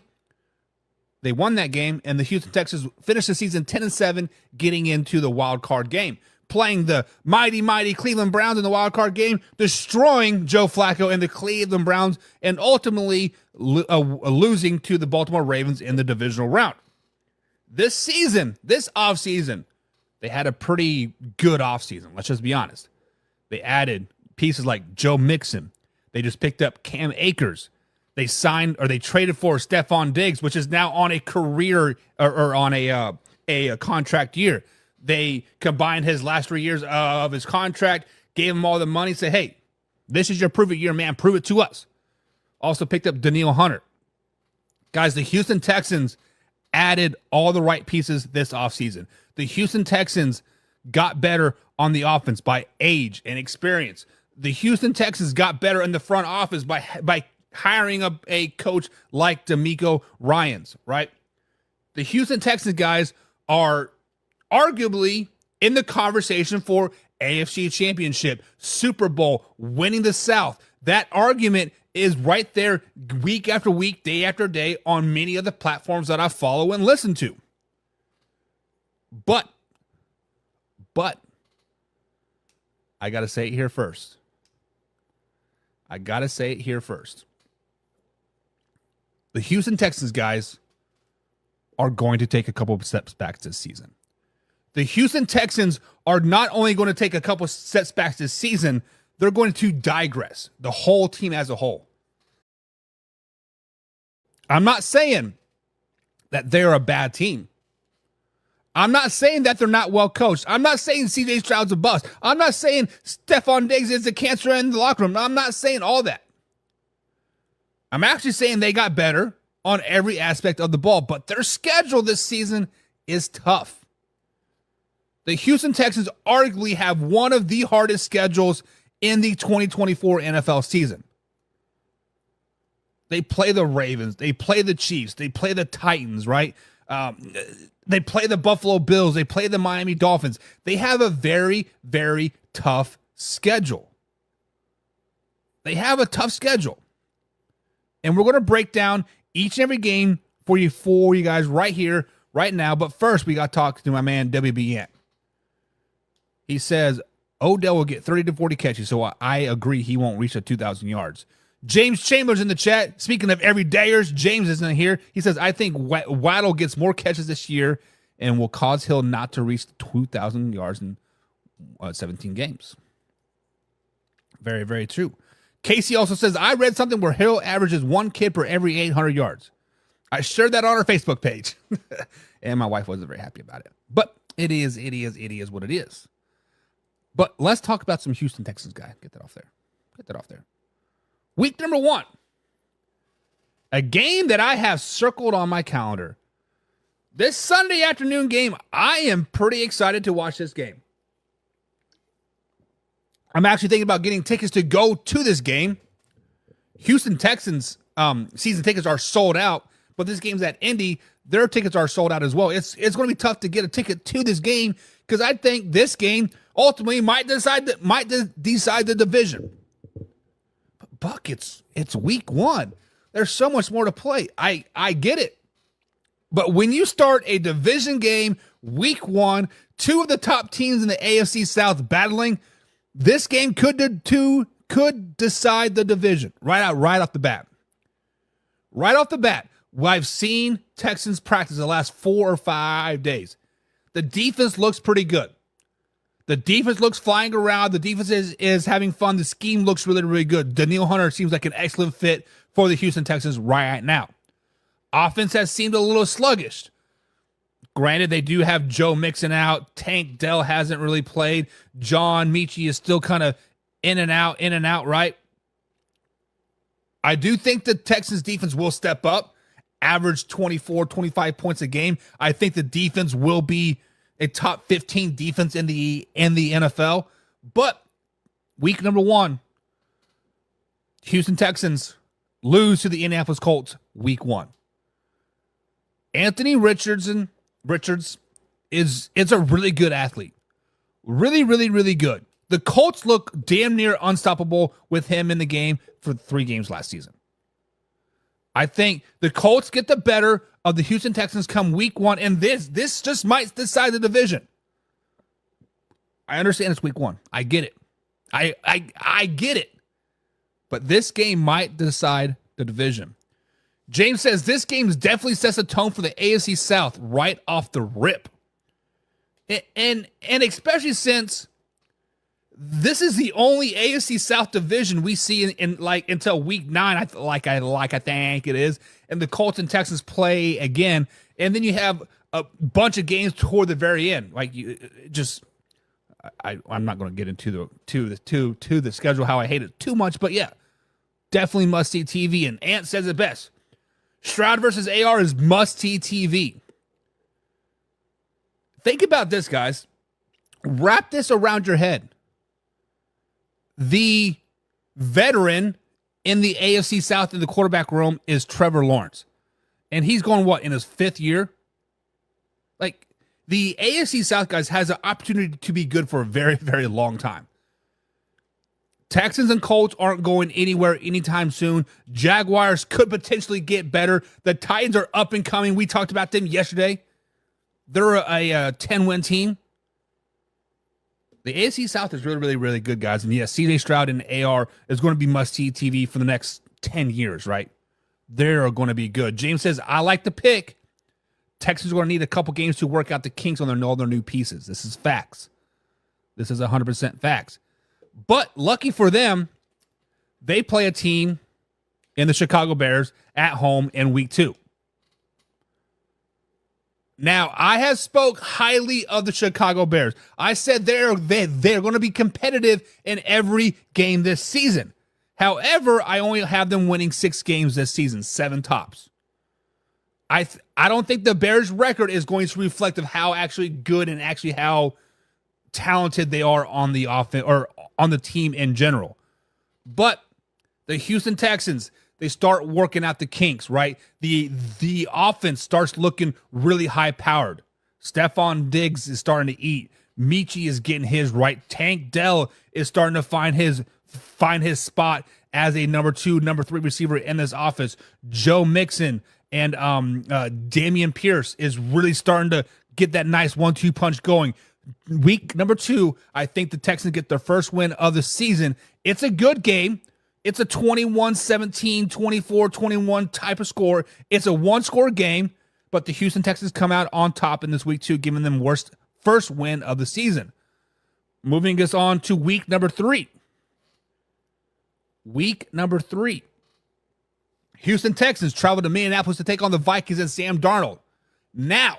they won that game, and the Houston Texans finished the season 10-7, getting into the wild card game, playing the mighty, mighty Cleveland Browns in the wild card game, destroying Joe Flacco and the Cleveland Browns, and ultimately losing to the Baltimore Ravens in the divisional round. This offseason, they had a pretty good offseason. Let's just be honest. They added pieces like Joe Mixon. They just picked up Cam Akers. They traded for Stephon Diggs, which is now on a career or on a contract year. They combined his last 3 years of his contract, gave him all the money, said, hey, this is your prove it year, man. Prove it to us. Also picked up Danielle Hunter. Guys, the Houston Texans added all the right pieces this offseason. The Houston Texans got better on the offense by age and experience. The Houston Texans got better in the front office by hiring a coach like D'Amico Ryans, right? The Houston Texans, guys, are arguably in the conversation for AFC Championship, Super Bowl, winning the South. That argument is right there week after week, day after day on many of the platforms that I follow and listen to. But, I got to say it here first. I got to say it here first. The Houston Texans, guys, are going to take a couple of steps back this season. The Houston Texans are not only going to take a couple of steps back this season, they're going to digress, the whole team as a whole. I'm not saying that they're a bad team. I'm not saying that they're not well coached. I'm not saying C.J. Stroud's a bust. I'm not saying Stephon Diggs is a cancer in the locker room. I'm not saying all that. I'm actually saying they got better on every aspect of the ball, but their schedule this season is tough. The Houston Texans arguably have one of the hardest schedules in the 2024 NFL season. They play the Ravens. They play the Chiefs. They play the Titans, right? They play the Buffalo Bills. They play the Miami Dolphins. They have a very, very tough schedule. They have a tough schedule. And we're going to break down each and every game for you guys right here, right now. But first, we got to talk to my man, WBN. He says Odell will get 30 to 40 catches, so I agree he won't reach the 2,000 yards. James Chambers in the chat. Speaking of everydayers, James isn't here. He says, I think Waddle gets more catches this year and will cause Hill not to reach 2,000 yards in 17 games. Very, very true. Casey also says, I read something where Hill averages one kid per every 800 yards. I shared that on our Facebook page. And my wife wasn't very happy about it. But it is what it is. But let's talk about some Houston Texans, guy. Get that off there. Week number 1. A game that I have circled on my calendar. This Sunday afternoon game, I am pretty excited to watch this game. I'm actually thinking about getting tickets to go to this game. Houston Texans season tickets are sold out, but this game's at Indy. Their tickets are sold out as well. It's going to be tough to get a ticket to this game because I think this game ultimately might decide the division. But Buck, it's week 1. There's so much more to play. I get it. But when you start a division game week 1, 2 of the top teams in the AFC South battling, this game could decide the division right off the bat. Right off the bat, I've seen Texans practice the last 4 or 5 days. The defense looks pretty good. The defense looks flying around. The defense is having fun. The scheme looks really, really good. Danielle Hunter seems like an excellent fit for the Houston Texans right now. Offense has seemed a little sluggish. Granted, they do have Joe Mixon out. Tank Dell hasn't really played. John Michie is still kind of in and out, right? I do think the Texans defense will step up, average 24, 25 points a game. I think the defense will be a top 15 defense in the NFL. But week number 1, Houston Texans lose to the Indianapolis Colts week 1. Anthony Richards is a really good athlete. Really, really, really good. The Colts look damn near unstoppable with him in the game for 3 games last season. I think the Colts get the better of the Houston Texans come week 1, and this just might decide the division. I understand it's week 1. I get it. I get it. But this game might decide the division. James says this game definitely sets a tone for the AFC South right off the rip. And especially since this is the only AFC South division we see in like until week 9, I think it is. And the Colts and Texans play again. And then you have a bunch of games toward the very end. Like I'm not going to get into the schedule, how I hate it too much, but yeah, definitely must see TV. And Ant says it best. Stroud versus AR is must-see TV. Think about this, guys. Wrap this around your head. The veteran in the AFC South in the quarterback room is Trevor Lawrence. And he's going, in his 5th year? Like, the AFC South, guys, has an opportunity to be good for a very, very long time. Texans and Colts aren't going anywhere anytime soon. Jaguars could potentially get better. The Titans are up and coming. We talked about them yesterday. They're a 10-win team. The AFC South is really, really, really good, guys. And yes, CJ Stroud and AR is going to be must-see TV for the next 10 years, right? They're going to be good. James says, I like the pick. Texans are going to need a couple games to work out the kinks on all their new pieces. This is facts. This is 100% facts. But lucky for them, they play a team in the Chicago Bears at home in week 2. Now, I have spoke highly of the Chicago Bears. I said they're going to be competitive in every game this season. However, I only have them winning 6 games this season, 7 tops. I don't think the Bears' record is going to reflect of how actually good and actually how talented they are on the offense or on the team in general. But the Houston Texans, they start working out the kinks, right? The offense starts looking really high-powered. Stephon Diggs is starting to eat. Michi is getting his right. Tank Dell is starting to find his spot as a number 2, number 3 receiver in this offense. Joe Mixon and Damian Pierce is really starting to get that nice 1-2 punch going. Week number 2, I think the Texans get their first win of the season. It's a good game. It's a 21-17, 24-21 type of score. It's a one-score game, but the Houston Texans come out on top in this week 2, giving them first win of the season. Moving us on to week number 3. Week number 3. Houston Texans travel to Minneapolis to take on the Vikings and Sam Darnold. Now,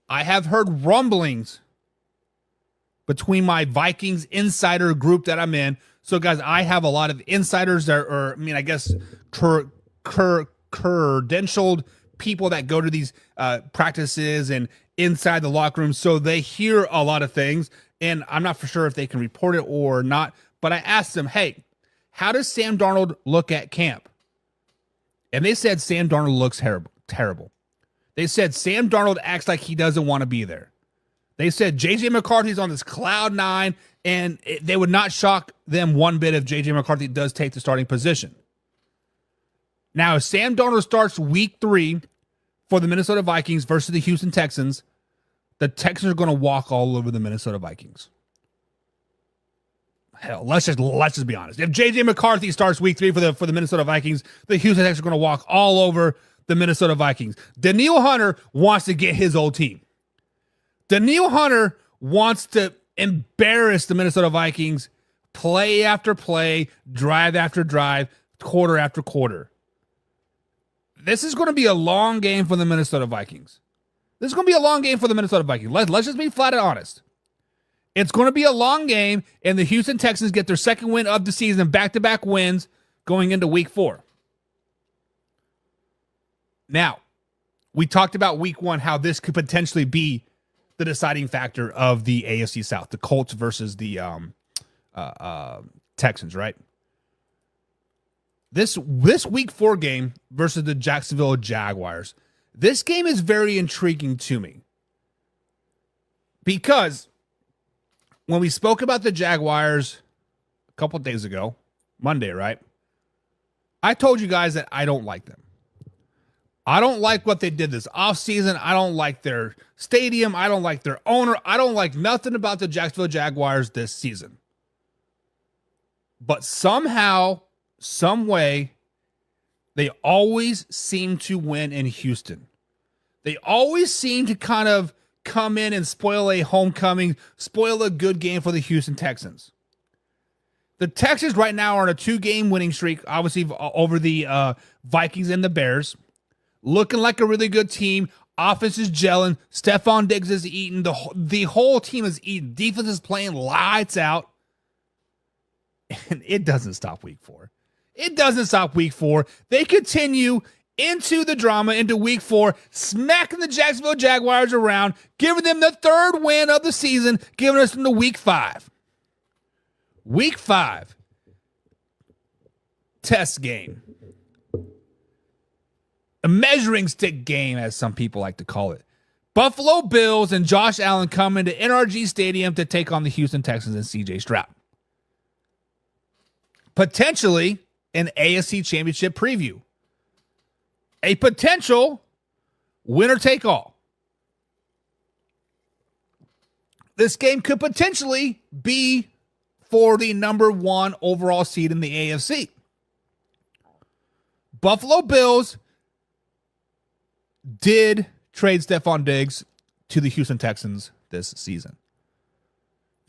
I have heard rumblings between my Vikings insider group that I'm in. So, guys, I have a lot of insiders credentialed people that go to these practices and inside the locker room. So they hear a lot of things, and I'm not for sure if they can report it or not. But I asked them, hey, how does Sam Darnold look at camp? And they said Sam Darnold looks terrible. They said Sam Darnold acts like he doesn't want to be there. They said J.J. McCarthy's on this cloud 9, and they would not shock them one bit if J.J. McCarthy does take the starting position. Now, if Sam Darnold starts week 3 for the Minnesota Vikings versus the Houston Texans, the Texans are going to walk all over the Minnesota Vikings. Hell, let's just be honest. If J.J. McCarthy starts week 3 for the Minnesota Vikings, the Houston Texans are going to walk all over the Minnesota Vikings. Danielle Hunter wants to get his old team. Danielle Hunter wants to embarrass the Minnesota Vikings play after play, drive after drive, quarter after quarter. This is going to be a long game for the Minnesota Vikings. Let's just be flat and honest. It's going to be a long game, and the Houston Texans get their second win of the season, back-to-back wins going into week 4. Now, we talked about week 1, how this could potentially be the deciding factor of the AFC South, the Colts versus the Texans, right? This week 4 game versus the Jacksonville Jaguars, this game is very intriguing to me because when we spoke about the Jaguars a couple of days ago, Monday, right? I told you guys that I don't like them. I don't like what they did this offseason. I don't like their stadium. I don't like their owner. I don't like nothing about the Jacksonville Jaguars this season. But somehow, some way, they always seem to win in Houston. They always seem to kind of come in and spoil a homecoming, spoil a good game for the Houston Texans. The Texans right now are on a 2-game winning streak, obviously over the Vikings and the Bears. Looking like a really good team. Offense is gelling. Stephon Diggs is eating. The whole team is eating. Defense is playing lights out. And it doesn't stop week 4. It doesn't stop week 4. They continue into the drama, into week 4, smacking the Jacksonville Jaguars around, giving them the 3rd win of the season, giving us into week 5. Week 5. Test game. A measuring stick game, as some people like to call it. Buffalo Bills and Josh Allen come into NRG Stadium to take on the Houston Texans and CJ Stroud. Potentially an AFC Championship preview. A potential winner take all. this game could potentially be for the number 1 overall seed in the AFC. Buffalo Bills did trade Stephon Diggs to the Houston Texans this season.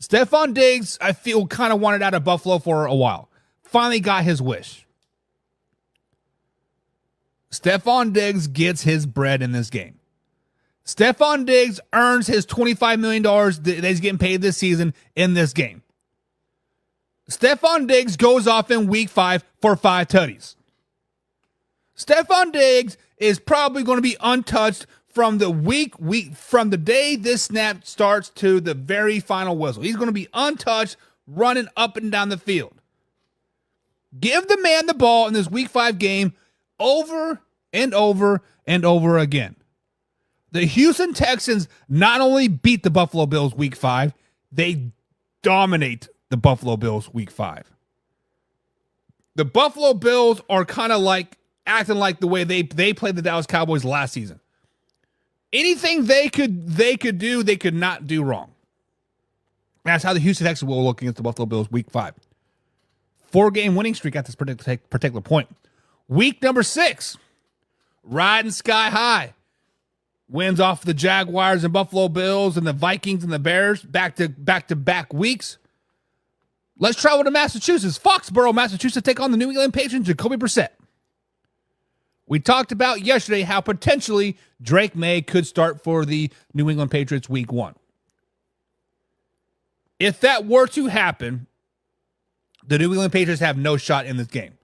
Stephon Diggs, I feel, kind of wanted out of Buffalo for a while. Finally got his wish. Stephon Diggs gets his bread in this game. Stephon Diggs earns his $25 million that he's getting paid this season in this game. Stephon Diggs goes off in week 5 for 5 tutties. Stephon Diggs is probably going to be untouched from the from the day this snap starts to the very final whistle. He's going to be untouched, running up and down the field. Give the man the ball in this week 5 game over and over and over again. The Houston Texans not only beat the Buffalo Bills week 5, they dominate the Buffalo Bills week 5. The Buffalo Bills are kind of like acting like the way they played the Dallas Cowboys last season. Anything they could do, they could not do wrong. That's how the Houston Texans will look against the Buffalo Bills week 5. 4-game winning streak at this particular point. Week number 6, riding sky high. Wins off the Jaguars and Buffalo Bills and the Vikings and the Bears back-to-back weeks. Let's travel to Massachusetts. Foxborough, Massachusetts, take on the New England Patriots, Jacoby Brissett. We talked about yesterday how potentially Drake May could start for the New England Patriots week 1. If that were to happen, the New England Patriots have no shot in this game.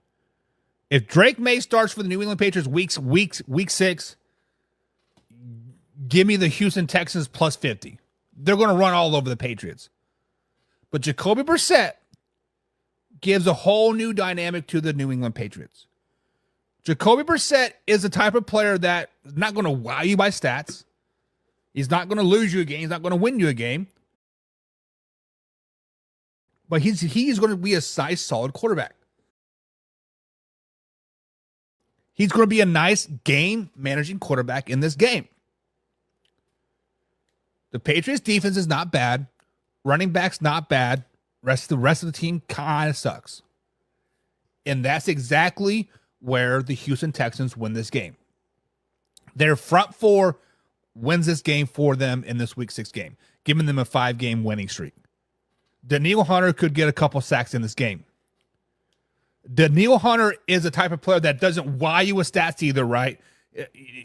If Drake May starts for the New England Patriots week 6, give me the Houston Texans plus 50. They're going to run all over the Patriots. But Jacoby Brissett gives a whole new dynamic to the New England Patriots. Jacoby Brissett is the type of player that is not going to wow you by stats. He's not going to lose you a game. He's not going to win you a game. But he's going to be a nice, solid quarterback. He's going to be a nice game-managing quarterback in this game. The Patriots' defense is not bad. Running back's not bad. The rest of the team kind of sucks. And that's exactly where the Houston Texans win this game. Their front 4 wins this game for them in this week 6 game, giving them a 5-game winning streak. Danielle Hunter could get a couple sacks in this game. Danielle Hunter is a type of player that doesn't wow you with stats either, right?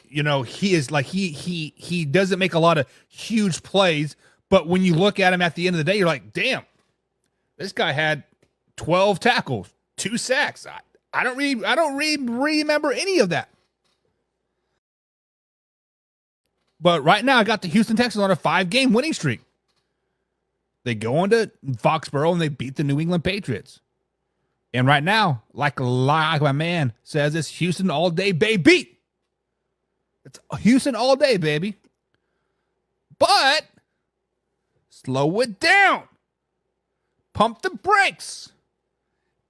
You know, he is like he doesn't make a lot of huge plays, but when you look at him at the end of the day, you're like, damn, this guy had 12 tackles, 2 sacks. I don't really remember any of that. But right now, I got the Houston Texans on a 5-game winning streak. They go into Foxborough and they beat the New England Patriots. And right now, like my man says, it's Houston all day, baby. It's Houston all day, baby. But slow it down. Pump the brakes.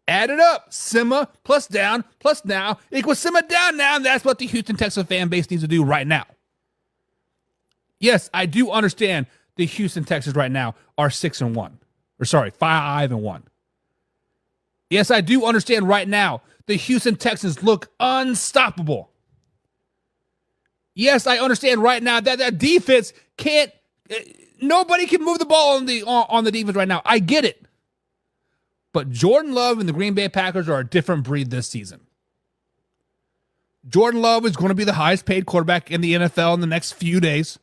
Add it up. Simmer plus down plus now equals simmer down now. And that's what the Houston Texans fan base needs to do right now. Yes, I do understand the Houston Texans right now are 5-1. Yes, I do understand right now the Houston Texans look unstoppable. Yes, I understand right now that defense can't. Nobody can move the ball on the defense right now. I get it. But Jordan Love and the Green Bay Packers are a different breed this season. Jordan Love is going to be the highest paid quarterback in the NFL in the next few days.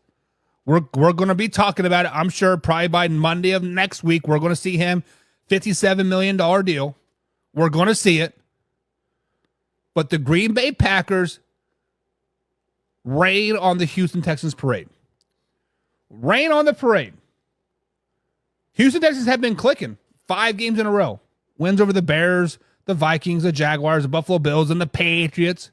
We're going to be talking about it, I'm sure, probably by Monday of next week. We're going to see him $57 million deal. We're going to see it. But the Green Bay Packers rain on the Houston Texans parade. Rain on the parade. Houston Texans have been clicking 5 games in a row. Wins over the Bears, the Vikings, the Jaguars, the Buffalo Bills, and the Patriots.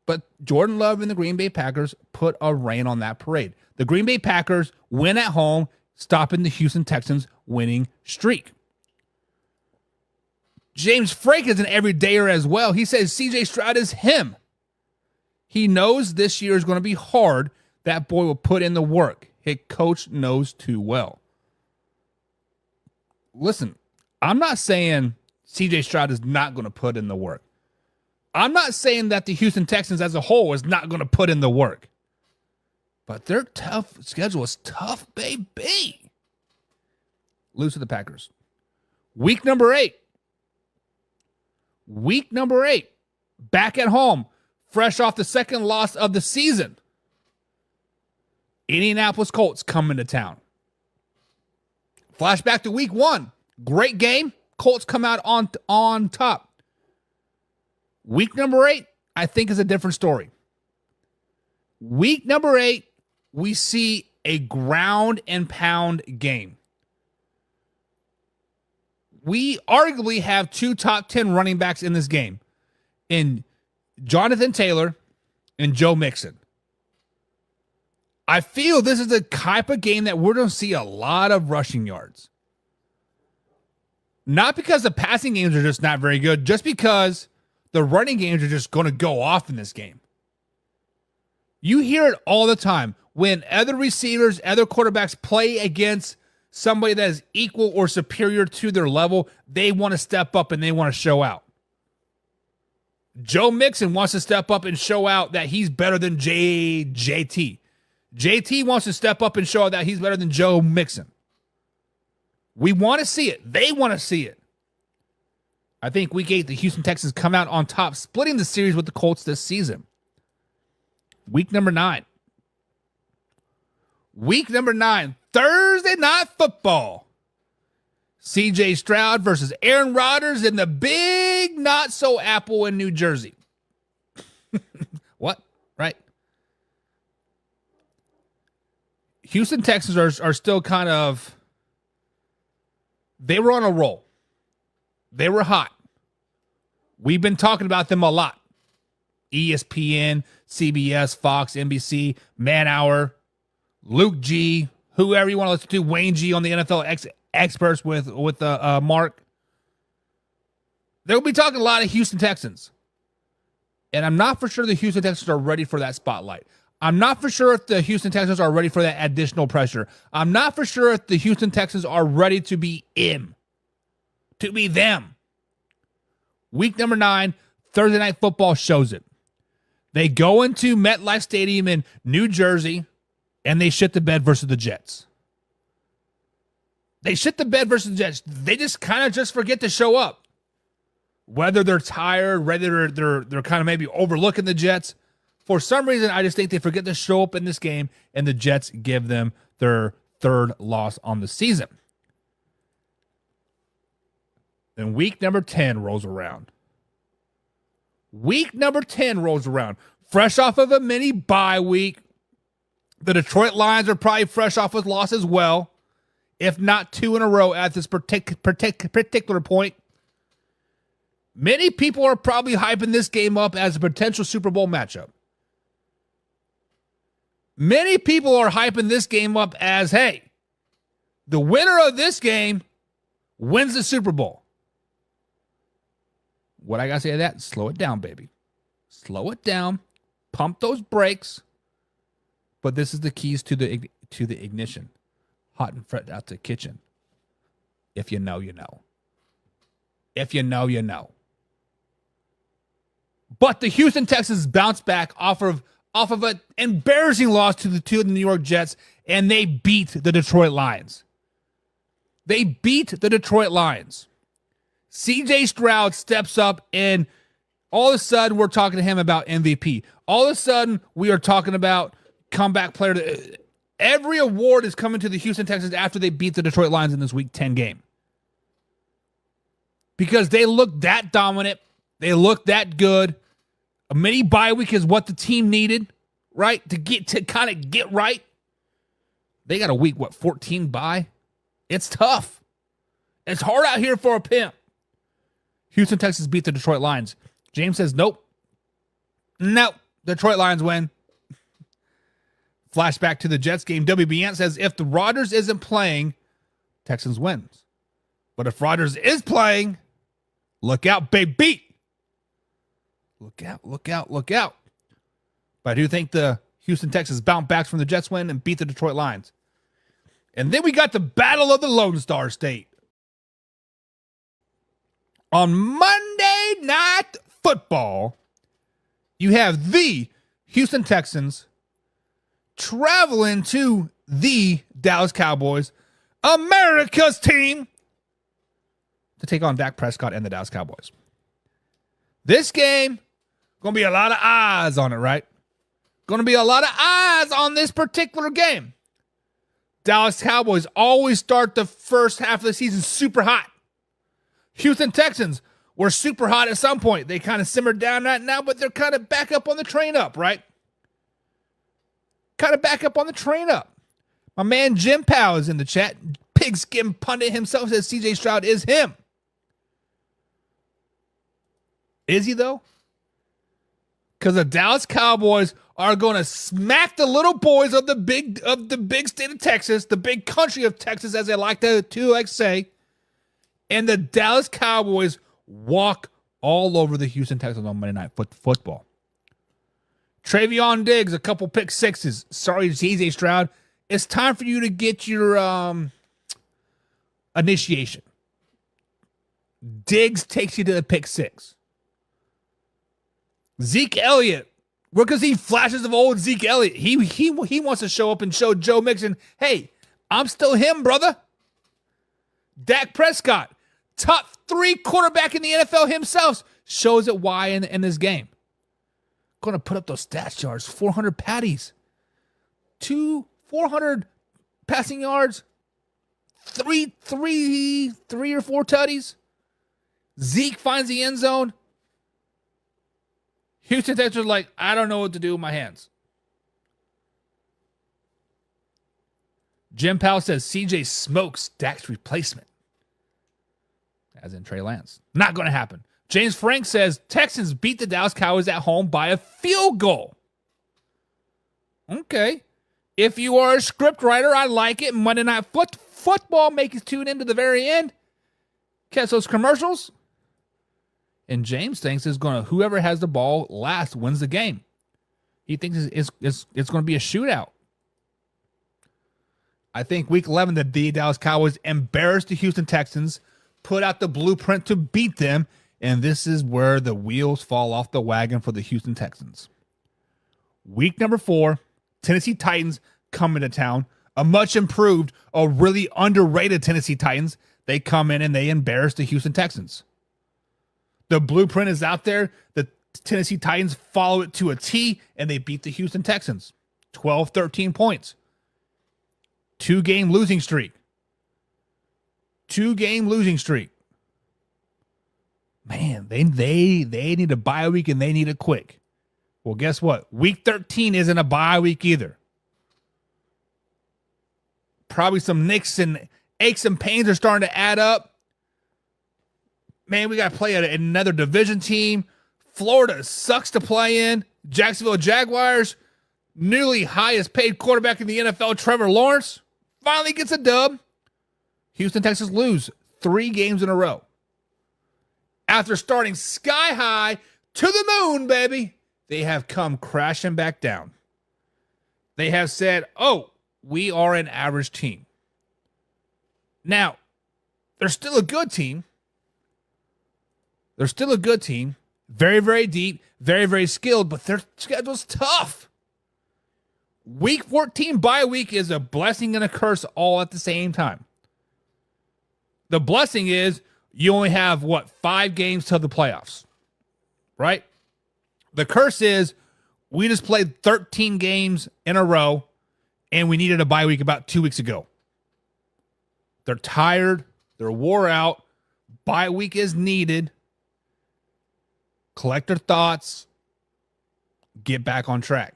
But Jordan Love and the Green Bay Packers put a rain on that parade. The Green Bay Packers win at home, stopping the Houston Texans winning streak. James Frank is an everydayer as well. He says CJ Stroud is him. He knows this year is going to be hard. That boy will put in the work. head coach knows too well. Listen, I'm not saying CJ Stroud is not going to put in the work. I'm not saying that the Houston Texans as a whole is not going to put in the work. But their tough schedule is tough, baby. Lose to the Packers. Week number 8. Back at home. Fresh off the second loss of the season. Indianapolis Colts coming to town. Flashback to week 1. Great game. Colts come out on top. Week number 8, I think, is a different story. Week number 8, we see a ground and pound game. We arguably have 2 top 10 running backs in this game, in Jonathan Taylor and Joe Mixon. I feel this is the type of game that we're going to see a lot of rushing yards. Not because the passing games are just not very good, just because the running games are just going to go off in this game. You hear it all the time. When other receivers, other quarterbacks play against somebody that is equal or superior to their level, they want to step up and they want to show out. Joe Mixon wants to step up and show out that he's better than JT. JT wants to step up and show out that he's better than Joe Mixon. We want to see it. They want to see it. I think week 8, the Houston Texans come out on top, splitting the series with the Colts this season. Week number 9. Thursday Night Football. CJ Stroud versus Aaron Rodgers in the big not-so-apple in New Jersey. What? Right? Houston Texans are still kind of... They were on a roll. They were hot. We've been talking about them a lot. ESPN, CBS, Fox, NBC, Man Hour, Luke G, whoever you want to listen to, Wayne G on the NFL experts with Mark. They'll be talking a lot of Houston Texans. And I'm not for sure the Houston Texans are ready for that spotlight. I'm not for sure if the Houston Texans are ready for that additional pressure. I'm not for sure if the Houston Texans are ready to be in. To be them. Week number 9, Thursday Night Football shows it. They go into MetLife Stadium in New Jersey, and they shit the bed versus the Jets. They shit the bed versus the Jets. They just kind of just forget to show up. Whether they're tired, whether they're kind of maybe overlooking the Jets. For some reason, I just think they forget to show up in this game, and the Jets give them their 3rd loss on the season. Then week number 10 rolls around. Fresh off of a mini bye week. The Detroit Lions are probably fresh off with loss as well, if not 2 in a row at this particular point. Many people are probably hyping this game up as a potential Super Bowl matchup. Many people are hyping this game up as, hey, the winner of this game wins the Super Bowl. What I got to say to that? Slow it down, baby. Slow it down. Pump those brakes. But this is the keys to the ignition. Hot and fresh out the kitchen. If you know, you know. If you know, you know. But the Houston Texans bounce back off of an embarrassing loss to the New York Jets, and they beat the Detroit Lions. CJ Stroud steps up, and all of a sudden we're talking to him about MVP. All of a sudden we are talking about comeback player. Every award is coming to the Houston Texans after they beat the Detroit Lions in this Week 10 game. Because they look that dominant. They look that good. A mini bye week is what the team needed, right? To kind of get right. They got a week, 14 bye? It's tough. It's hard out here for a pimp. Houston Texans beat the Detroit Lions. James says, nope. Detroit Lions win. Flashback to the Jets game. WB Ant says, if the Rodgers isn't playing, Texans wins. But if Rodgers is playing, look out, baby. Look out. But I do think the Houston Texans bounce back from the Jets win and beat the Detroit Lions. And then we got the Battle of the Lone Star State. On Monday Night Football, you have the Houston Texans traveling to the Dallas Cowboys, America's team, to take on Dak Prescott and the Dallas Cowboys. This game, going to be a lot of eyes on it, right? Going to be a lot of eyes on this particular game. Dallas Cowboys always start the first half of the season super hot. Houston Texans were super hot at some point. They kind of simmered down right now, but they're kind of back up on the train up, right? Kind of back up on the train up. My man Jim Powell is in the chat. Pigskin pundit himself says CJ Stroud is him. Is he though? Because the Dallas Cowboys are going to smack the little boys of the big state of Texas, the big country of Texas, as they like to say. And the Dallas Cowboys walk all over the Houston Texans on Monday Night Football. Travion Diggs, a couple pick sixes. Sorry, CJ Stroud. It's time for you to get your initiation. Diggs takes you to the pick six. Zeke Elliott. We're going to see flashes of old Zeke Elliott. He wants to show up and show Joe Mixon, hey, I'm still him, brother. Dak Prescott, top 3 quarterback in the NFL himself, shows it why in this game. Going to put up those stats yards, 400 patties, 400 passing yards, three or four tutties. Zeke finds the end zone. Houston Texans are like, I don't know what to do with my hands. Jim Powell says CJ smokes Dak's replacement. As in Trey Lance. Not going to happen. James Frank says Texans beat the Dallas Cowboys at home by a field goal. Okay. If you are a script writer, I like it. Monday Night Football, make you tune in to the very end. Catch those commercials. And James thinks it's going to, whoever has the ball last wins the game. He thinks it's going to be a shootout. I think week 11, the Dallas Cowboys embarrassed the Houston Texans, put out the blueprint to beat them, and this is where the wheels fall off the wagon for the Houston Texans. Week number 4, Tennessee Titans come into town. A much improved, a really underrated Tennessee Titans. They come in and they embarrass the Houston Texans. The blueprint is out there. The Tennessee Titans follow it to a T, and they beat the Houston Texans. 12, 13 points. 2-game losing streak. 2-game losing streak. Man, they need a bye week, and they need it quick. Well, guess what? Week 13 isn't a bye week either. Probably some nicks and aches and pains are starting to add up. Man, we got to play another division team. Florida sucks to play in. Jacksonville Jaguars, newly highest paid quarterback in the NFL, Trevor Lawrence, finally gets a dub. Houston Texans lose 3 games in a row. After starting sky high to the moon, baby, they have come crashing back down. They have said, oh, we are an average team. Now, they're still a good team. They're still a good team. Very, very deep. Very, very skilled. But their schedule's tough. Week 14 bye week is a blessing and a curse all at the same time. The blessing is you only have, 5 games till the playoffs. Right? The curse is we just played 13 games in a row, and we needed a bye week about 2 weeks ago. They're tired. They're wore out. Bye week is needed. Collect their thoughts. Get back on track.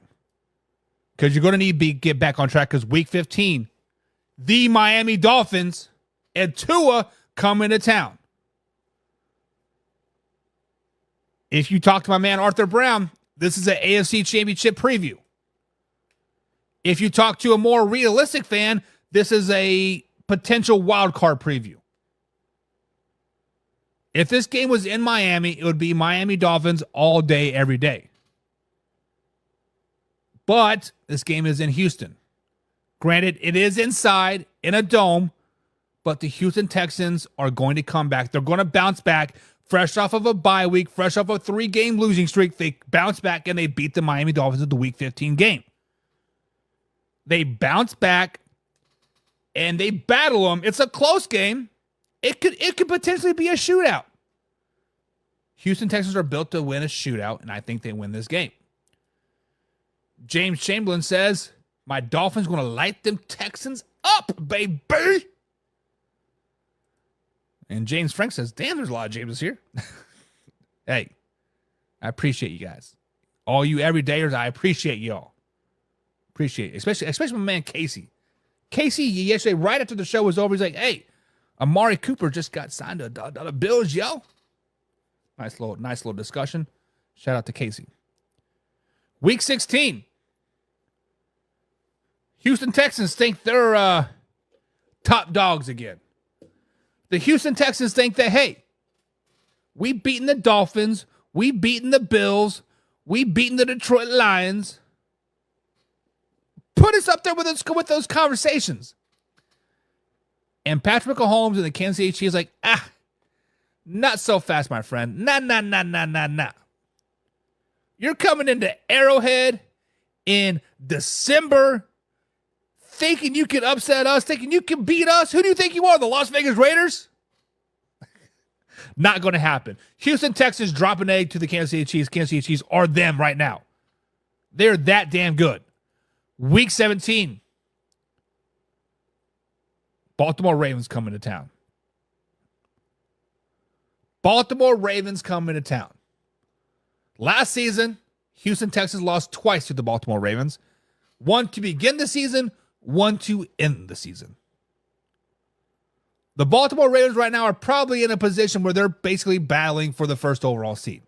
Because you're going to need to get back on track because week 15, the Miami Dolphins and Tua come into town. If you talk to my man Arthur Brown, this is an AFC Championship preview. If you talk to a more realistic fan, this is a potential wild card preview. If this game was in Miami, it would be Miami Dolphins all day, every day. But this game is in Houston. Granted, it is inside, in a dome, but the Houston Texans are going to come back. They're going to bounce back fresh off of a bye week, fresh off a 3-game losing streak. They bounce back and they beat the Miami Dolphins at the Week 15 game. They bounce back and they battle them. It's a close game. It could potentially be a shootout. Houston Texans are built to win a shootout, and I think they win this game. James Chamberlain says, my Dolphins going to light them Texans up, baby. And James Frank says, damn, there's a lot of Jameses here. Hey, I appreciate you guys. All you everydayers, I appreciate y'all. Appreciate it. Especially my man Casey. Casey, yesterday, right after the show was over, he's like, hey, Amari Cooper just got signed to the Bills, yo. Nice little discussion. Shout out to Casey. Week 16. Houston Texans think they're top dogs again. The Houston Texans think that, hey, we've beaten the Dolphins, we've beaten the Bills, we've beaten the Detroit Lions. Put us up there with those conversations. And Patrick Mahomes and the Kansas City Chiefs like, not so fast, my friend. Nah. You're coming into Arrowhead in December thinking you can upset us, thinking you can beat us. Who do you think you are, the Las Vegas Raiders? Not going to happen. Houston Texans drop an egg to the Kansas City Chiefs. Kansas City Chiefs are them right now. They're that damn good. Week 17. Baltimore Ravens come into town. Baltimore Ravens come into town. Last season, Houston Texans lost twice to the Baltimore Ravens. One to begin the season, one to end the season. The Baltimore Ravens right now are probably in a position where they're basically battling for the first overall seed.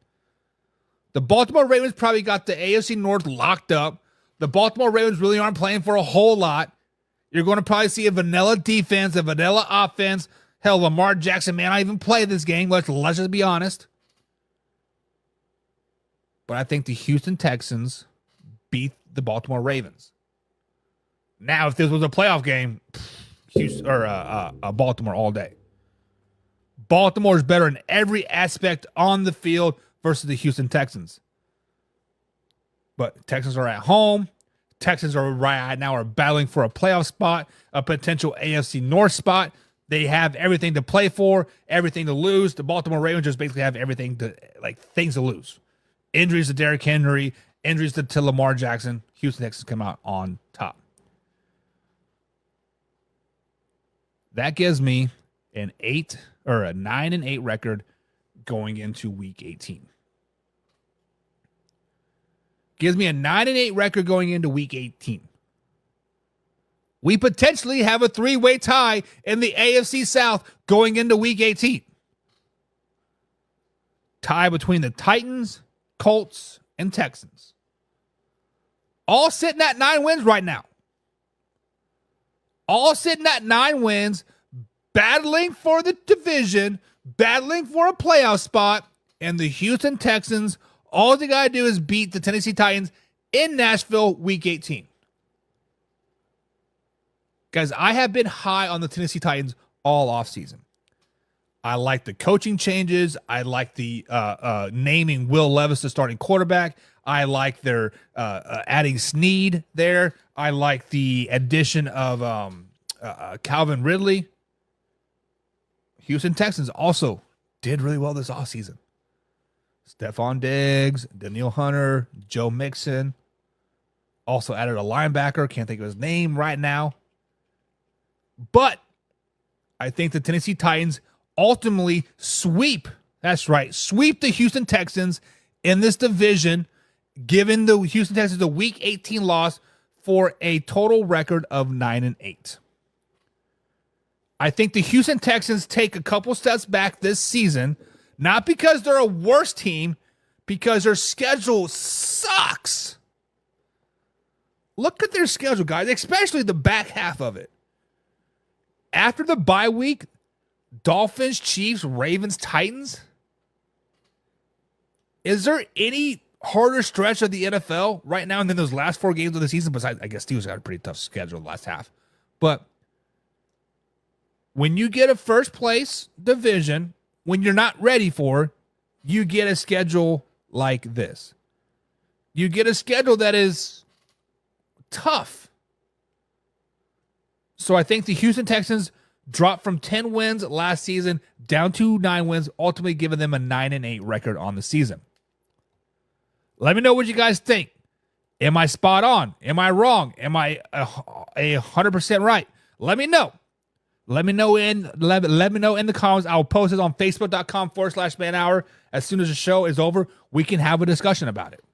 The Baltimore Ravens probably got the AFC North locked up. The Baltimore Ravens really aren't playing for a whole lot. You're going to probably see a vanilla defense, a vanilla offense. Hell, Lamar Jackson may not even play this game. Let's just be honest. But I think the Houston Texans beat the Baltimore Ravens. Now, if this was a playoff game, Houston or Baltimore all day. Baltimore is better in every aspect on the field versus the Houston Texans. But Texans are at home. Texans are right now battling for a playoff spot, a potential AFC North spot. They have everything to play for, everything to lose. The Baltimore Ravens just basically have everything things to lose. Injuries to Derrick Henry, injuries to Lamar Jackson. Houston Texans come out on top. That gives me a 9-8 record going into week 18. Gives me a 9-8 record going into week 18. We potentially have a 3-way tie in the AFC South going into week 18. Tie between the Titans, Colts, and Texans. All sitting at 9 wins right now. All sitting at 9 wins, battling for the division, battling for a playoff spot, and the Houston Texans, all they got to do is beat the Tennessee Titans in Nashville week 18. Guys, I have been high on the Tennessee Titans all offseason. I like the coaching changes. I like the naming Will Levis the starting quarterback. I like their adding Snead there. I like the addition of Calvin Ridley. Houston Texans also did really well this offseason. Stephon Diggs, Daniil Hunter, Joe Mixon. Also added a linebacker. Can't think of his name right now. But I think the Tennessee Titans ultimately sweep. That's right. Sweep the Houston Texans in this division, giving the Houston Texans a week 18 loss for a total record of 9-8. I think the Houston Texans take a couple steps back this season, not because they're a worse team, because their schedule sucks. Look at their schedule, guys, especially the back half of it. After the bye week, Dolphins, Chiefs, Ravens, Titans. Is there any harder stretch of the NFL right now than those last 4 games of the season? Besides, I guess Steelers got a pretty tough schedule the last half. But When you get a first place division, when you're not ready for, you get a schedule like this. You get a schedule that is tough. So I think the Houston Texans dropped from 10 wins last season down to 9 wins, ultimately giving them a 9-8 record on the season. Let me know what you guys think. Am I spot on? Am I wrong? Am I 100% right? Let me know. Let me know in the comments. I'll post it on facebook.com/man hour. As soon as the show is over, we can have a discussion about it.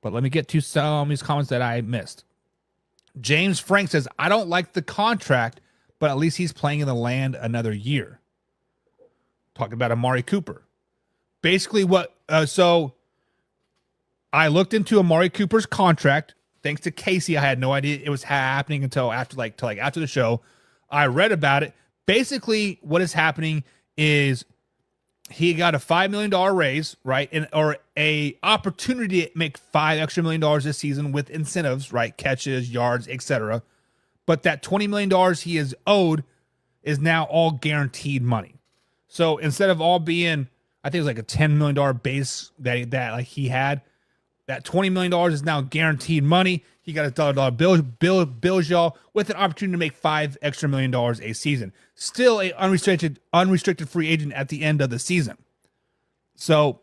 But let me get to some of these comments that I missed. James Frank says, I don't like the contract, but at least he's playing in the land another year. Talking about Amari Cooper. Basically so I looked into Amari Cooper's contract. Thanks to Casey, I had no idea it was happening until after the show. I read about it. Basically, what is happening is he got a $5 million raise, right? Or a opportunity to make $5 extra million this season with incentives, right? Catches, yards, etc. But that $20 million he is owed is now all guaranteed money. So instead of all being, I think it was like a $10 million base that like he had, that $20 million is now guaranteed money. He got a dollar bills, y'all, with an opportunity to make $5 extra million a season. Still a unrestricted free agent at the end of the season. So,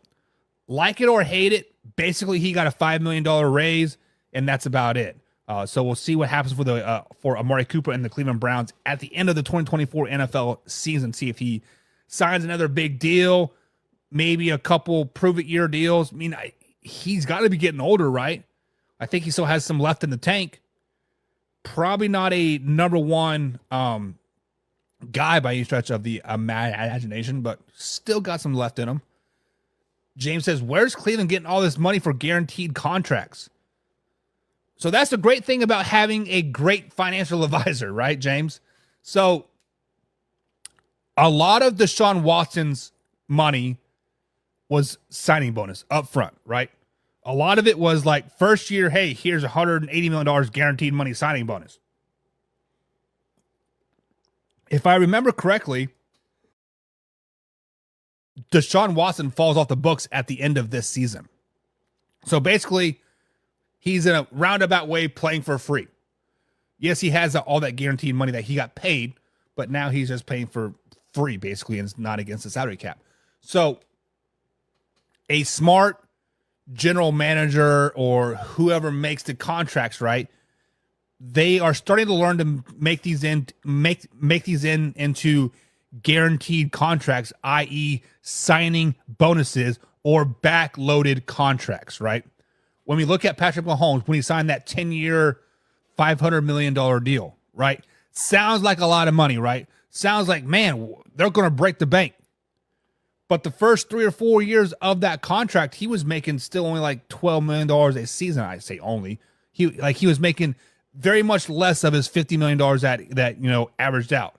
like it or hate it, basically he got a $5 million raise, and that's about it. So we'll see what happens for Amari Cooper and the Cleveland Browns at the end of the 2024 NFL season. See if he signs another big deal, maybe a couple prove-it-year deals. I mean, he's got to be getting older, right? I think he still has some left in the tank. Probably not a number one guy by any stretch of the imagination, but still got some left in him. James says, where's Cleveland getting all this money for guaranteed contracts? So that's the great thing about having a great financial advisor, right, James? So a lot of Deshaun Watson's money was signing bonus up front, right? A lot of it was like first year, hey, here's $180 million guaranteed money signing bonus. If I remember correctly, Deshaun Watson falls off the books at the end of this season. So basically, he's in a roundabout way playing for free. Yes, he has all that guaranteed money that he got paid, but now he's just paying for free, basically, and it's not against the salary cap. So a smart general manager or whoever makes the contracts, right, they are starting to learn to make these into guaranteed contracts, i.e. signing bonuses or backloaded contracts, right? When we look at Patrick Mahomes, when he signed that 10-year, $500 million deal, right? Sounds like a lot of money, right? Sounds like, man, they're going to break the bank. But the first 3 or 4 years of that contract, he was making still only like $12 million a season. I say only. He was making very much less of his $50 million that averaged out.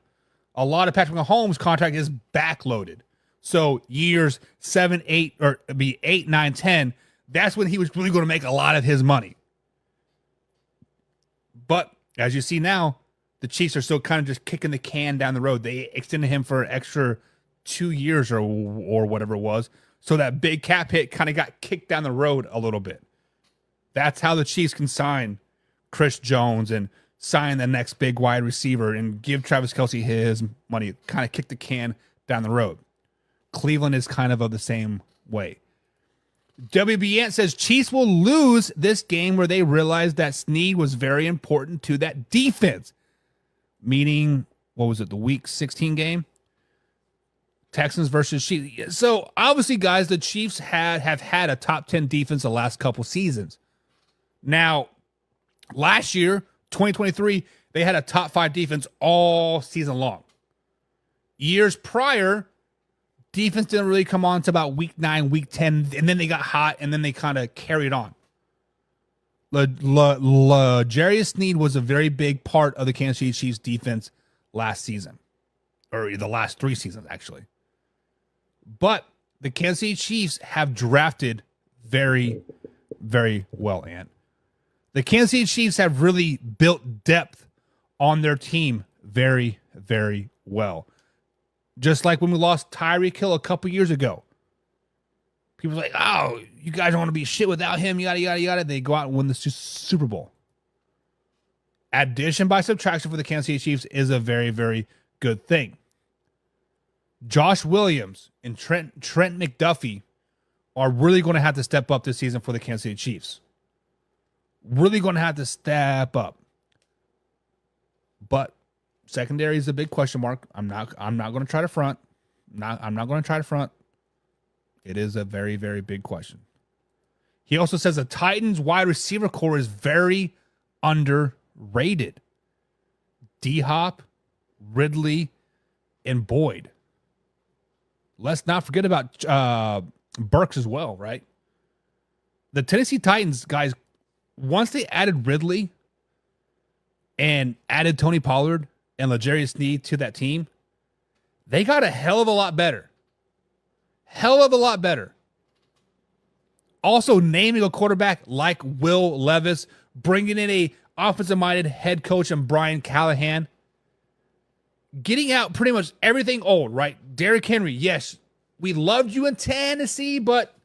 A lot of Patrick Mahomes' contract is backloaded. So years 7, 8, or it'd be 8, 9, 10, that's when he was really going to make a lot of his money. But as you see now, the Chiefs are still kind of just kicking the can down the road. They extended him for an extra 2 years or whatever it was. So that big cap hit kind of got kicked down the road a little bit. That's how the Chiefs can sign Chris Jones and sign the next big wide receiver and give Travis Kelce his money, kind of kick the can down the road. Cleveland is kind of the same way. WB Ant says Chiefs will lose this game where they realize that Snead was very important to that defense. Meaning, what was it, the Week 16 game? Texans versus Chiefs. So obviously, guys, the Chiefs have had a top 10 defense the last couple seasons. Now, last year, 2023, they had a top 5 defense all season long. Years prior, defense didn't really come on until about week 9, week 10, and then they got hot, and then they kind of carried on. Jarius Snead was a very big part of the Kansas City Chiefs defense last season, or the last 3 seasons, actually. But the Kansas City Chiefs have drafted very, very well, Ant. The Kansas City Chiefs have really built depth on their team very, very well. Just like when we lost Tyreek Hill a couple years ago. People were like, oh, you guys don't want to be shit without him, yada, yada, yada. They go out and win the Super Bowl. Addition by subtraction for the Kansas City Chiefs is a very, very good thing. Josh Williams and Trent McDuffie are really going to have to step up this season for the Kansas City Chiefs. Really going to have to step up. But secondary is a big question mark. I'm not going to try to front. I'm not going to try to front. It is a very, very big question. He also says the Titans wide receiver core is very underrated. D-Hop, Ridley, and Boyd. Let's not forget about Burks as well, right? The Tennessee Titans, guys, once they added Ridley and added Tony Pollard and L'Jarius Sneed to that team, they got a hell of a lot better. Hell of a lot better. Also naming a quarterback like Will Levis, bringing in a offensive-minded head coach and Brian Callahan, getting out pretty much everything old, right? Derrick Henry, yes, we loved you in Tennessee, but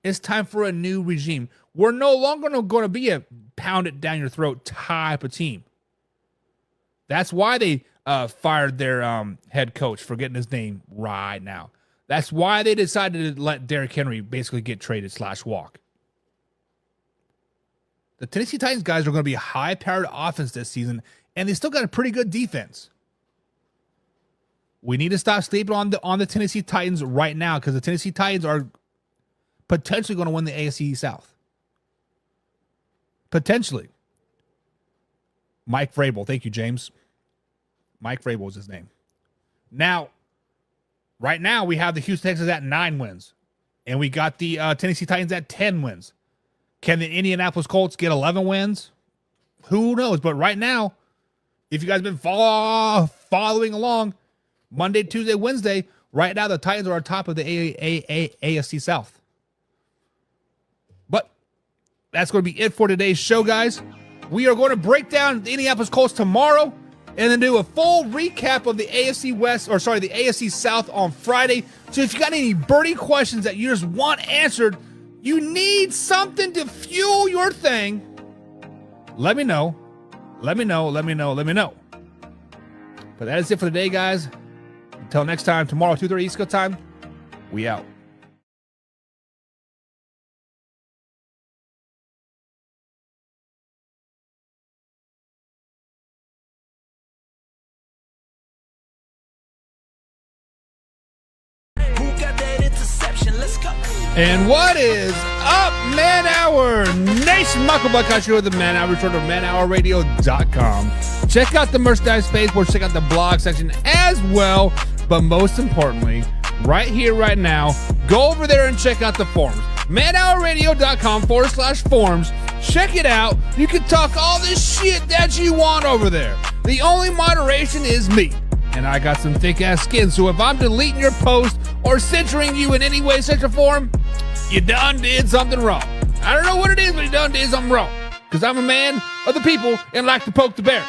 it's time for a new regime. We're no longer going to be a pound it down your throat type of team. That's why they fired their head coach, forgetting his name right now. That's why they decided to let Derrick Henry basically get traded / walk. The Tennessee Titans guys are going to be a high-powered offense this season, and they still got a pretty good defense. We need to stop sleeping on the Tennessee Titans right now, because the Tennessee Titans are potentially going to win the AFC South. Potentially. Mike Vrabel. Thank you, James. Mike Vrabel is his name. Now, right now, we have the Houston Texans at 9 wins. And we got the Tennessee Titans at 10 wins. Can the Indianapolis Colts get 11 wins? Who knows? But right now, if you guys have been following along, Monday, Tuesday, Wednesday, right now the Titans are on top of the AFC South. But that's going to be it for today's show, guys. We are going to break down the Indianapolis Colts tomorrow and then do a full recap of the AFC the AFC South on Friday. So if you got any birdie questions that you just want answered, you need something to fuel your thing, let me know. Let me know. But that is it for today, guys. Until next time, tomorrow, 2:30 East Coast time, we out. Let's go. And what is up, Man Hour Nation? Michael Buckhouse here with the Man Hour Report of manhourradio.com. Check out the merchandise page, or check out the blog section as well. But most importantly, right here, right now, go over there and check out the forums. manhourradio.com/forums. Check it out. You can talk all this shit that you want over there. The only moderation is me. And I got some thick-ass skin, so if I'm deleting your post or censoring you in any way, shape, or form, you done did something wrong. I don't know what it is, but you done did something wrong. Because I'm a man of the people and like to poke the bear.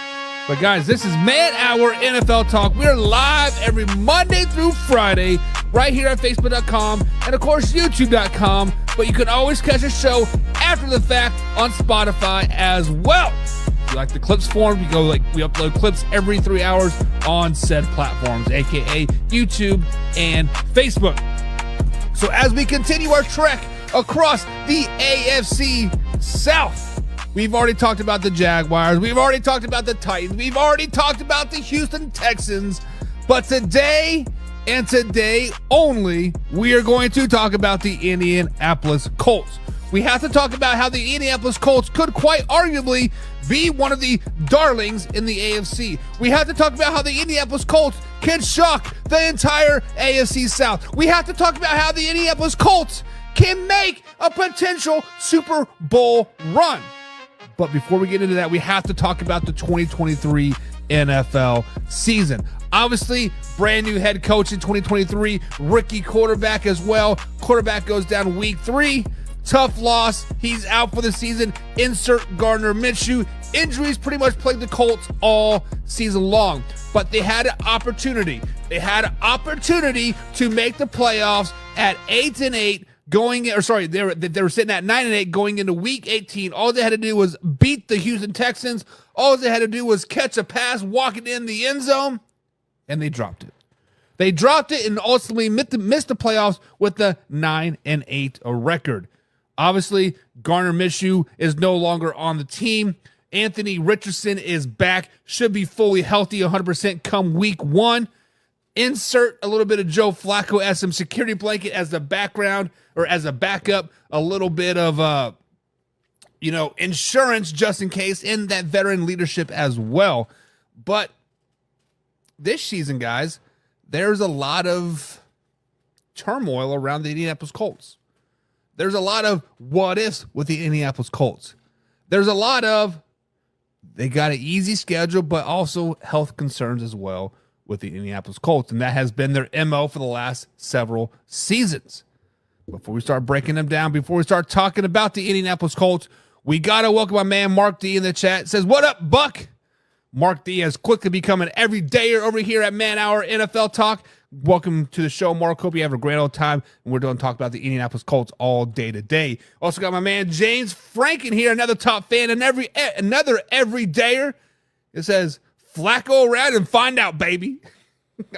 But guys, this is Man Hour NFL Talk. We're live every Monday through Friday right here at Facebook.com and, of course, YouTube.com. But you can always catch a show after the fact on Spotify as well. If you like the clips form, we upload clips every 3 hours on said platforms, aka YouTube and Facebook. So as we continue our trek across the AFC South, we've already talked about the Jaguars, we've already talked about the Titans, we've already talked about the Houston Texans, but today and today only, we are going to talk about the Indianapolis Colts. We have to talk about how the Indianapolis Colts could quite arguably be one of the darlings in the AFC. We have to talk about how the Indianapolis Colts can shock the entire AFC South. We have to talk about how the Indianapolis Colts can make a potential Super Bowl run. But before we get into that, we have to talk about the 2023 NFL season. Obviously, brand new head coach in 2023, rookie quarterback as well. Quarterback goes down week 3. Tough loss. He's out for the season. Insert Gardner Minshew Injuries pretty much plagued the Colts all season long, but they had an opportunity. They had an opportunity to make the playoffs at 8-8 they were sitting at 9-8 going into week 18. All they had to do was beat the Houston Texans. All they had to do was catch a pass, walk it in the end zone, and they dropped it. They dropped it and ultimately missed the playoffs with the 9-8 record. Obviously, Garner Minshew is no longer on the team. Anthony Richardson is back, should be fully healthy 100% come week 1. Insert a little bit of Joe Flacco as some security blanket as the background or as a backup, a little bit of insurance just in case, and that veteran leadership as well. But this season, guys, there's a lot of turmoil around the Indianapolis Colts. There's a lot of what ifs with the Indianapolis Colts. There's a lot of they got an easy schedule, but also health concerns as well with the Indianapolis Colts, and that has been their MO for the last several seasons. Before we start breaking them down, before we start talking about the Indianapolis Colts, we got to welcome my man Mark D in the chat. It says, what up, Buck? Mark D has quickly become an everydayer over here at Man Hour NFL Talk. Welcome to the show, Mark. Hope you have a great old time, and we're going to talk about the Indianapolis Colts all day today. Also got my man James Franken here, another top fan, and another everydayer. It says, Flacco around and find out, baby.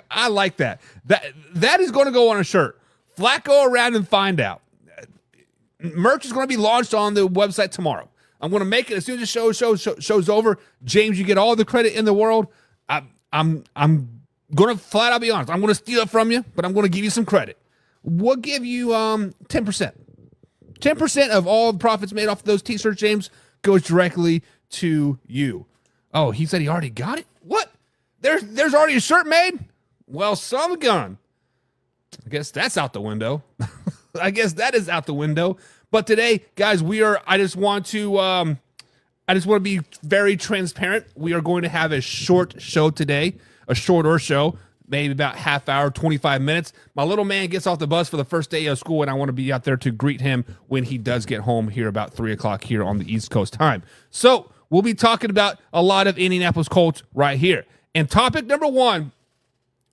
I like that. That is going to go on a shirt. Flacco around and find out. Merch is going to be launched on the website tomorrow. I'm going to make it as soon as the show's over. James, you get all the credit in the world. I'm going to flat out be honest. I'm going to steal it from you, but I'm going to give you some credit. We'll give you 10%. 10% of all the profits made off of those t-shirts, James, goes directly to you. Oh, he said he already got it? What? There's already a shirt made? Well, some gun. I guess that's out the window. I guess that is out the window. But today, guys, I just want to be very transparent. We are going to have a short show today, a shorter show, maybe about half hour, 25 minutes. My little man gets off the bus for the first day of school, and I want to be out there to greet him when he does get home here about 3 o'clock here on the East Coast time. So we'll be talking about a lot of Indianapolis Colts right here. And topic number 1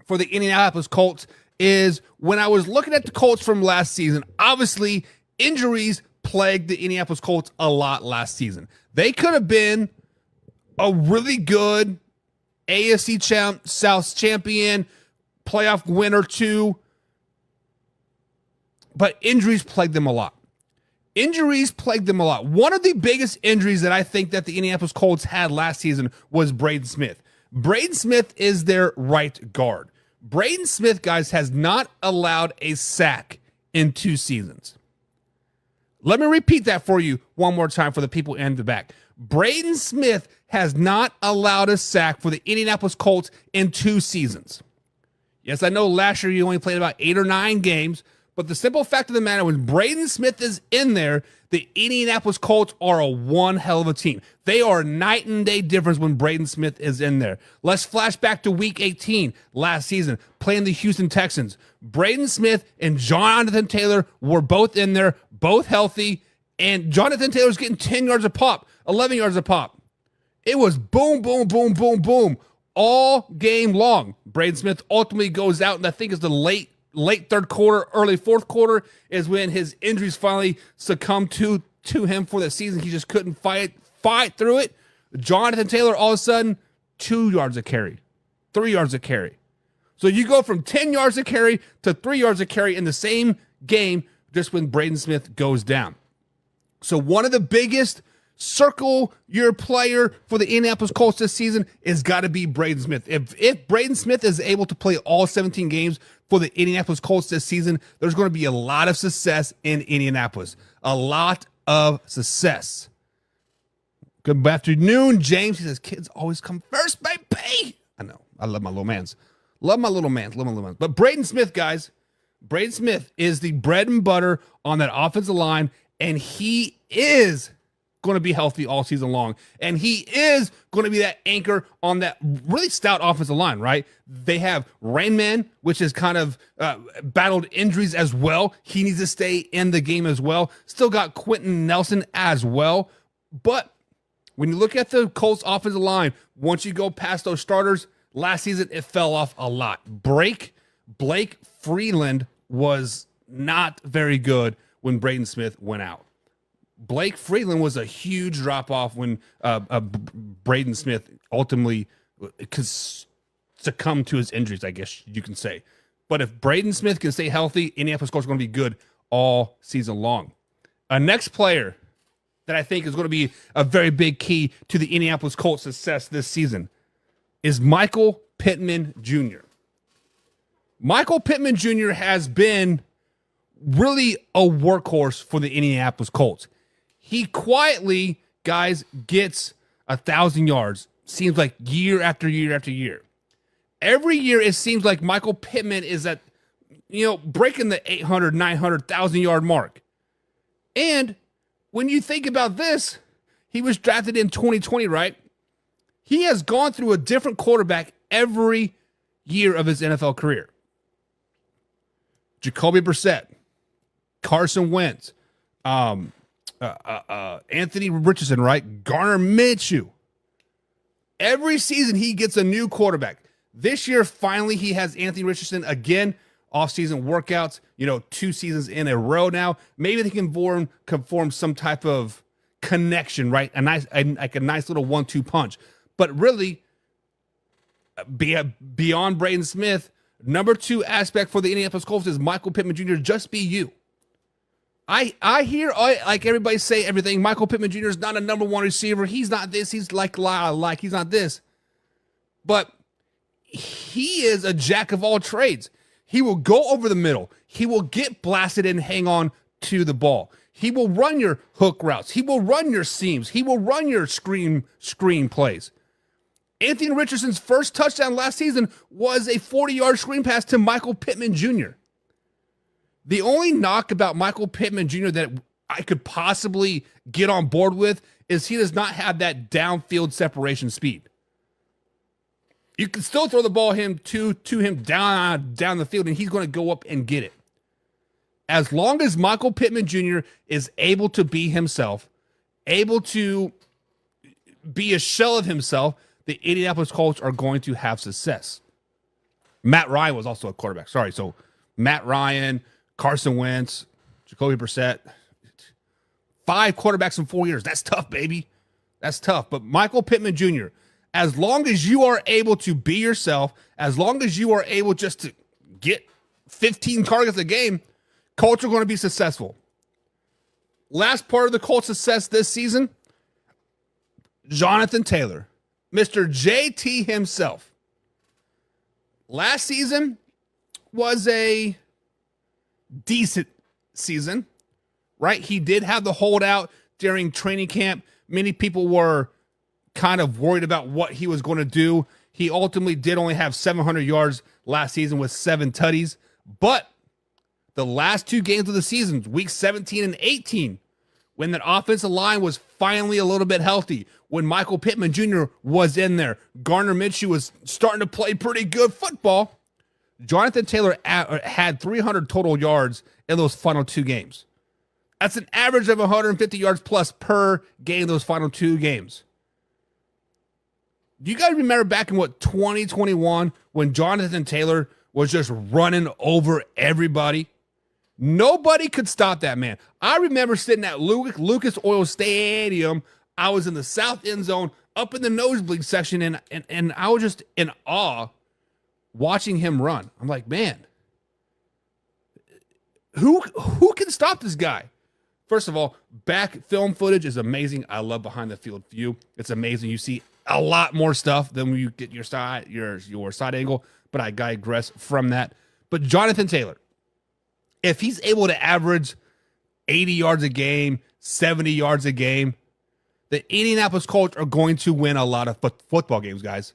for the Indianapolis Colts is when I was looking at the Colts from last season, obviously injuries plagued the Indianapolis Colts a lot last season. They could have been a really good AFC South champion, playoff winner too, but injuries plagued them a lot. One of the biggest injuries that I think that the Indianapolis Colts had last season was Braden Smith. Braden Smith is their right guard. Braden Smith, guys, has not allowed a sack in 2 seasons. Let me repeat that for you one more time for the people in the back. Braden Smith has not allowed a sack for the Indianapolis Colts in 2 seasons. Yes, I know last year you only played about 8 or 9 games, but the simple fact of the matter, when Braden Smith is in there, the Indianapolis Colts are a one hell of a team. They are night and day difference when Braden Smith is in there. Let's flash back to week 18 last season, playing the Houston Texans. Braden Smith and Jonathan Taylor were both in there, both healthy, and Jonathan Taylor's getting 10 yards a pop, 11 yards a pop. It was boom, boom, boom, boom, boom all game long. Braden Smith ultimately goes out, and I think it's the late third quarter, early fourth quarter is when his injuries finally succumbed to him for the season. He just couldn't fight through it. Jonathan Taylor, all of a sudden, 2 yards a carry, 3 yards a carry. So you go from 10 yards a carry to 3 yards a carry in the same game just when Braden Smith goes down. So one of the biggest circle your player for the Indianapolis Colts this season is got to be Braden Smith. If Braden Smith is able to play all 17 games for the Indianapolis Colts this season, there's going to be a lot of success in Indianapolis. A lot of success. Good afternoon, James. He says, kids always come first, baby. I know. I love my little mans. But Braden Smith, guys, Braden Smith is the bread and butter on that offensive line, and he is going to be healthy all season long. And he is going to be that anchor on that really stout offensive line, right? They have Rainman, which has kind of battled injuries as well. He needs to stay in the game as well. Still got Quentin Nelson as well. But When you look at the Colts offensive line, once you go past those starters, last season it fell off a lot. Blake Freeland was not very good when Braden Smith went out. Blake Freeland was a huge drop-off when Braden Smith ultimately succumbed to his injuries, I guess you can say. But if Braden Smith can stay healthy, Indianapolis Colts are going to be good all season long. A next player that I think is going to be a very big key to the Indianapolis Colts' success this season is Michael Pittman Jr. Michael Pittman Jr. has been really a workhorse for the Indianapolis Colts. He quietly, guys, gets 1,000 yards. Seems like year after year after year. Every year it seems like Michael Pittman is at, breaking the 800, 900, 1,000-yard mark. And when you think about this, he was drafted in 2020, right? He has gone through a different quarterback every year of his NFL career. Jacoby Brissett, Carson Wentz, Anthony Richardson, right? Garner Minshew. Every season he gets a new quarterback. This year, finally, he has Anthony Richardson again. Off-season workouts, 2 seasons in a row now. Maybe they can form some type of connection, right? A nice little 1-2 punch. But really, beyond Braden Smith, number 2 aspect for the Indianapolis Colts is Michael Pittman Jr. Just be you. I hear like everybody say everything. Michael Pittman Jr. is not a number 1 receiver. He's not this. He's like he's not this. But he is a jack of all trades. He will go over the middle. He will get blasted and hang on to the ball. He will run your hook routes. He will run your seams. He will run your screen plays. Anthony Richardson's first touchdown last season was a 40-yard screen pass to Michael Pittman Jr. The only knock about Michael Pittman Jr. that I could possibly get on board with is he does not have that downfield separation speed. You can still throw the ball to him down the field, and he's going to go up and get it. As long as Michael Pittman Jr. is able to be himself, able to be a shell of himself, the Indianapolis Colts are going to have success. Matt Ryan was also a quarterback. Sorry. So Matt Ryan, Carson Wentz, Jacoby Brissett, 5 quarterbacks in 4 years. That's tough, baby. That's tough. But Michael Pittman Jr., as long as you are able to be yourself, as long as you are able just to get 15 targets a game, Colts are going to be successful. Last part of the Colts' success this season, Jonathan Taylor, Mr. JT himself. Last season was a decent season, right? He did have the holdout during training camp. Many people were kind of worried about what he was going to do. He ultimately did only have 700 yards last season with 7 tutties, but the last 2 games of the season, week 17 and 18, when that offensive line was finally a little bit healthy, when Michael Pittman Jr. was in there, Garner Minshew was starting to play pretty good football, Jonathan Taylor had 300 total yards in those final 2 games. That's an average of 150 yards plus per game those final 2 games. Do you guys remember back in 2021 when Jonathan Taylor was just running over everybody? Nobody could stop that man. I remember sitting at Lucas Oil Stadium. I was in the south end zone, up in the nosebleed section, and I was just in awe watching him run. I'm like, man, who can stop this guy? First of all, back film footage is amazing. I love behind the field view. It's amazing. You see a lot more stuff than when you get your side angle, but I digress from that. But Jonathan Taylor, if he's able to average 80 yards a game, 70 yards a game, the Indianapolis Colts are going to win a lot of football games, guys.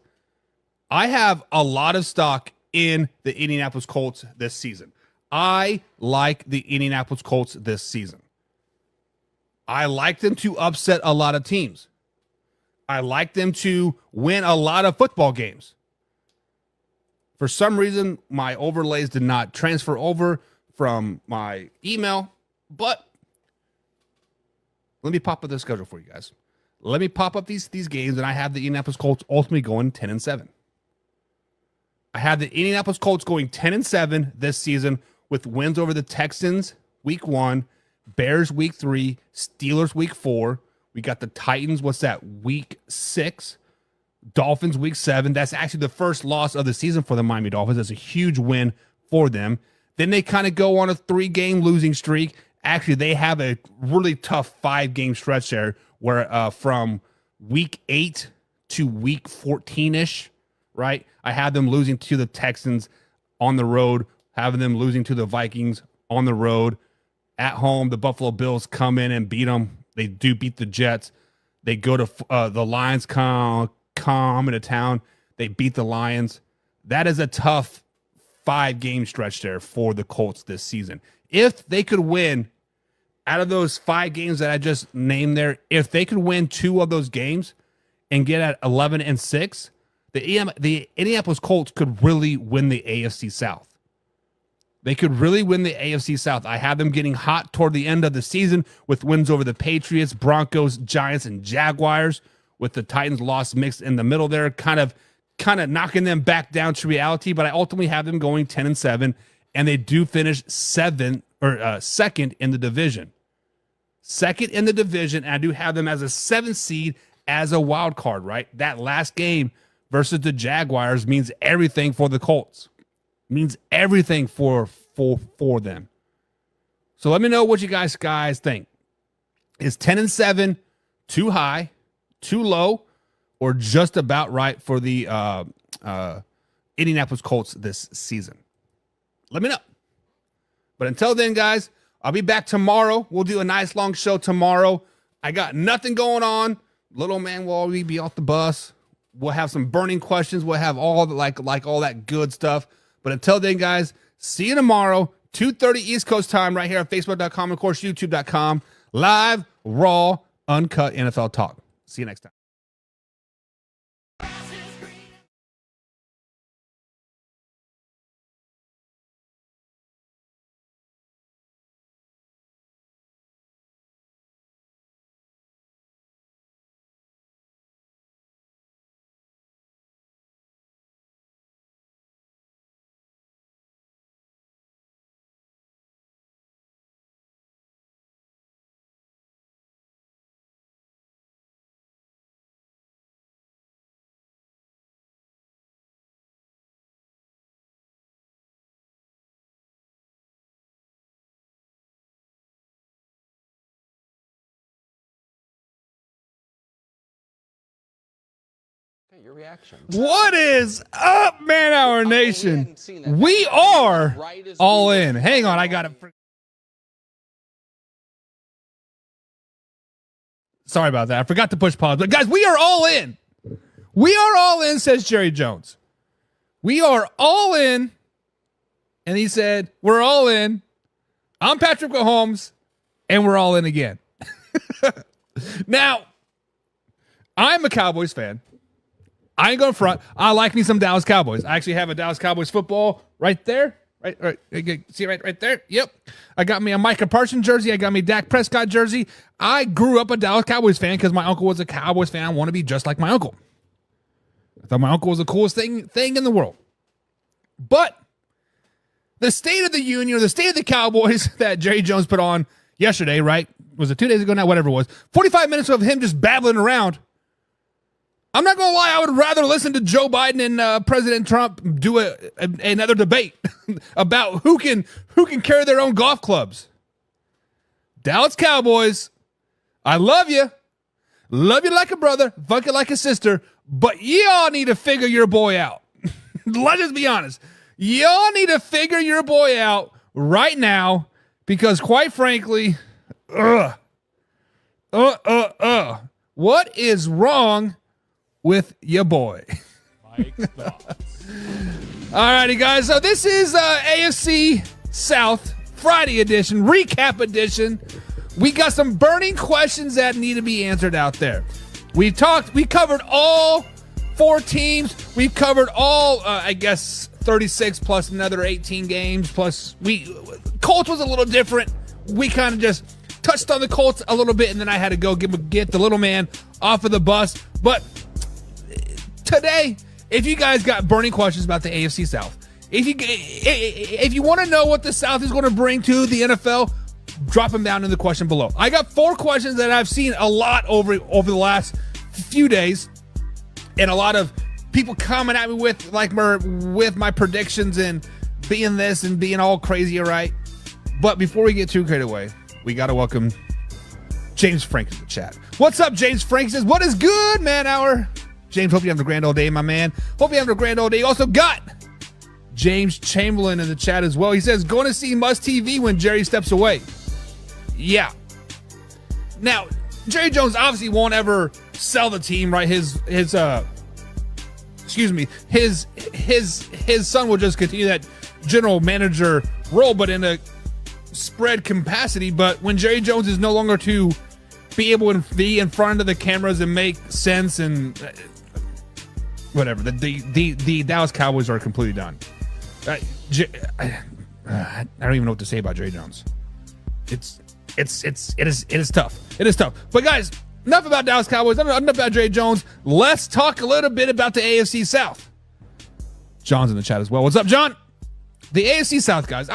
I have a lot of stock in the Indianapolis Colts this season. I like the Indianapolis Colts this season. I like them to upset a lot of teams. I like them to win a lot of football games. For some reason, my overlays did not transfer over from my email, but let me pop up the schedule for you guys. Let me pop up these games, and I have the Indianapolis Colts ultimately going 10-7. I have the Indianapolis Colts going 10-7 this season with wins over the Texans week 1, Bears week 3, Steelers week 4. We got the Titans, what's that, week 6, Dolphins week 7. That's actually the first loss of the season for the Miami Dolphins. That's a huge win for them. Then they kind of go on a 3-game losing streak. Actually, they have a really tough 5-game stretch there where from week 8 to week 14-ish, right? I had them losing to the Texans on the road, having them losing to the Vikings on the road. At home, the Buffalo Bills come in and beat them. They do beat the Jets. They go to the Lions come into town. They beat the Lions. That is a tough 5-game stretch there for the Colts this season. If they could win out of those 5 games that I just named there, if they could win 2 of those games and get at 11-6, the Indianapolis Colts could really win the AFC South. They could really win the AFC South. I have them getting hot toward the end of the season with wins over the Patriots, Broncos, Giants, and Jaguars, with the Titans loss mixed in the middle there, kind of knocking them back down to reality. But I ultimately have them going 10-7, and they do finish second in the division. Second in the division, and I do have them as a 7th seed as a wild card, right? That last game versus the Jaguars means everything for the Colts. Means everything for them. So let me know what you guys think. Is 10-7 too high, too low, or just about right for the Indianapolis Colts this season? Let me know. But until then, guys, I'll be back tomorrow. We'll do a nice long show tomorrow. I got nothing going on. Little man will already be off the bus. We'll have some burning questions. We'll have all the, like all that good stuff. But until then, guys, see you tomorrow, 2:30 East Coast time, right here at Facebook.com, and of course, YouTube.com. Live, raw, uncut NFL talk. See you next time. Your reaction. What is up, Man Hour Nation? We are all in. Hang on, I got it. Sorry about that. I forgot to push pause. But guys, we are all in. We are all in, says Jerry Jones. We are all in. And he said, we're all in. I'm Patrick Mahomes, and we're all in again. Now, I'm a Cowboys fan. I ain't going front. I like me some Dallas Cowboys. I actually have a Dallas Cowboys football right there. Right. See right there? Yep. I got me a Micah Parsons jersey. I got me a Dak Prescott jersey. I grew up a Dallas Cowboys fan because my uncle was a Cowboys fan. I want to be just like my uncle. I thought my uncle was the coolest thing in the world. But the State of the Union, or the State of the Cowboys that Jerry Jones put on yesterday, right? Was it 2 days ago now? Whatever it was. 45 minutes of him just babbling around. I'm not going to lie, I would rather listen to Joe Biden and President Trump do another debate about who can carry their own golf clubs. Dallas Cowboys, I love you. Love you like a brother, fuck you like a sister, but y'all need to figure your boy out. Let's just be honest. Y'all need to figure your boy out right now because quite frankly, what is wrong with your boy? Mike's thoughts. Alrighty, guys. So this is AFC South Friday edition, recap edition. We got some burning questions that need to be answered out there. We covered all 4 teams. We've covered all, 36 plus another 18 games. Plus, Colts was a little different. We kind of just touched on the Colts a little bit, and then I had to go get the little man off of the bus. But today, if you guys got burning questions about the AFC South, if you want to know what the South is going to bring to the NFL, drop them down in the question below. I got 4 questions that I've seen a lot over the last few days, and a lot of people coming at me with my predictions and being this and being all crazy, all right? But before we get too carried away, we got to welcome James Frank to the chat. What's up, James Frank says, what is good, man hour? James, hope you have a grand old day, my man. Hope you have a grand old day. You also got James Chamberlain in the chat as well. He says, going to see Must TV when Jerry steps away. Yeah. Now, Jerry Jones obviously won't ever sell the team, right? His son will just continue that general manager role, but in a spread capacity. But when Jerry Jones is no longer to be able to be in front of the cameras and make sense and whatever, the Dallas Cowboys are completely done. I don't even know what to say about Jerry Jones. It is tough. It is tough. But guys, enough about Dallas Cowboys. Enough about Jerry Jones. Let's talk a little bit about the AFC South. John's in the chat as well. What's up, John? The AFC South, guys.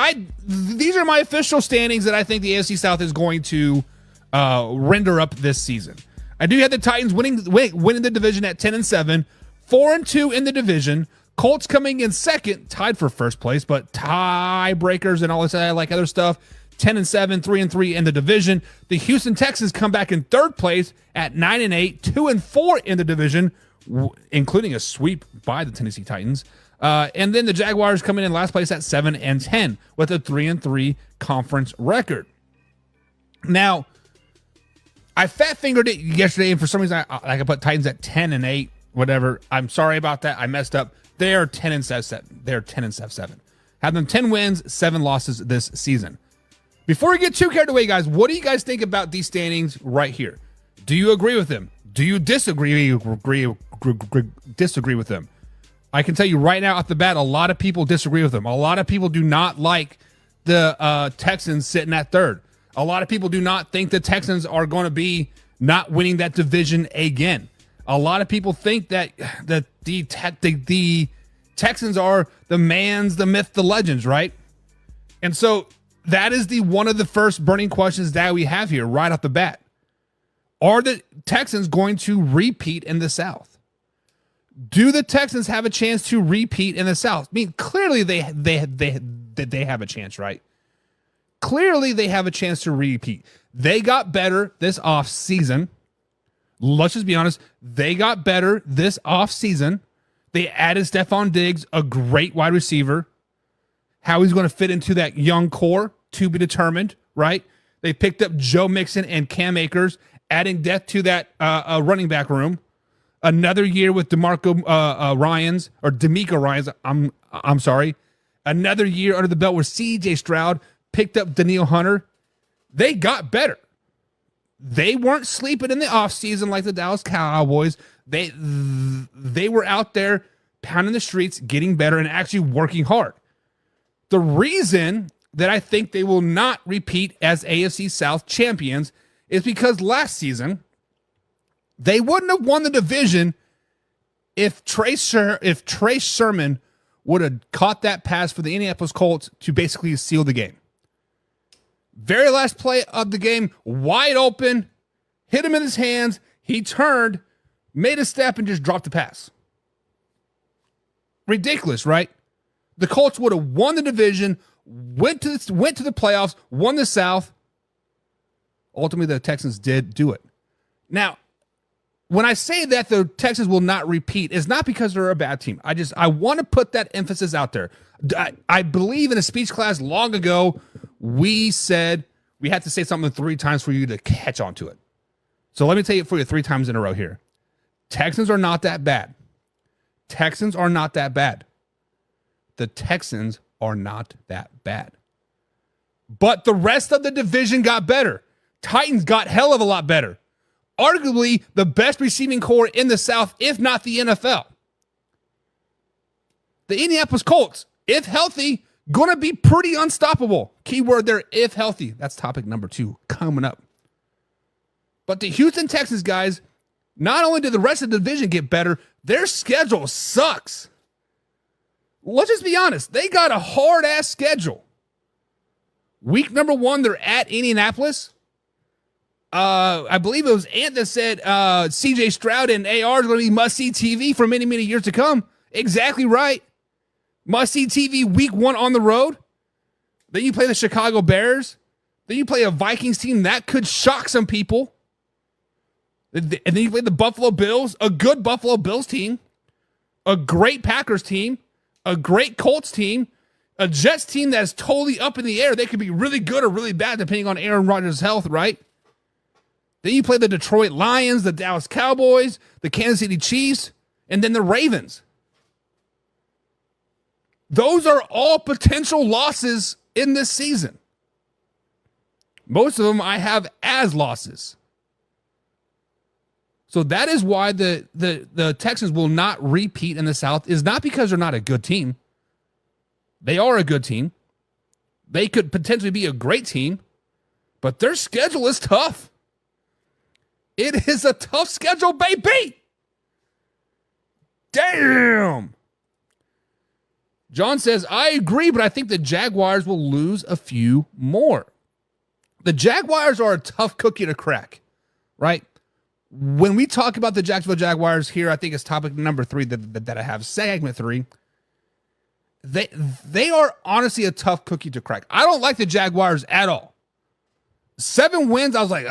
These are my official standings that I think the AFC South is going to render up this season. I do have the Titans winning the division at 10-7, 4-2 in the division. Colts coming in second, tied for first place, but tiebreakers and all this other stuff. 10-7, 3-3 in the division. The Houston Texans come back in third place at 9-8, 2-4 in the division, including a sweep by the Tennessee Titans. And then the Jaguars coming in last place at 7-10 with a 3-3 conference record. Now, I fat fingered it yesterday, and for some reason I put Titans at 10-8, whatever. I'm sorry about that. I messed up. They are 10-7. They're 10-7. Have them 10 wins, 7 losses this season. Before we get too carried away, guys, what do you guys think about these standings right here? Do you agree with them? Do you disagree with them? I can tell you right now off the bat, a lot of people disagree with them. A lot of people do not like the Texans sitting at third. A lot of people do not think the Texans are going to be not winning that division again. A lot of people think that the Texans are the mans, the myth, the legends, right? And so that is one of the first burning questions that we have here right off the bat. Are the Texans going to repeat in the South? Do the Texans have a chance to repeat in the South? I mean, clearly they have a chance, right? Clearly they have a chance to repeat. They got better this offseason. Let's just be honest. They got better this offseason. They added Stephon Diggs, a great wide receiver. How he's going to fit into that young core, to be determined, right? They picked up Joe Mixon and Cam Akers, adding depth to that running back room. Another year with DeMeco Ryans. I'm sorry. Another year under the belt with C.J. Stroud, picked up Danielle Hunter. They got better. They weren't sleeping in the offseason like the Dallas Cowboys. They were out there pounding the streets, getting better, and actually working hard. The reason that I think they will not repeat as AFC South champions is because last season they wouldn't have won the division if Trey Sermon would have caught that pass for the Indianapolis Colts to basically seal the game. Very last play of the game, wide open, hit him in his hands. He turned, made a step, and just dropped the pass. Ridiculous, right? The Colts would have won the division, went to the playoffs, won the South. Ultimately, the Texans did do it. Now, when I say that the Texans will not repeat, it's not because they're a bad team. I want to put that emphasis out there. I believe in a speech class long ago, we said we had to say something 3 times for you to catch on to it. So let me tell you for you 3 times in a row here. Texans are not that bad. Texans are not that bad. The Texans are not that bad. But the rest of the division got better. Titans got hell of a lot better. Arguably the best receiving core in the South, if not the NFL. The Indianapolis Colts, if healthy, Going to be pretty unstoppable. Keyword there, if healthy. That's topic number 2 coming up. But the Houston Texans, guys, not only did the rest of the division get better, their schedule sucks. Let's just be honest. They got a hard-ass schedule. Week number 1, they're at Indianapolis. I believe it was Ant that said CJ Stroud and AR is going to be must-see TV for many, many years to come. Exactly right. Must-see TV week 1 on the road. Then you play the Chicago Bears. Then you play a Vikings team that could shock some people. And then you play the Buffalo Bills, a good Buffalo Bills team, a great Packers team, a great Colts team, a Jets team that's totally up in the air. They could be really good or really bad depending on Aaron Rodgers' health, right? Then you play the Detroit Lions, the Dallas Cowboys, the Kansas City Chiefs, and then the Ravens. Those are all potential losses in this season. Most of them I have as losses. So that is why the Texans will not repeat in the South, is not because they're not a good team. They are a good team. They could potentially be a great team, but their schedule is tough. It is a tough schedule, baby. Damn. John says, I agree, but I think the Jaguars will lose a few more. The Jaguars are a tough cookie to crack, right? When we talk about the Jacksonville Jaguars here, I think it's topic number 3 that I have, segment 3. They are honestly a tough cookie to crack. I don't like the Jaguars at all. 7 wins, I was like,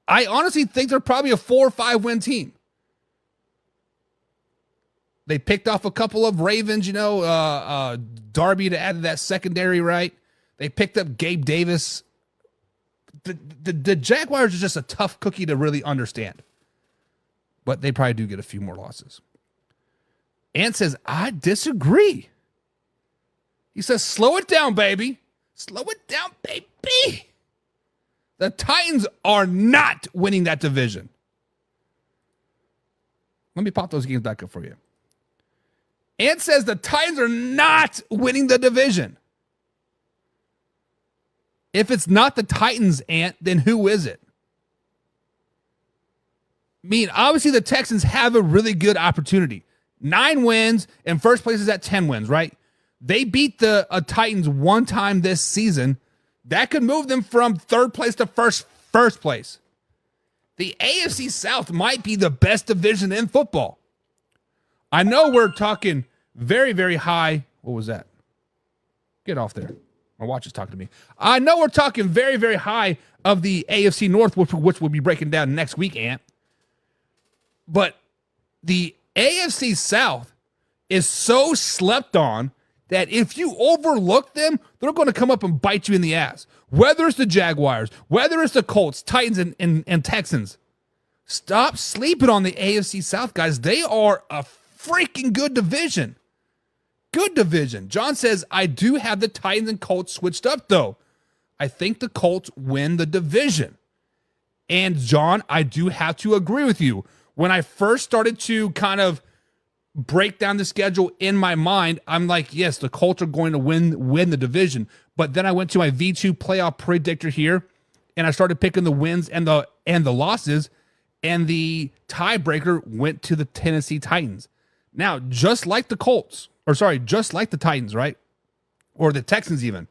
I honestly think they're probably a 4 or 5 win team. They picked off a couple of Ravens, Darby to add to that secondary, right? They picked up Gabe Davis. The Jaguars are just a tough cookie to really understand. But they probably do get a few more losses. Ant says, I disagree. He says, slow it down, baby. Slow it down, baby. The Titans are not winning that division. Let me pop those games back up for you. Ant says the Titans are not winning the division. If it's not the Titans, Ant, then who is it? I mean, obviously the Texans have a really good opportunity. 9 wins, and first place is at 10 wins, right? They beat the Titans one time this season. That could move them from 3rd place to first place. The AFC South might be the best division in football. I know we're talking very, very high. What was that? Get off there. My watch is talking to me. I know we're talking very, very high of the AFC North, which we'll be breaking down next week, Ant. But the AFC South is so slept on that if you overlook them, they're going to come up and bite you in the ass. Whether it's the Jaguars, whether it's the Colts, Titans, and Texans. Stop sleeping on the AFC South, guys. They are a freaking good division. Good division. John says, I do have the Titans and Colts switched up, though. I think the Colts win the division. And, John, I do have to agree with you. When I first started to kind of break down the schedule in my mind, I'm like, yes, the Colts are going to win the division. But then I went to my V2 playoff predictor here, and I started picking the wins and the losses, and the tiebreaker went to the Tennessee Titans. Now, just like the Titans, right? Or the Texans even.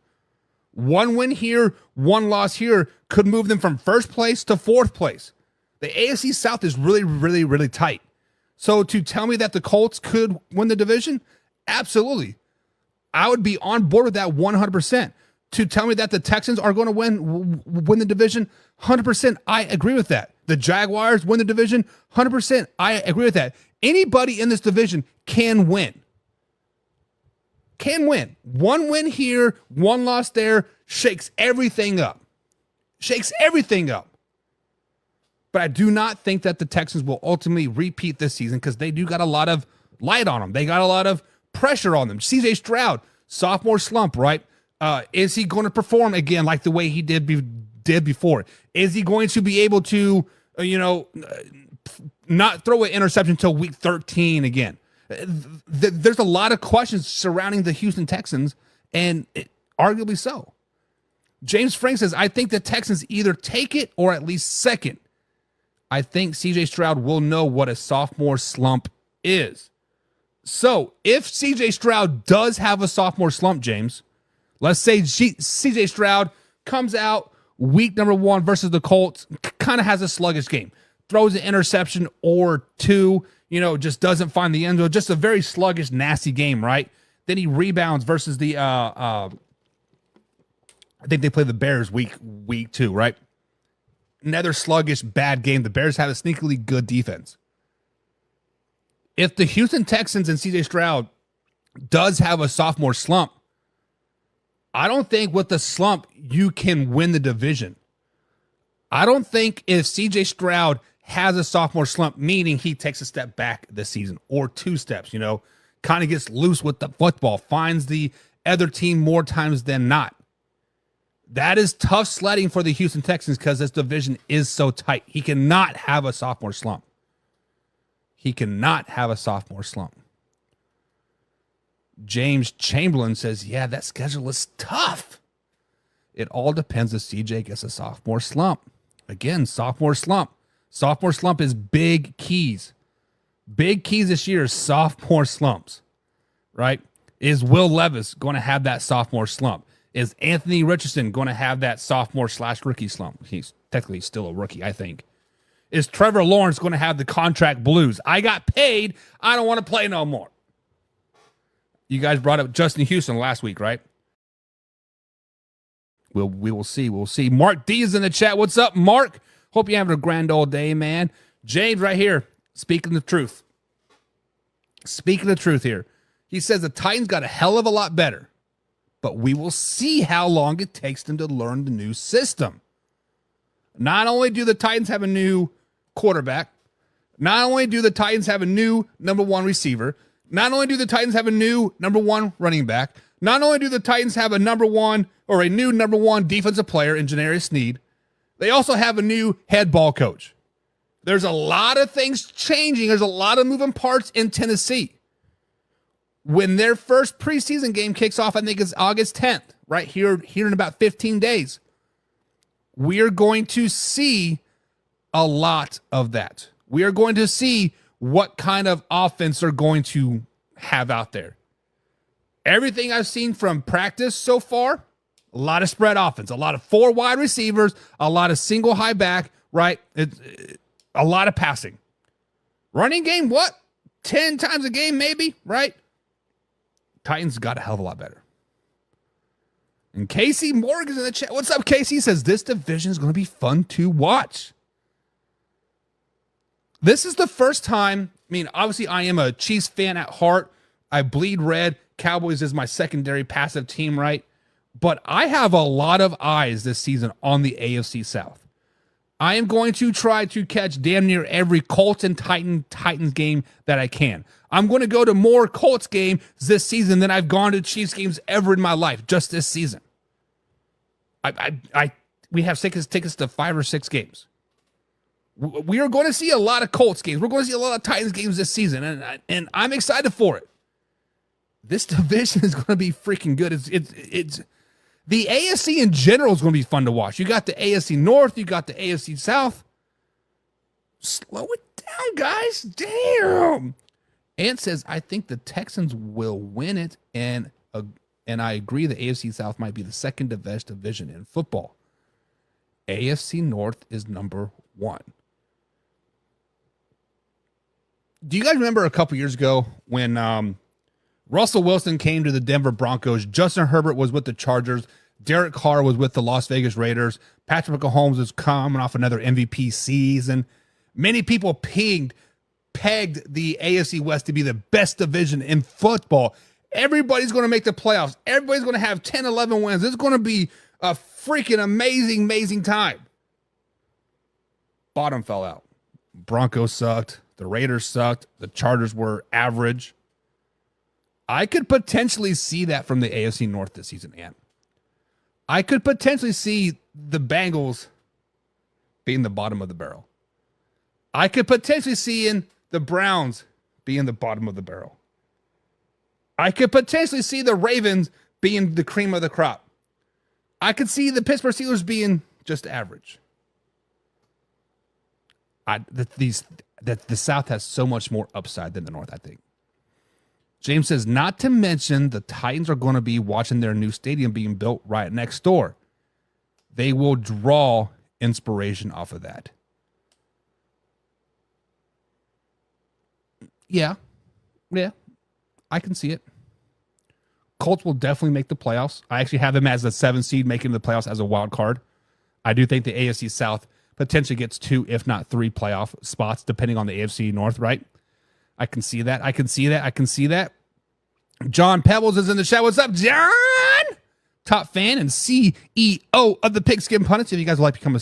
1 win here, 1 loss here could move them from 1st place to 4th place. The AFC South is really, really, really tight. So to tell me that the Colts could win the division, absolutely. I would be on board with that 100%. To tell me that the Texans are going to win the division, 100%. I agree with that. The Jaguars win the division, 100%. I agree with that. Anybody in this division can win. Can win. 1 win here, 1 loss there, shakes everything up. Shakes everything up. But I do not think that the Texans will ultimately repeat this season because they do got a lot of light on them. They got a lot of pressure on them. CJ Stroud, sophomore slump, right? Is he going to perform again like the way he did before? Is he going to be able to, not throw an interception until week 13 again? There's a lot of questions surrounding the Houston Texans, and arguably so. James Frank says, I think the Texans either take it or at least second. I think CJ Stroud will know what a sophomore slump is. So if CJ Stroud does have a sophomore slump, James, let's say CJ Stroud comes out week number 1 versus the Colts, kind of has a sluggish game, throws an interception or 2, just doesn't find the end zone, just a very sluggish, nasty game, right? Then he rebounds versus the, I think they play the Bears week 2, right? Another sluggish, bad game. The Bears have a sneakily good defense. If the Houston Texans and CJ Stroud does have a sophomore slump, I don't think with the slump you can win the division. I don't think if CJ Stroud has a sophomore slump, meaning he takes a step back this season or 2 steps, kind of gets loose with the football, finds the other team more times than not. That is tough sledding for the Houston Texans because this division is so tight. He cannot have a sophomore slump. He cannot have a sophomore slump. James Chamberlain says, yeah, that schedule is tough. It all depends if CJ gets a sophomore slump. Again, sophomore slump. Sophomore slump is big keys. Big keys this year is sophomore slumps, right? Is Will Levis going to have that sophomore slump? Is Anthony Richardson going to have that sophomore/rookie slump? He's technically still a rookie, I think. Is Trevor Lawrence going to have the contract blues? I got paid. I don't want to play no more. You guys brought up Justin Houston last week, right? We will see. We'll see. Mark D is in the chat. What's up, Mark? Hope you're having a grand old day, man. James right here, speaking the truth. Speaking the truth here. He says the Titans got a hell of a lot better, but we will see how long it takes them to learn the new system. Not only do the Titans have a new quarterback, not only do the Titans have a new number 1 receiver, not only do the Titans have a new number 1 running back, not only do the Titans have a new number 1 defensive player in Janarius Sneed, they also have a new head ball coach. There's a lot of things changing. There's a lot of moving parts in Tennessee. When their first preseason game kicks off, I think it's August 10th, right here in about 15 days. We are going to see a lot of that. We are going to see what kind of offense they're going to have out there. Everything I've seen from practice so far, a lot of spread offense, a lot of 4 wide receivers, a lot of single high back, right? A lot of passing. Running game, what? 10 times a game maybe, right? Titans got a hell of a lot better. And Casey Morgan's in the chat. What's up, Casey? He says, this division is going to be fun to watch. This is the first time, obviously I am a Chiefs fan at heart. I bleed red. Cowboys is my secondary passive team, right? But I have a lot of eyes this season on the AFC South. I am going to try to catch damn near every Colts and Titans game that I can. I'm going to go to more Colts games this season than I've gone to Chiefs games ever in my life, just this season. We have tickets to 5 or 6 games. We are going to see a lot of Colts games. We're going to see a lot of Titans games this season, and I'm excited for it. This division is going to be freaking good. It's the AFC in general is going to be fun to watch. You got the AFC North, you got the AFC South. Slow it down, guys. Damn. Ant says, I think the Texans will win it, and I agree the AFC South might be the second best division in football. AFC North is number 1. Do you guys remember a couple years ago when Russell Wilson came to the Denver Broncos? Justin Herbert was with the Chargers. Derek Carr was with the Las Vegas Raiders. Patrick Mahomes was coming off another MVP season. Many people pegged the AFC West to be the best division in football. Everybody's going to make the playoffs. Everybody's going to have 10, 11 wins. It's going to be a freaking amazing time. Bottom fell out. Broncos sucked. The Raiders sucked. The Chargers were average. I could potentially see that from the AFC North this season, Ant. I could potentially see the Bengals being the bottom of the barrel. I could potentially see the Browns being the bottom of the barrel. I could potentially see the Ravens being the cream of the crop. I could see the Pittsburgh Steelers being just average. The South has so much more upside than the North, I think. James says, not to mention the Titans are going to be watching their new stadium being built right next door. They will draw inspiration off of that. Yeah, I can see it. Colts will definitely make the playoffs. I actually have them as a 7 seed making the playoffs as a wild card. I do think the AFC South potentially gets 2, if not 3 playoff spots, depending on the AFC North, right? I can see that. John Pebbles is in the chat. What's up, John? Top fan and CEO of the Pigskin Pundits. If you guys would like to become a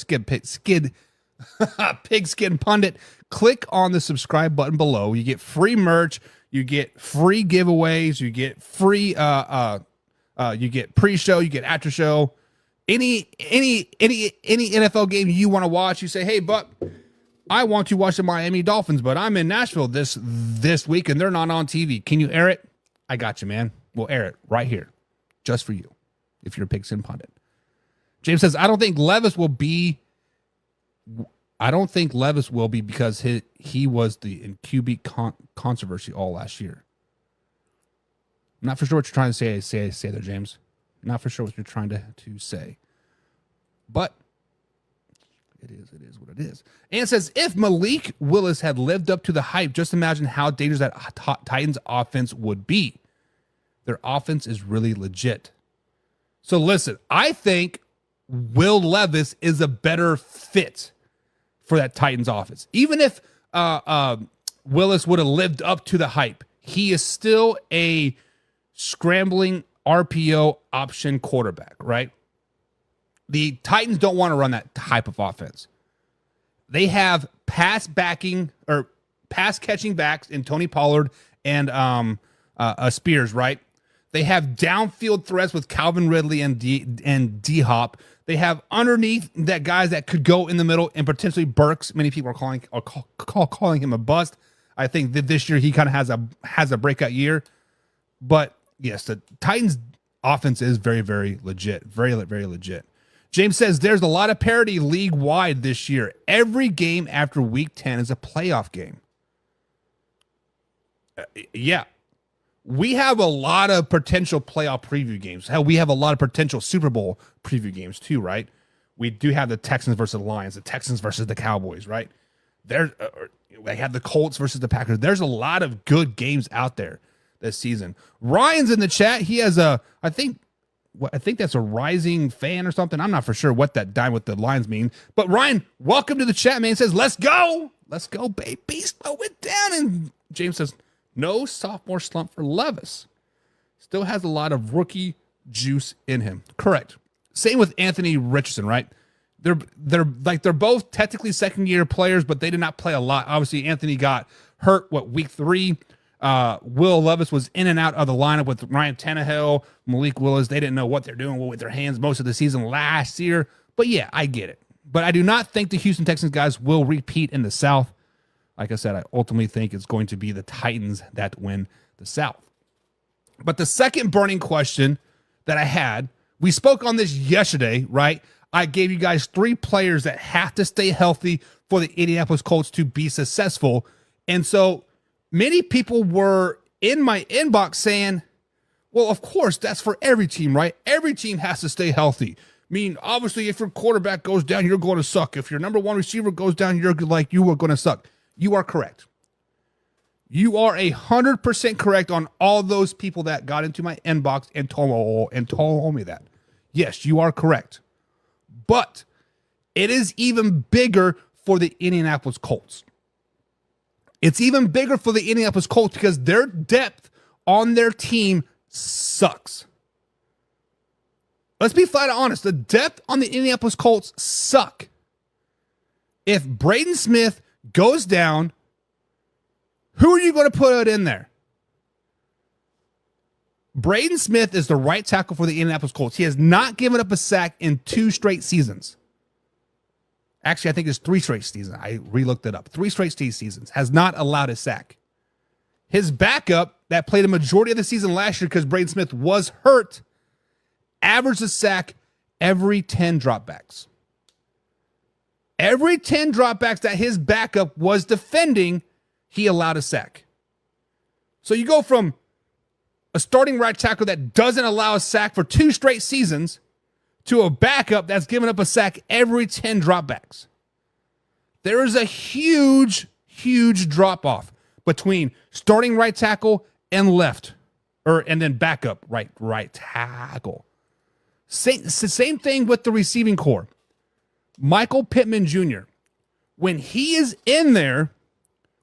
Pigskin Pundit, click on the subscribe button below. You get free merch. You get free giveaways. You get free. You get pre-show. You get after show. Any NFL game you want to watch, you say, hey, Buck, I want to watch the Miami Dolphins, but I'm in Nashville this week and they're not on TV. Can you air it? I got you, man. We'll air it right here, just for you, if you're a Pigskin Pundit. James says, I don't think Levis will be because he was in QB controversy all last year. I'm not for sure what you're trying to say there, James. Not for sure what you're trying to say. But it is what it is. And it says, if Malik Willis had lived up to the hype, just imagine how dangerous that Titans offense would be. Their offense is really legit. So listen, I think Will Levis is a better fit for that Titans offense. Even if Willis would have lived up to the hype, he is still a scrambling RPO option quarterback, right? The Titans don't want to run that type of offense. They have pass catching backs in Tony Pollard and Spears, right? They have downfield threats with Calvin Ridley and D-Hop. They have underneath that guys that could go in the middle and potentially Burks. Many people are calling him a bust. I think that this year he kind of has a breakout year. But yes, the Titans offense is very, very legit. Very, very legit. James says there's a lot of parity league-wide this year. Every game after week 10 is a playoff game. Yeah. We have a lot of potential playoff preview games. Hell, we have a lot of potential Super Bowl preview games too, right? We do have the Texans versus the Lions, the Texans versus the Cowboys, right? They have the Colts versus the Packers. There's a lot of good games out there this season. Ryan's in the chat. He has I think that's a Rising fan or something. I'm not for sure what that dime with the Lions mean. But Ryan, welcome to the chat, man. He says, let's go, baby. Slow it down. And James says, no sophomore slump for Levis. Still has a lot of rookie juice in him. Correct. Same with Anthony Richardson, right? They're both technically second-year players, but they did not play a lot. Obviously, Anthony got hurt, week 3. Will Levis was in and out of the lineup with Ryan Tannehill, Malik Willis. They didn't know what they're doing with their hands most of the season last year. But yeah, I get it. But I do not think the Houston Texans guys will repeat in the South. Like I said, I ultimately think it's going to be the Titans that win the South. But the second burning question that I had, we spoke on this yesterday, right? I gave you guys 3 players that have to stay healthy for the Indianapolis Colts to be successful. And so many people were in my inbox saying, well, of course, that's for every team, right? Every team has to stay healthy. I mean, obviously, if your quarterback goes down, you're going to suck. If your number 1 receiver goes down, you are going to suck. You are correct. You are 100% correct on all those people that got into my inbox and told me that. Yes, you are correct. But it is even bigger for the Indianapolis Colts. It's even bigger for the Indianapolis Colts because their depth on their team sucks. Let's be flat out honest. The depth on the Indianapolis Colts suck. If Braden Smith goes down, who are you going to put in there? Braden Smith is the right tackle for the Indianapolis Colts. He has not given up a sack in 2 straight seasons. Actually, I think it's 3 straight seasons. I re-looked it up. 3 straight seasons. Has not allowed a sack. His backup that played a majority of the season last year because Braden Smith was hurt averaged a sack every 10 dropbacks. Every 10 dropbacks that his backup was defending, he allowed a sack. So you go from a starting right tackle that doesn't allow a sack for 2 straight seasons to a backup that's given up a sack every 10 dropbacks. There is a huge, huge drop-off between starting right tackle and left, and then backup right tackle. Same thing with the receiving core. Michael Pittman Jr. When he is in there,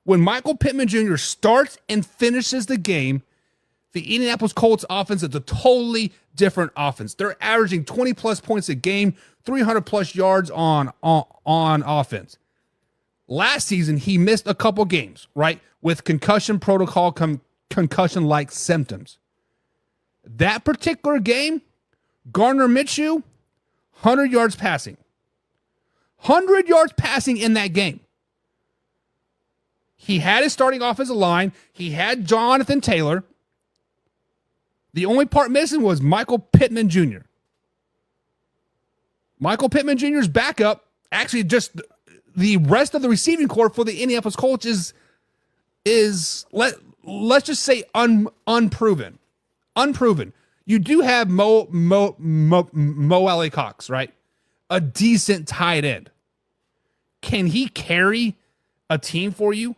when Michael Pittman Jr. starts and finishes the game, the Indianapolis Colts offense is a totally different offense. They're averaging 20-plus points a game, 300-plus yards on offense. Last season, he missed a couple games, right, with concussion protocol, concussion-like symptoms. That particular game, Gardner Minshew, 100 yards passing. 100 yards passing in that game. He had his starting offensive line. He had Jonathan Taylor. The only part missing was Michael Pittman Jr. Michael Pittman Jr.'s backup, actually just the rest of the receiving core for the Indianapolis Colts is let's just say unproven. Unproven. You do have Mo Alley Cox, right? A decent tight end. Can he carry a team for you?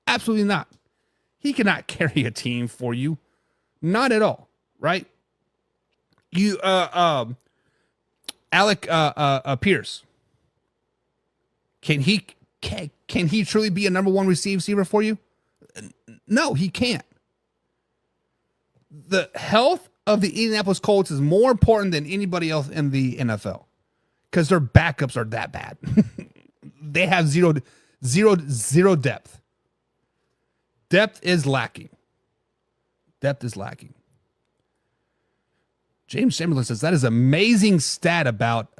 Absolutely not. He cannot carry a team for you. Not at all, right? You Alec Pierce. Can he truly be a number one receiver for you? No, he can't. The health of the Indianapolis Colts is more important than anybody else in the NFL because their backups are that bad. They have zero depth. Depth is lacking. James Chamberlain says that is an amazing stat about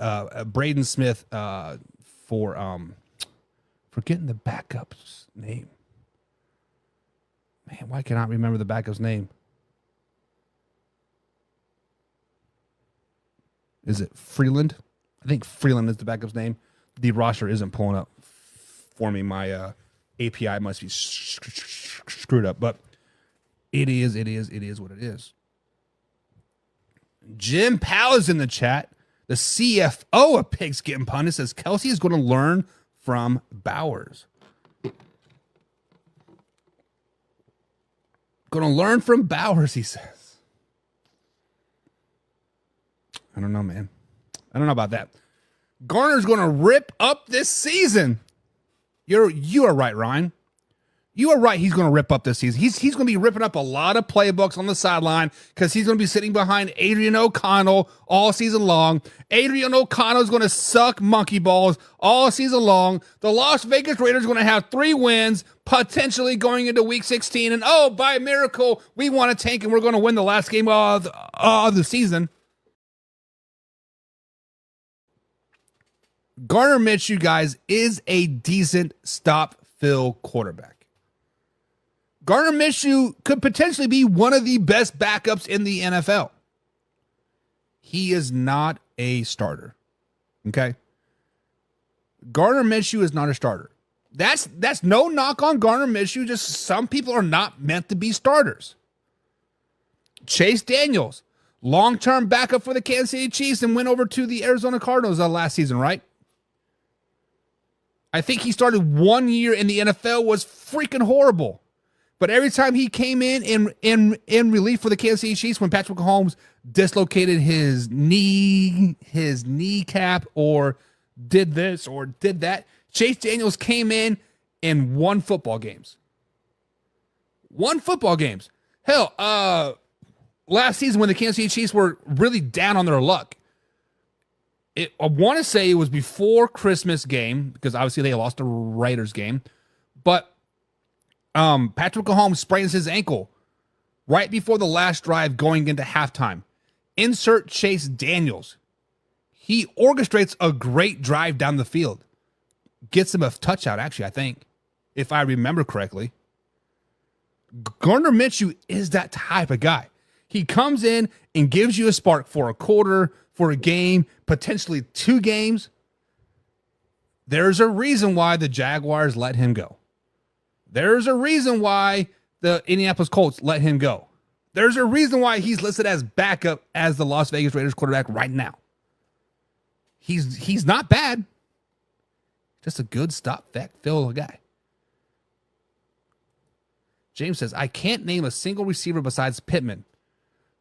Braden Smith for forgetting the backup's name. Man, why can't I remember the backup's name? Is it Freeland? I think Freeland is the backup's name. The roster isn't pulling up for me. My API must be screwed up, but it is what it is. Jim Powell is in the chat. The CFO of Pigs Getting Pundit says Kelsey is going to learn from Bowers. Going to learn from Bowers, he says. I don't know, man. I don't know about that. Garner's going to rip up this season. You are right, Ryan. You are right. He's going to rip up this season. He's going to be ripping up a lot of playbooks on the sideline because he's going to be sitting behind Adrian O'Connell all season long. Adrian O'Connell is going to suck monkey balls all season long. The Las Vegas Raiders are going to have 3 wins, potentially going into Week 16. And oh, by miracle, we want to tank and we're going to win the last game of the season. Gardner Minshew, guys, is a decent stop-fill quarterback. Gardner Minshew could potentially be one of the best backups in the NFL. He is not a starter. Okay? Gardner Minshew is not a starter. That's no knock on Gardner Minshew, just some people are not meant to be starters. Chase Daniels, long-term backup for the Kansas City Chiefs and went over to the Arizona Cardinals last season, right? I think he started 1 year in the NFL, was freaking horrible. But every time he came in relief for the Kansas City Chiefs when Patrick Mahomes dislocated his kneecap or did this or did that, Chase Daniels came in and won football games. Hell, last season when the Kansas City Chiefs were really down on their luck, I want to say it was before Christmas game because obviously they lost the Raiders game, but Patrick Mahomes sprains his ankle right before the last drive going into halftime. Insert Chase Daniels. He orchestrates a great drive down the field. Gets him a touchdown, actually, I think, if I remember correctly. Gardner Minshew is that type of guy. He comes in and gives you a spark for a quarter, for a game, potentially 2 games. There's a reason why the Jaguars let him go. There's a reason why the Indianapolis Colts let him go. There's a reason why he's listed as backup as the Las Vegas Raiders quarterback right now. He's not bad. Just a good stop back fill guy. James says, I can't name a single receiver besides Pittman.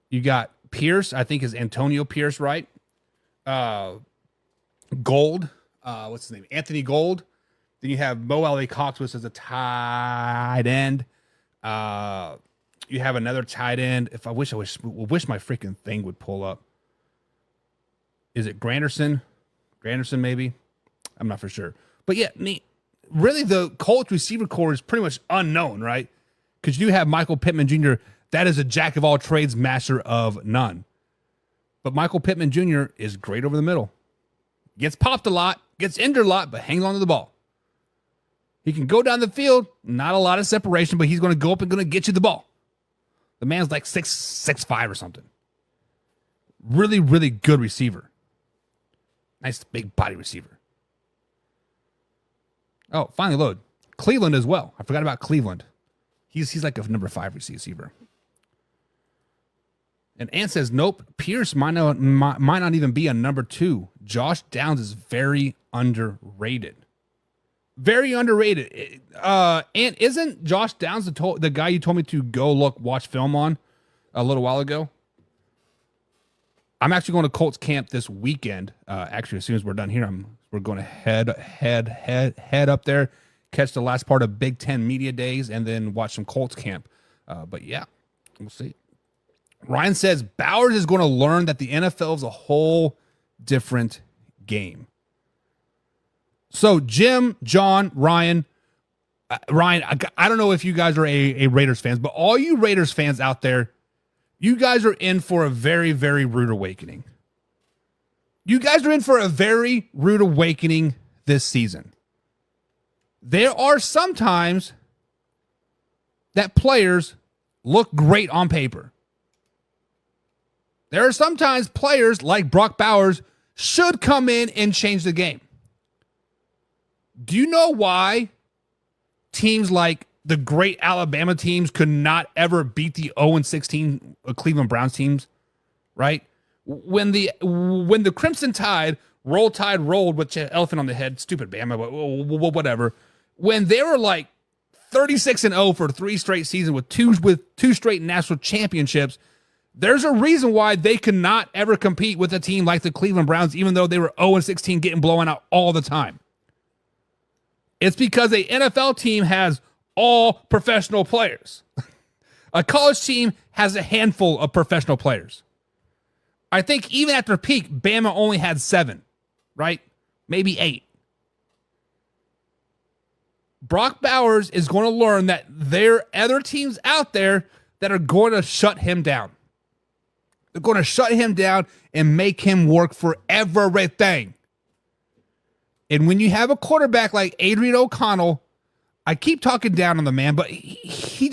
You got Pierce, I think is Antonio Pierce, right? Gold. What's his name? Anthony Gold. Then you have Mo Alley Cox, which is a tight end. You have another tight end. If I wish my freaking thing would pull up. Is it Granderson? Granderson, maybe? I'm not for sure. But yeah, really the Colts receiver core is pretty much unknown, right? Because you have Michael Pittman Jr. That is a jack of all trades, master of none. But Michael Pittman Jr. is great over the middle. Gets popped a lot, gets injured a lot, but hangs on to the ball. He can go down the field, not a lot of separation, but he's going to go up and going to get you the ball. The man's like 6'5" or something. Really, really good receiver. Nice big body receiver. Oh, finally load. Cleveland as well. I forgot about Cleveland. He's like a number 5 receiver. And Ant says, nope, Pierce might not even be a number 2. Josh Downs is very underrated. Very underrated. And isn't Josh Downs the guy you told me to go watch film on a little while ago? I'm actually going to Colts camp this weekend. Actually, as soon as we're done here, we're going to head up there, catch the last part of Big Ten Media Days, and then watch some Colts camp. But yeah, we'll see. Ryan says Bowers is going to learn that the NFL is a whole different game. So Jim, John, Ryan, I don't know if you guys are a Raiders fans, but all you Raiders fans out there, you guys are in for a very, very rude awakening. You guys are in for a very rude awakening this season. There are some times that players look great on paper. There are sometimes players like Brock Bowers should come in and change the game. Do you know why teams like the great Alabama teams could not ever beat the 0-16 Cleveland Browns teams, right? When the Crimson Tide rolled with the elephant on the head, stupid Bama, but whatever. When they were like 36-0 for 3 straight seasons with two straight national championships, there's a reason why they could not ever compete with a team like the Cleveland Browns, even though they were 0-16 getting blown out all the time. It's because a NFL team has all professional players. A college team has a handful of professional players. I think even at their peak, Bama only had 7, right? Maybe 8. Brock Bowers is going to learn that there are other teams out there that are going to shut him down. They're going to shut him down and make him work for everything. And when you have a quarterback like Adrian O'Connell, I keep talking down on the man, but he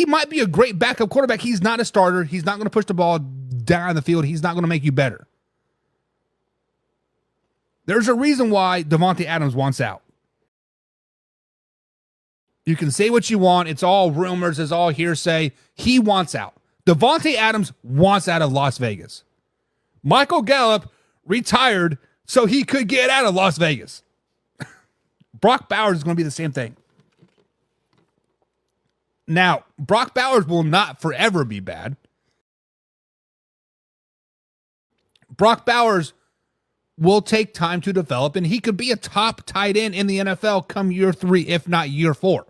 might be a great backup quarterback. He's not a starter. He's not going to push the ball down the field. He's not going to make you better. There's a reason why Davante Adams wants out. You can say what you want. It's all rumors. It's all hearsay. He wants out. Davante Adams wants out of Las Vegas. Michael Gallup retired so he could get out of Las Vegas. Brock Bowers is going to be the same thing. Now, Brock Bowers will not forever be bad. Brock Bowers will take time to develop, and he could be a top tight end in the NFL come year 3, if not year 4.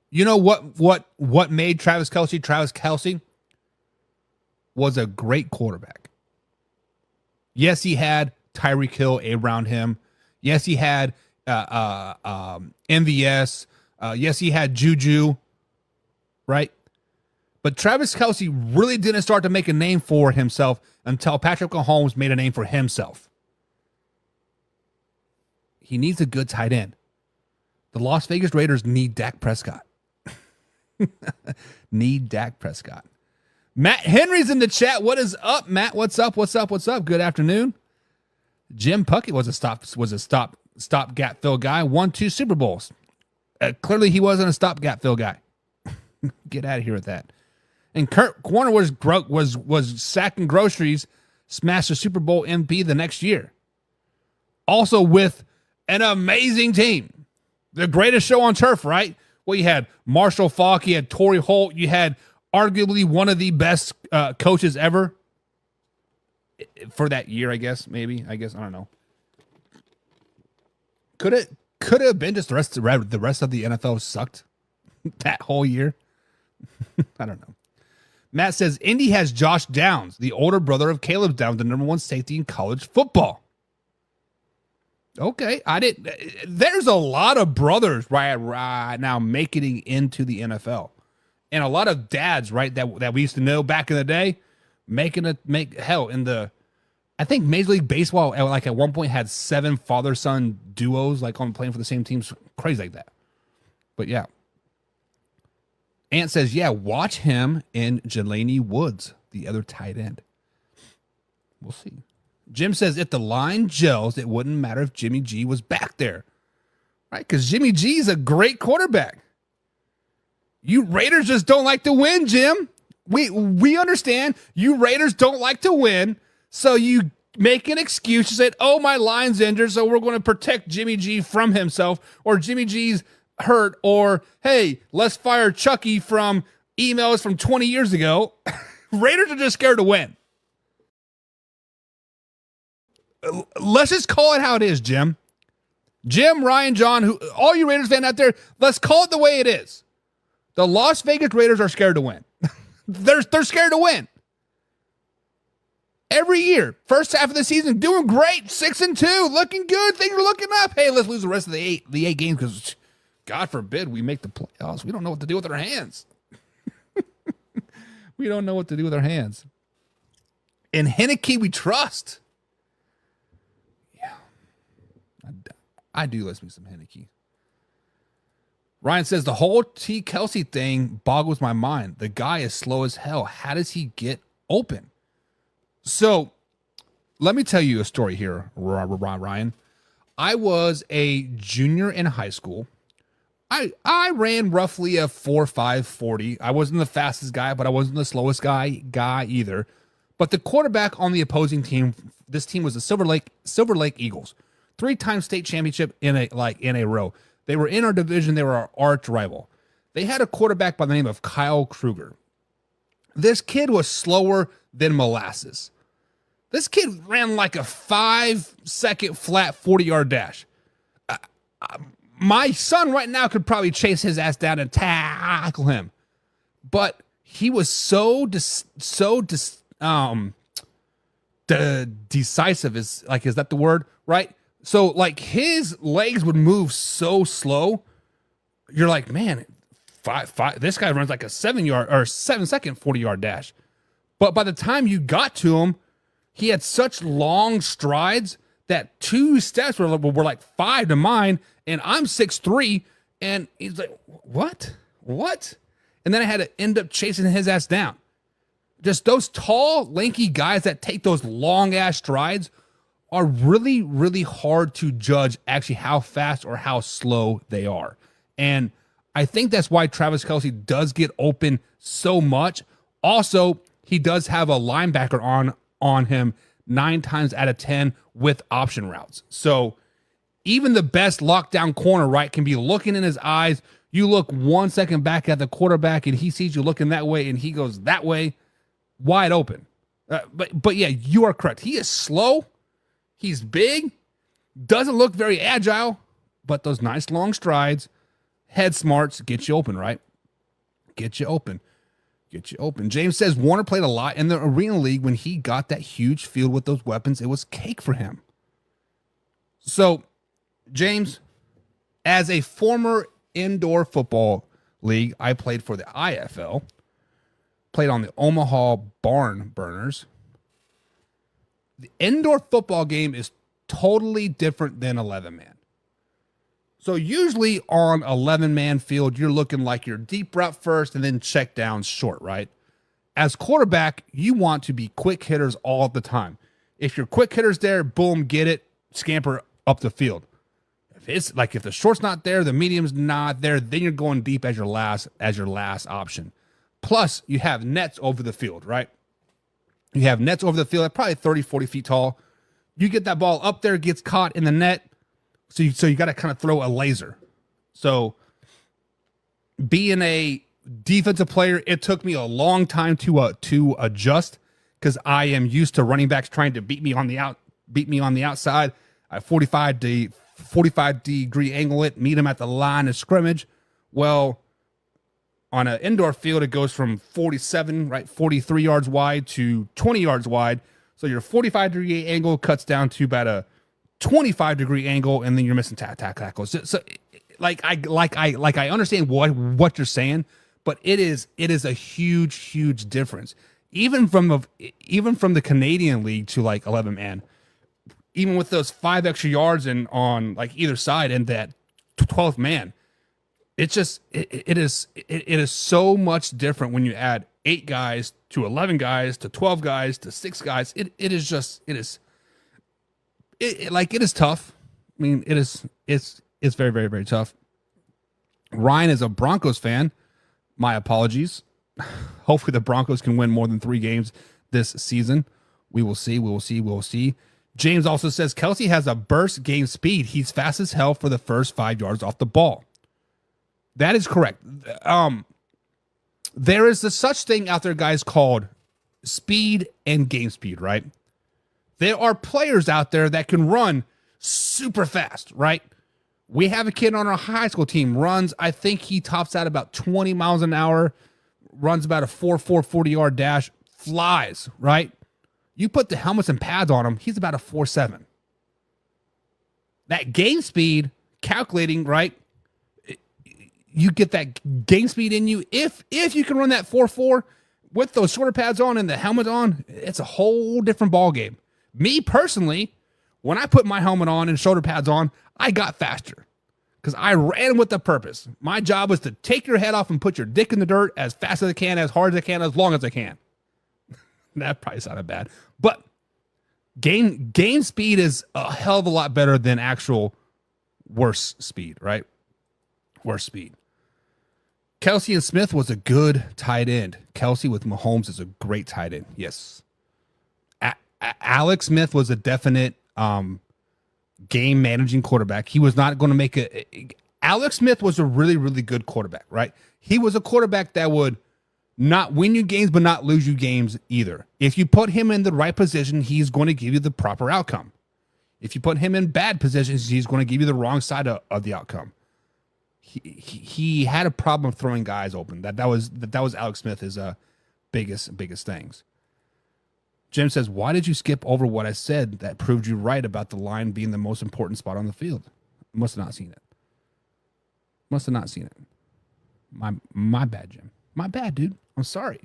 You know what made Travis Kelce? Travis Kelce was a great quarterback. Yes, he had Tyreek Hill around him. Yes, he had MVS. Yes, he had Juju, right? But Travis Kelce really didn't start to make a name for himself until Patrick Mahomes made a name for himself. He needs a good tight end. The Las Vegas Raiders need Dak Prescott. Need Dak Prescott. Matt Henry's in the chat. What is up, Matt? What's up? What's up? What's up? Good afternoon. Jim Puckett was a stopgap fill guy. Won 2 Super Bowls. Clearly, he wasn't a stopgap fill guy. Get out of here with that. And Kurt Warner was sacking groceries, smashed the Super Bowl MVP the next year. Also with an amazing team. The greatest show on turf, right? Well, you had Marshall Faulk, you had Torrey Holt, you had arguably one of the best coaches ever for that year, I guess. I don't know. Could it have been just the rest of the NFL sucked that whole year? I don't know. Matt says Indy has Josh Downs, the older brother of Caleb Downs, the number 1 safety in college football. Okay, there's a lot of brothers right now making it into the NFL, and a lot of dads, right, that we used to know back in the day, I think Major League Baseball like at one point had 7 father-son duos like on playing for the same teams, crazy like that. But yeah. Ant says, yeah, watch him and Jelani Woods, the other tight end. We'll see. Jim says, if the line gels, it wouldn't matter if Jimmy G was back there. Right? Because Jimmy G is a great quarterback. You Raiders just don't like to win, Jim. We understand you Raiders don't like to win, so you make an excuse. You said, oh, my line's injured, so we're going to protect Jimmy G from himself, or Jimmy G's hurt, or hey, let's fire Chucky from emails from 20 years ago. Raiders are just scared to win. Let's just call it how it is, Jim. Jim, Ryan, John, all you Raiders fans out there, let's call it the way it is. The Las Vegas Raiders are scared to win. They're scared to win. Every year, first half of the season, doing great, 6-2, looking good, things are looking up. Hey, let's lose the rest of the eight games because God forbid we make the playoffs. We don't know what to do with our hands. We don't know what to do with our hands. In Heineke, we trust. Yeah. I do listen to some Heineke. Ryan says, the whole T. Kelsey thing boggles my mind. The guy is slow as hell. How does he get open? So let me tell you a story here, Ryan. I was a junior in high school. I ran roughly a 4.5 40. I wasn't the fastest guy, but I wasn't the slowest guy either. But the quarterback on the opposing team, this team was the Silver Lake Eagles, 3-time state championship in a row. They were in our division. They were our arch rival. They had a quarterback by the name of Kyle Kruger. This kid was slower than molasses. This kid ran like a 5-second flat 40-yard dash. My son right now could probably chase his ass down and tackle him, but he was so decisive. Is that the word, right? So like his legs would move so slow. You're like, man, this guy runs like a 7-second 40-yard dash. But by the time you got to him, he had such long strides that 2 steps were like 5 to mine, and I'm 6'3", and he's like, what? And then I had to end up chasing his ass down. Just those tall, lanky guys that take those long-ass strides are really, really hard to judge actually how fast or how slow they are. And I think that's why Travis Kelce does get open so much. Also, he does have a linebacker on him 9 times out of 10 with option routes. So even the best lockdown corner, right, can be looking in his eyes. You look 1 second back at the quarterback and he sees you looking that way and he goes that way, wide open. But yeah, you are correct. He is slow. He's big. Doesn't look very agile, but those nice long strides, head smarts, get you open, right? Get you open. James says Warner played a lot in the Arena League. When he got that huge field with those weapons, it was cake for him. So, James, as a former indoor football league, I played for the IFL, played on the Omaha Barn Burners. The indoor football game is totally different than 11-man. So usually on 11-man field, you're looking like your deep route first and then check down short, right? As quarterback, you want to be quick hitters all the time. If your quick hitters there, boom, get it, scamper up the field. If the short's not there, the medium's not there, then you're going deep as your last option. Plus, you have nets over the field, right? You have nets over the field at probably 30, 40 feet tall. You get that ball up there, gets caught in the net. So you got to kind of throw a laser. So being a defensive player, it took me a long time to adjust because I am used to running backs trying to beat me on the outside. I 45 degree angle it, meet them at the line of scrimmage. Well, on an indoor field, it goes from 43 yards wide to 20 yards wide. So your 45 degree angle cuts down to about a 25 degree angle, and then you're missing tackles. So I understand what you're saying, but it is a huge difference. Even from the Canadian League to like 11-man, even with those 5 extra yards and on like either side and that 12th man, it's just it is so much different when you add 8 guys to 11 guys to 12 guys to 6 guys. It is tough. I mean, it's very, very, very tough. Ryan is a Broncos fan. My apologies. Hopefully the Broncos can win more than 3 games this season. We will see. James also says Kelce has a burst game speed. He's fast as hell for the first 5 yards off the ball. That is correct. There is such thing out there, guys, called speed and game speed, right? There are players out there that can run super fast, right? We have a kid on our high school team, I think he tops out about 20 miles an hour, runs about a 4.4 40-yard dash, flies, right? You put the helmets and pads on him, he's about a 4.7. That game speed, calculating, right? You get that game speed in you. If you can run that 4.4 with those shoulder pads on and the helmet on, it's a whole different ball game. Me personally, when I put my helmet on and shoulder pads on, I got faster because I ran with the purpose. My job was to take your head off and put your dick in the dirt as fast as I can, as hard as I can, as long as I can. That probably sounded bad, but game speed is a hell of a lot better than actual worse speed, right? Worse speed. Kelce and Smith was a good tight end. Kelce with Mahomes is a great tight end. Yes. Alex Smith was a definite game managing quarterback. He was not going to make Alex Smith was a really, really good quarterback, right? He was a quarterback that would not win you games, but not lose you games either. If you put him in the right position, he's going to give you the proper outcome. If you put him in bad positions, he's going to give you the wrong side of the outcome. He had a problem throwing guys open. That was Alex Smith's biggest things. Jim says, why did you skip over what I said that proved you right about the line being the most important spot on the field? Must have not seen it. My bad, Jim. My bad, dude. I'm sorry.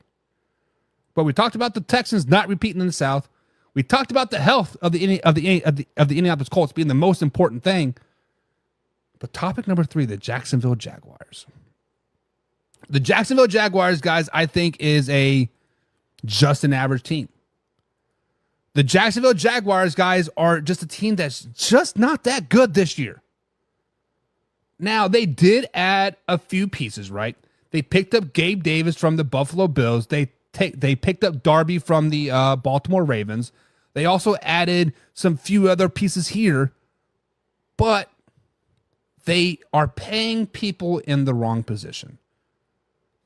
But we talked about the Texans not repeating in the South. We talked about the health of the Indianapolis Colts being the most important thing. But topic number 3, the Jacksonville Jaguars. The Jacksonville Jaguars, guys, I think is just an average team. The Jacksonville Jaguars, guys, are just a team that's just not that good this year. Now, they did add a few pieces, right? They picked up Gabe Davis from the Buffalo Bills. They picked up Darby from the Baltimore Ravens. They also added some few other pieces here, but they are paying people in the wrong position.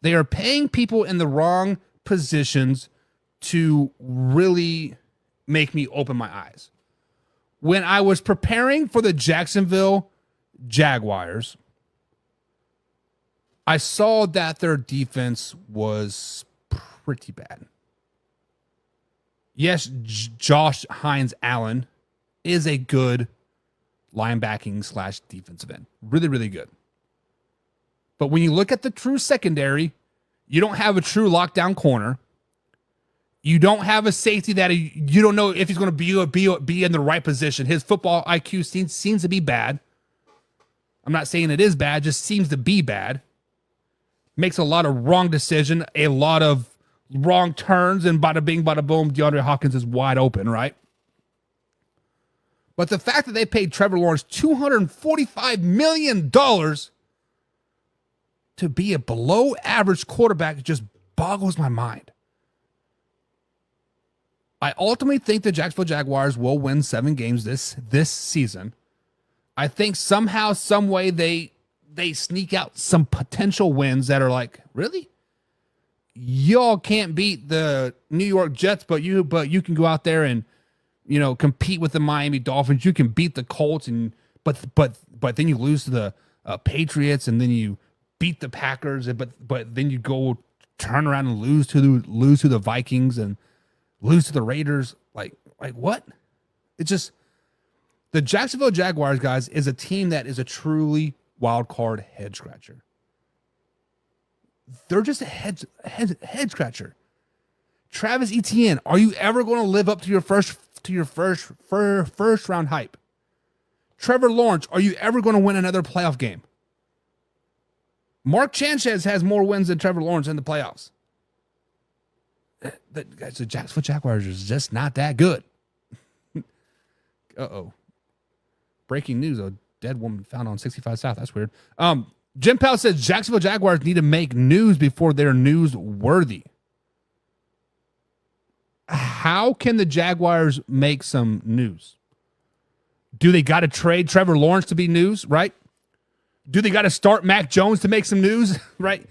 They are paying people in the wrong positions to really make me open my eyes. When I was preparing for the Jacksonville Jaguars, I saw that their defense was pretty bad. Yes, Josh Hines Allen is a good linebacking / defensive end. Really, really good. But when you look at the true secondary, you don't have a true lockdown corner. You don't have a safety that you don't know if he's going to be in the right position. His football IQ seems to be bad. I'm not saying it is bad, just seems to be bad. Makes a lot of wrong decision, a lot of wrong turns, and bada bing, bada boom, DeAndre Hopkins is wide open, right? But the fact that they paid Trevor Lawrence $245 million to be a below average quarterback just boggles my mind. I ultimately think the Jacksonville Jaguars will win 7 games this season. I think somehow, some way they sneak out some potential wins that are like, really? Y'all can't beat the New York Jets, but you can go out there and, you know, compete with the Miami Dolphins. You can beat the Colts, and but then you lose to the Patriots, and then you beat the Packers, but then you go turn around and lose to the Vikings and lose to the Raiders. Like what? It's just the Jacksonville Jaguars, guys, is a team that is a truly wild card head scratcher. They're just a head scratcher. Travis Etienne, are you ever going to live up to your first round hype? Trevor Lawrence, are you ever going to win another playoff game? Mark Sanchez has more wins than Trevor Lawrence in the playoffs. The Jacksonville Jaguars is just not that good. Uh-oh. Breaking news, a dead woman found on 65 South. That's weird. Jim Powell says Jacksonville Jaguars need to make news before they're newsworthy. How can the Jaguars make some news? Do they got to trade Trevor Lawrence to be news, right? Do they got to start Mac Jones to make some news, right?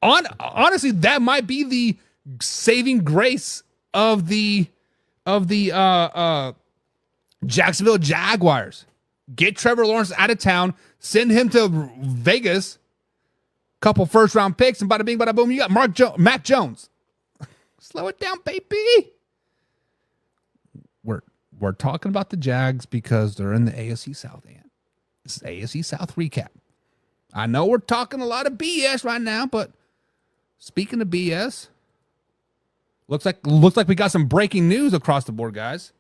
Honestly, that might be the saving grace of the Jacksonville Jaguars. Get Trevor Lawrence out of town, send him to Vegas, couple first round picks, and bada bing, bada boom, you got Mac Jones. Slow it down, baby. We're talking about the Jags because they're in the AFC South, and this is AFC South recap. I know we're talking a lot of BS right now, but speaking of BS, looks like we got some breaking news across the board, guys.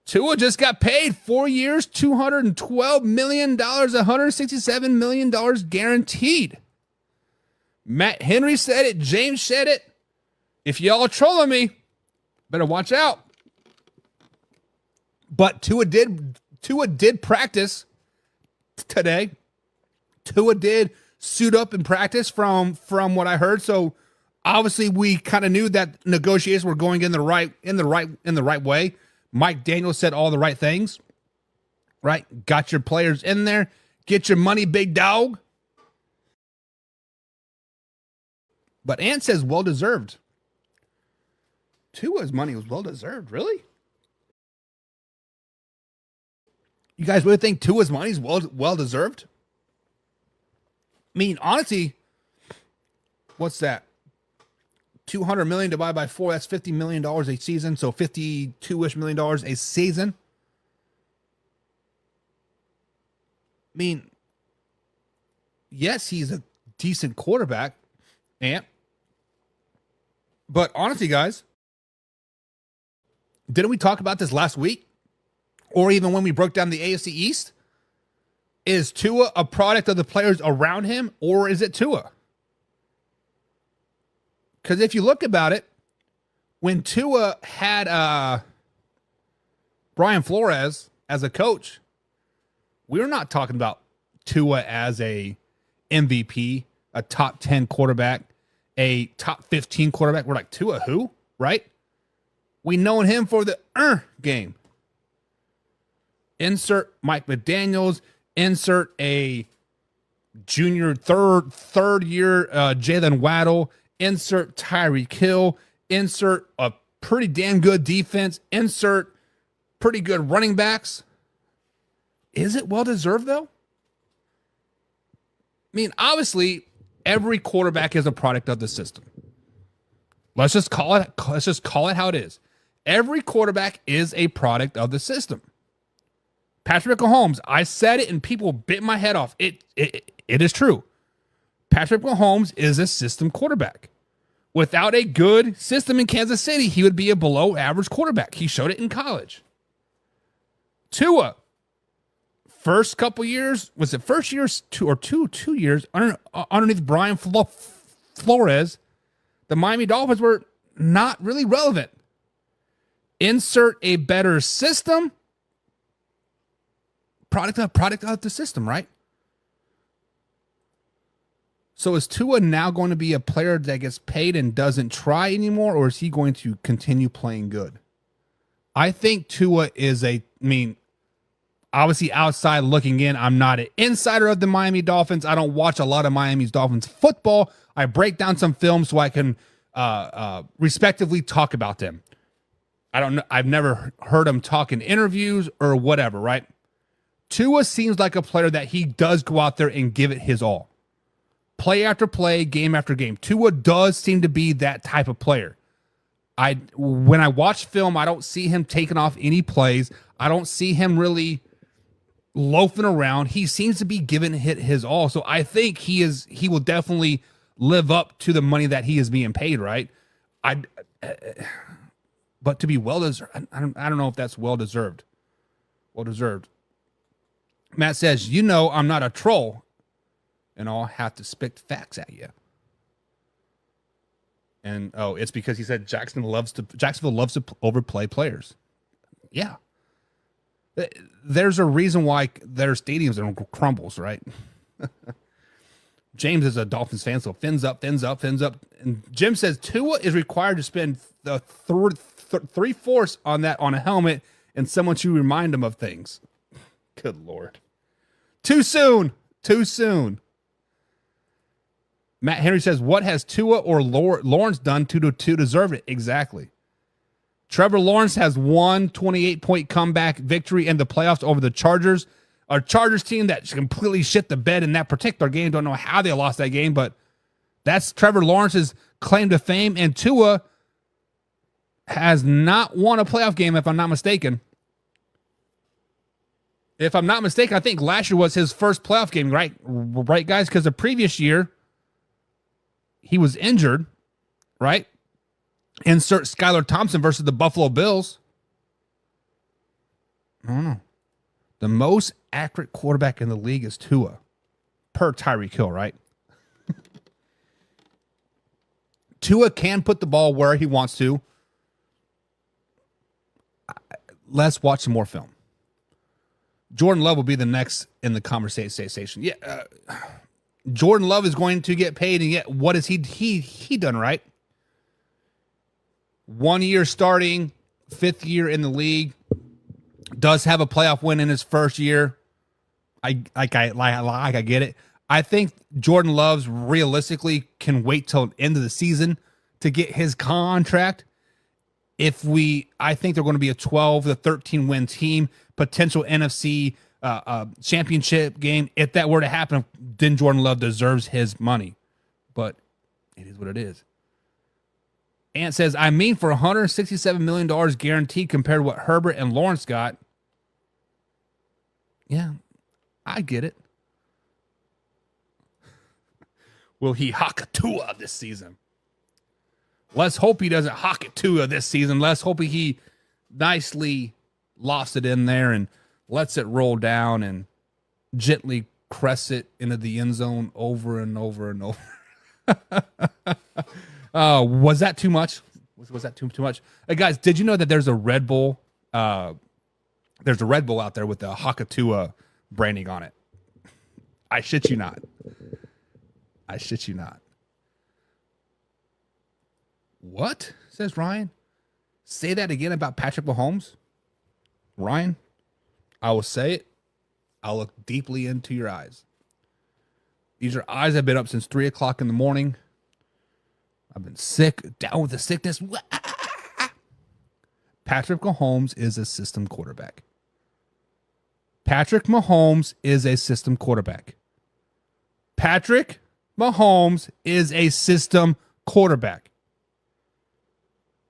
Tua just got paid 4 years, $212 million, $167 million guaranteed. Matt Henry said it. James said it. If y'all trolling me, better watch out. But Tua did practice today. Tua did suit up and practice from what I heard. So obviously we kind of knew that negotiations were going in the right way. Mike Daniels said all the right things, right? Got your players in there. Get your money, big dog. But Ant says well-deserved. Tua's money was well-deserved, really? You guys really think Tua's money is well-deserved? I mean, honestly, what's that? $200 million divided by 4, that's $50 million a season, so $52-ish million a season. I mean, yes, he's a decent quarterback, but honestly, guys, didn't we talk about this last week? Or even when we broke down the AFC East? Is Tua a product of the players around him, or is it Tua? Because if you look about it, when Tua had Brian Flores as a coach, we're not talking about Tua as a MVP, a top 10 quarterback, a top 15 quarterback. We're like, Tua who? Right? We known him for the game. Insert Mike McDaniels. Insert a junior third year Jalen Waddle. Insert Tyreek Hill. Insert a pretty damn good defense. Insert pretty good running backs. Is it well-deserved, though? I mean, obviously, every quarterback is a product of the system. Let's just call it how it is. Every quarterback is a product of the system. Patrick Mahomes, I said it and people bit my head off. It is true. Patrick Mahomes is a system quarterback. Without a good system in Kansas City, he would be a below average quarterback. He showed it in college. Tua, first couple years, was it first years, 2 years underneath Brian Flores, the Miami Dolphins were not really relevant. Insert a better system. Product of the system, right? So is Tua now going to be a player that gets paid and doesn't try anymore, or is he going to continue playing good? I think Tua is obviously outside looking in. I'm not an insider of the Miami Dolphins. I don't watch a lot of Miami's Dolphins football. I break down some films so I can respectively talk about them. I don't know. I've never heard him talk in interviews or whatever, right? Tua seems like a player that he does go out there and give it his all. Play after play, game after game. Tua does seem to be that type of player. When I watch film, I don't see him taking off any plays. I don't see him really loafing around. He seems to be giving it his all. So I think he will definitely live up to the money that he is being paid, right? But to be well deserved, I don't know if that's well deserved. Well deserved. Matt says, I'm not a troll, and I'll have to spit facts at you. And it's because he said Jacksonville loves to overplay players. Yeah. There's a reason why their stadiums are crumbles, right? James is a Dolphins fan, so fins up. And Jim says Tua is required to spend the 3/4 on a helmet and someone to remind him of things. Good Lord. Too soon. Matt Henry says, what has Tua or Lawrence done to deserve it? Exactly. Trevor Lawrence has one 28-point comeback victory in the playoffs over the Chargers. A Chargers team that completely shit the bed in that particular game. Don't know how they lost that game, but that's Trevor Lawrence's claim to fame. And Tua has not won a playoff game, if I'm not mistaken. If I'm not mistaken, I think last year was his first playoff game, right? Right, guys? Because the previous year, he was injured, right? Insert Skylar Thompson versus the Buffalo Bills. I don't know. The most accurate quarterback in the league is Tua, per Tyreek Hill, right? Tua can put the ball where he wants to. Let's watch some more film. Jordan Love will be the next in the conversation. Yeah, Jordan Love is going to get paid, and yet what has he done, right? 1 year starting, 5th year in the league, does have a playoff win in his first year. I get it. I think Jordan Love's realistically can wait till the end of the season to get his contract. I think they're going to be a 12 to 13 win team, potential NFC championship game. If that were to happen, then Jordan Love deserves his money. But it is what it is. Ant says, for $167 million guaranteed compared to what Herbert and Lawrence got. Yeah, I get it. Will he hawk a Tua this season? Let's hope he doesn't hawk it Tua this season. Let's hope he nicely lofts it in there and lets it roll down and gently crests it into the end zone over and over and over. Was that too much? Was that too much? Hey guys, did you know that there's a Red Bull? There's a Red Bull out there with the Hakatua branding on it. I shit you not. What? Says Ryan. Say that again about Patrick Mahomes. Ryan, I will say it. I'll look deeply into your eyes. These are eyes I've been up since 3 o'clock in the morning. I've been sick, down with the sickness. Patrick Mahomes is a system quarterback. Patrick Mahomes is a system quarterback. Patrick Mahomes is a system quarterback.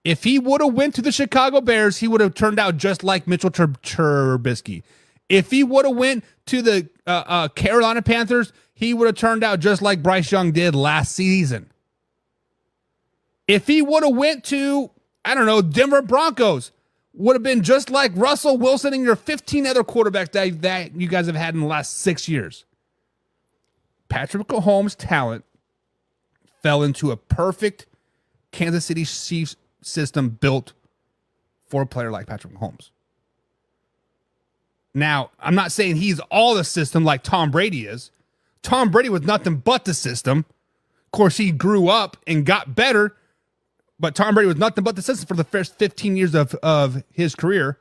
If he would have went to the Chicago Bears, he would have turned out just like Mitchell Trubisky. If he would have went to the Carolina Panthers, he would have turned out just like Bryce Young did last season. If he would have went to, Denver Broncos, would have been just like Russell Wilson and your 15 other quarterbacks that you guys have had in the last 6 years. Patrick Mahomes' talent fell into a perfect Kansas City Chiefs system built for a player like Patrick Mahomes. Now, I'm not saying he's all the system like Tom Brady is. Tom Brady was nothing but the system. Of course, he grew up and got better, but Tom Brady was nothing but the system for the first 15 years of his career.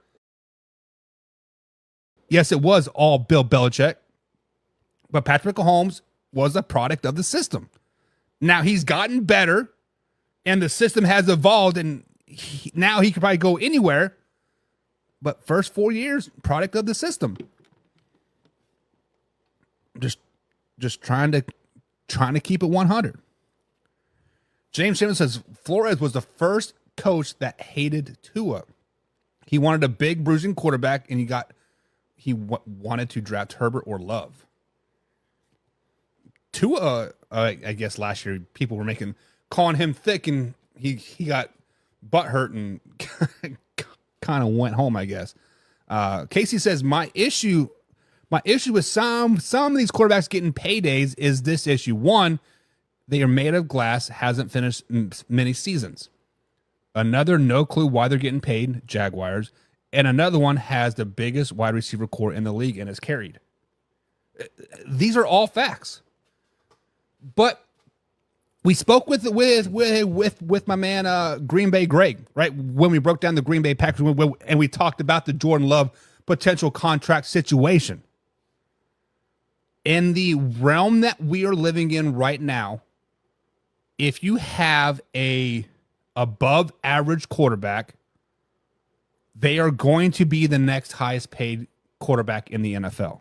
Yes, it was all Bill Belichick, but Patrick Mahomes was a product of the system. Now he's gotten better, and the system has evolved, and now he can probably go anywhere. But first 4 years, product of the system. Just trying to keep it 100. James Shannon says Flores was the first coach that hated Tua. He wanted a big bruising quarterback, and he wanted to draft Herbert or Love. Tua, I guess last year people were calling him thick, and he got butt hurt and kind of went home, I guess. Casey says my issue with some of these quarterbacks getting paydays is this issue. One, they are made of glass, hasn't finished many seasons. Another, no clue why they're getting paid, Jaguars. And another one has the biggest wide receiver core in the league and is carried. These are all facts. But we spoke with my man Green Bay Greg, right? When we broke down the Green Bay Packers and we talked about the Jordan Love potential contract situation. In the realm that we are living in right now, if you have a above average quarterback, they are going to be the next highest paid quarterback in the NFL,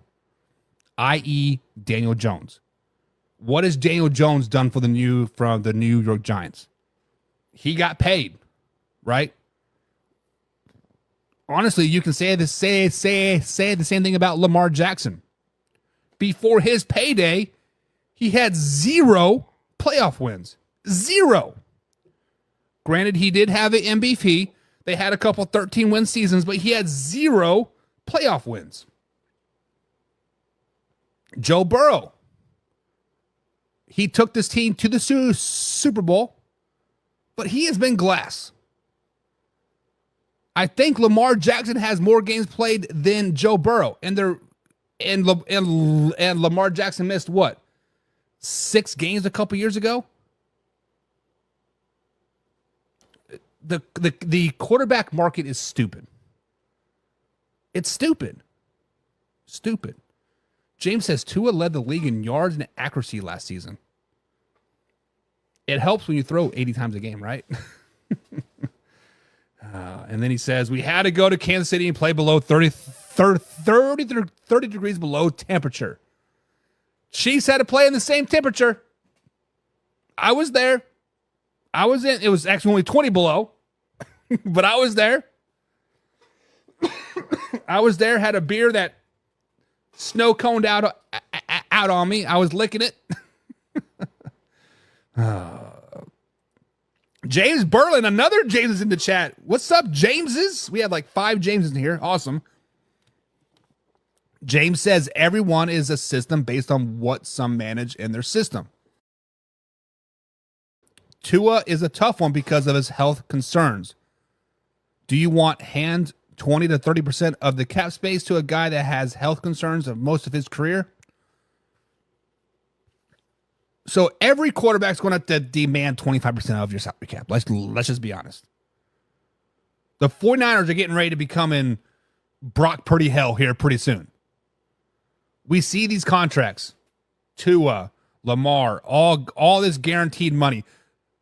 i.e. Daniel Jones. What has Daniel Jones done from the New York Giants? He got paid, right? Honestly, you can say the same thing about Lamar Jackson. Before his payday, he had 0 playoff wins. 0. Granted, he did have an MVP. They had a couple 13-win seasons, but he had 0 playoff wins. Joe Burrow. He took this team to the Super Bowl, but he has been glass. I think Lamar Jackson has more games played than Joe Burrow, and Lamar Jackson missed what? 6 games a couple years ago. The quarterback market is stupid. It's stupid. Stupid. James says Tua led the league in yards and accuracy last season. It helps when you throw 80 times a game, right? And then he says, we had to go to Kansas City and play below 30 degrees below temperature. Chiefs had to play in the same temperature. I was there. It was actually only 20 below, but I was there. I was there, had a beer that snow coned out on me. I was licking it. James Berlin, another James is in the chat. What's up, Jameses? We have like 5 Jameses in here. Awesome. James says everyone is a system based on what some manage in their system. Tua is a tough one because of his health concerns. Do you want hand 20 to 30% of the cap space to a guy that has health concerns of most of his career? So every quarterback's going to have to demand 25% of your salary cap. Let's just be honest. The 49ers are getting ready to become in Brock Purdy hell here pretty soon. We see these contracts. Tua, Lamar, all this guaranteed money.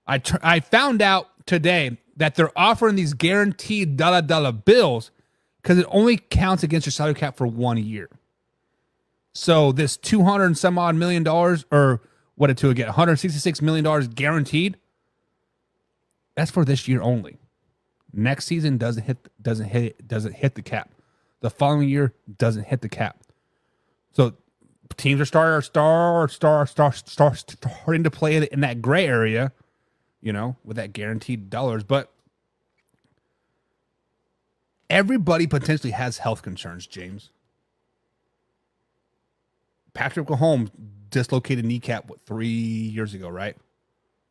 I found out today that they're offering these guaranteed dollar bills because it only counts against your salary cap for 1 year. So this $200 and some odd million, or what did Tua get? $166 million guaranteed. That's for this year only. Next season doesn't hit the cap. The following year doesn't hit the cap. So teams are starting to play in that gray area, with that guaranteed dollars. But everybody potentially has health concerns, James. Patrick Mahomes dislocated kneecap 3 years ago, right?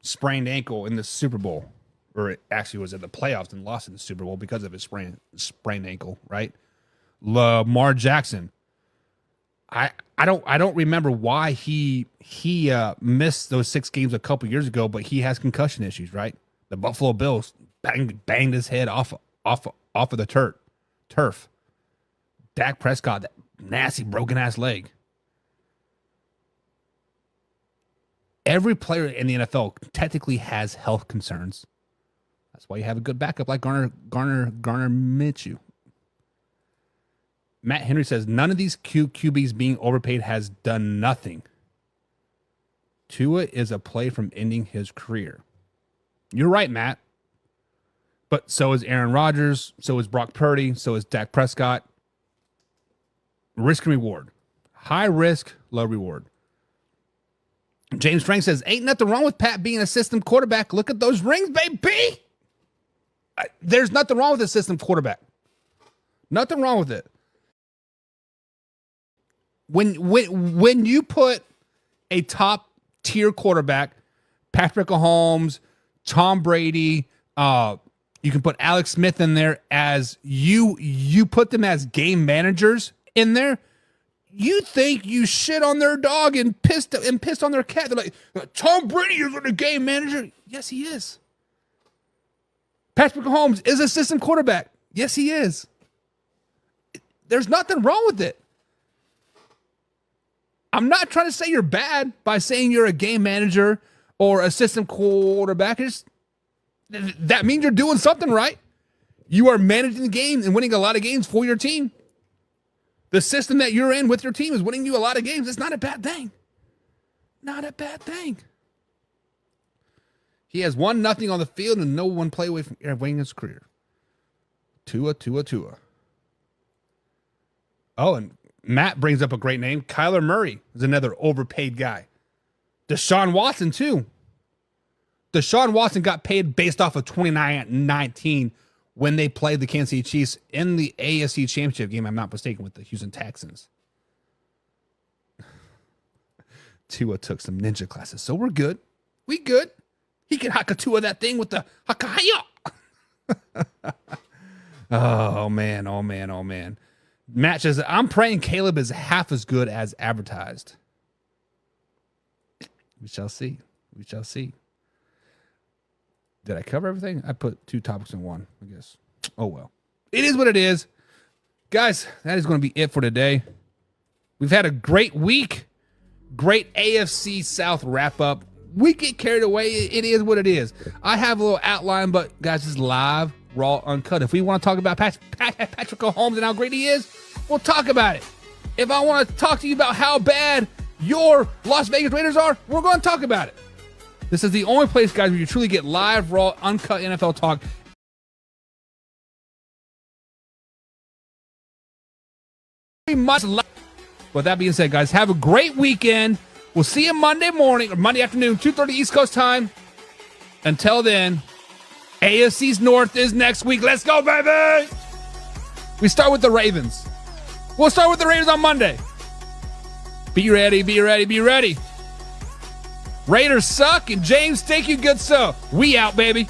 Sprained ankle in the Super Bowl, or it actually was at the playoffs and lost in the Super Bowl because of his sprained ankle, right? Lamar Jackson. I don't remember why he missed those 6 games a couple years ago, but he has concussion issues, right? The Buffalo Bills banged his head off of the turf. Dak Prescott, that nasty broken ass leg. Every player in the NFL technically has health concerns. That's why you have a good backup like Garner Minshew. Matt Henry says, none of these QBs being overpaid has done nothing. Tua is a play from ending his career. You're right, Matt. But so is Aaron Rodgers, so is Brock Purdy, so is Dak Prescott. Risk and reward. High risk, low reward. James Frank says, ain't nothing wrong with Pat being a system quarterback. Look at those rings, baby. There's nothing wrong with a system quarterback. Nothing wrong with it. When you put a top tier quarterback, Patrick Mahomes, Tom Brady, you can put Alex Smith in there as you put them as game managers in there. You think you shit on their dog and pissed on their cat. They're like, Tom Brady is a game manager. Yes, he is. Patrick Mahomes is a system quarterback. Yes, he is. There's nothing wrong with it. I'm not trying to say you're bad by saying you're a game manager or a system quarterback. That means you're doing something right. You are managing the game and winning a lot of games for your team. The system that you're in with your team is winning you a lot of games. It's not a bad thing. Not a bad thing. He has 1-0 on the field and no one play away from winning his career. Tua. Oh, and Matt brings up a great name. Kyler Murray is another overpaid guy. Deshaun Watson, too. Deshaun Watson got paid based off of 29-19 when they played the Kansas City Chiefs in the AFC Championship game, I'm not mistaken, with the Houston Texans. Tua took some ninja classes, so we're good. We good. He can Hakatua that thing with the Hakahaya. Oh, man. Matt says, I'm praying Caleb is half as good as advertised. We shall see. Did I cover everything? I put 2 topics in one, I guess. Oh, well. It is what it is. Guys, that is going to be it for today. We've had a great week. Great AFC South wrap-up. We get carried away. It is what it is. I have a little outline, but, guys, it's live, raw, uncut. If we want to talk about Patrick Mahomes and how great he is, we'll talk about it. If I want to talk to you about how bad your Las Vegas Raiders are, we're going to talk about it. This is the only place, guys, where you truly get live, raw, uncut NFL talk. Very much. With that being said, guys, have a great weekend. We'll see you Monday morning or Monday afternoon, 2:30 East Coast time. Until then, AFC's North is next week. Let's go, baby! We start with the Ravens. We'll start with the Ravens on Monday. Be ready. Raiders suck, and James, thank you, good so. We out, baby.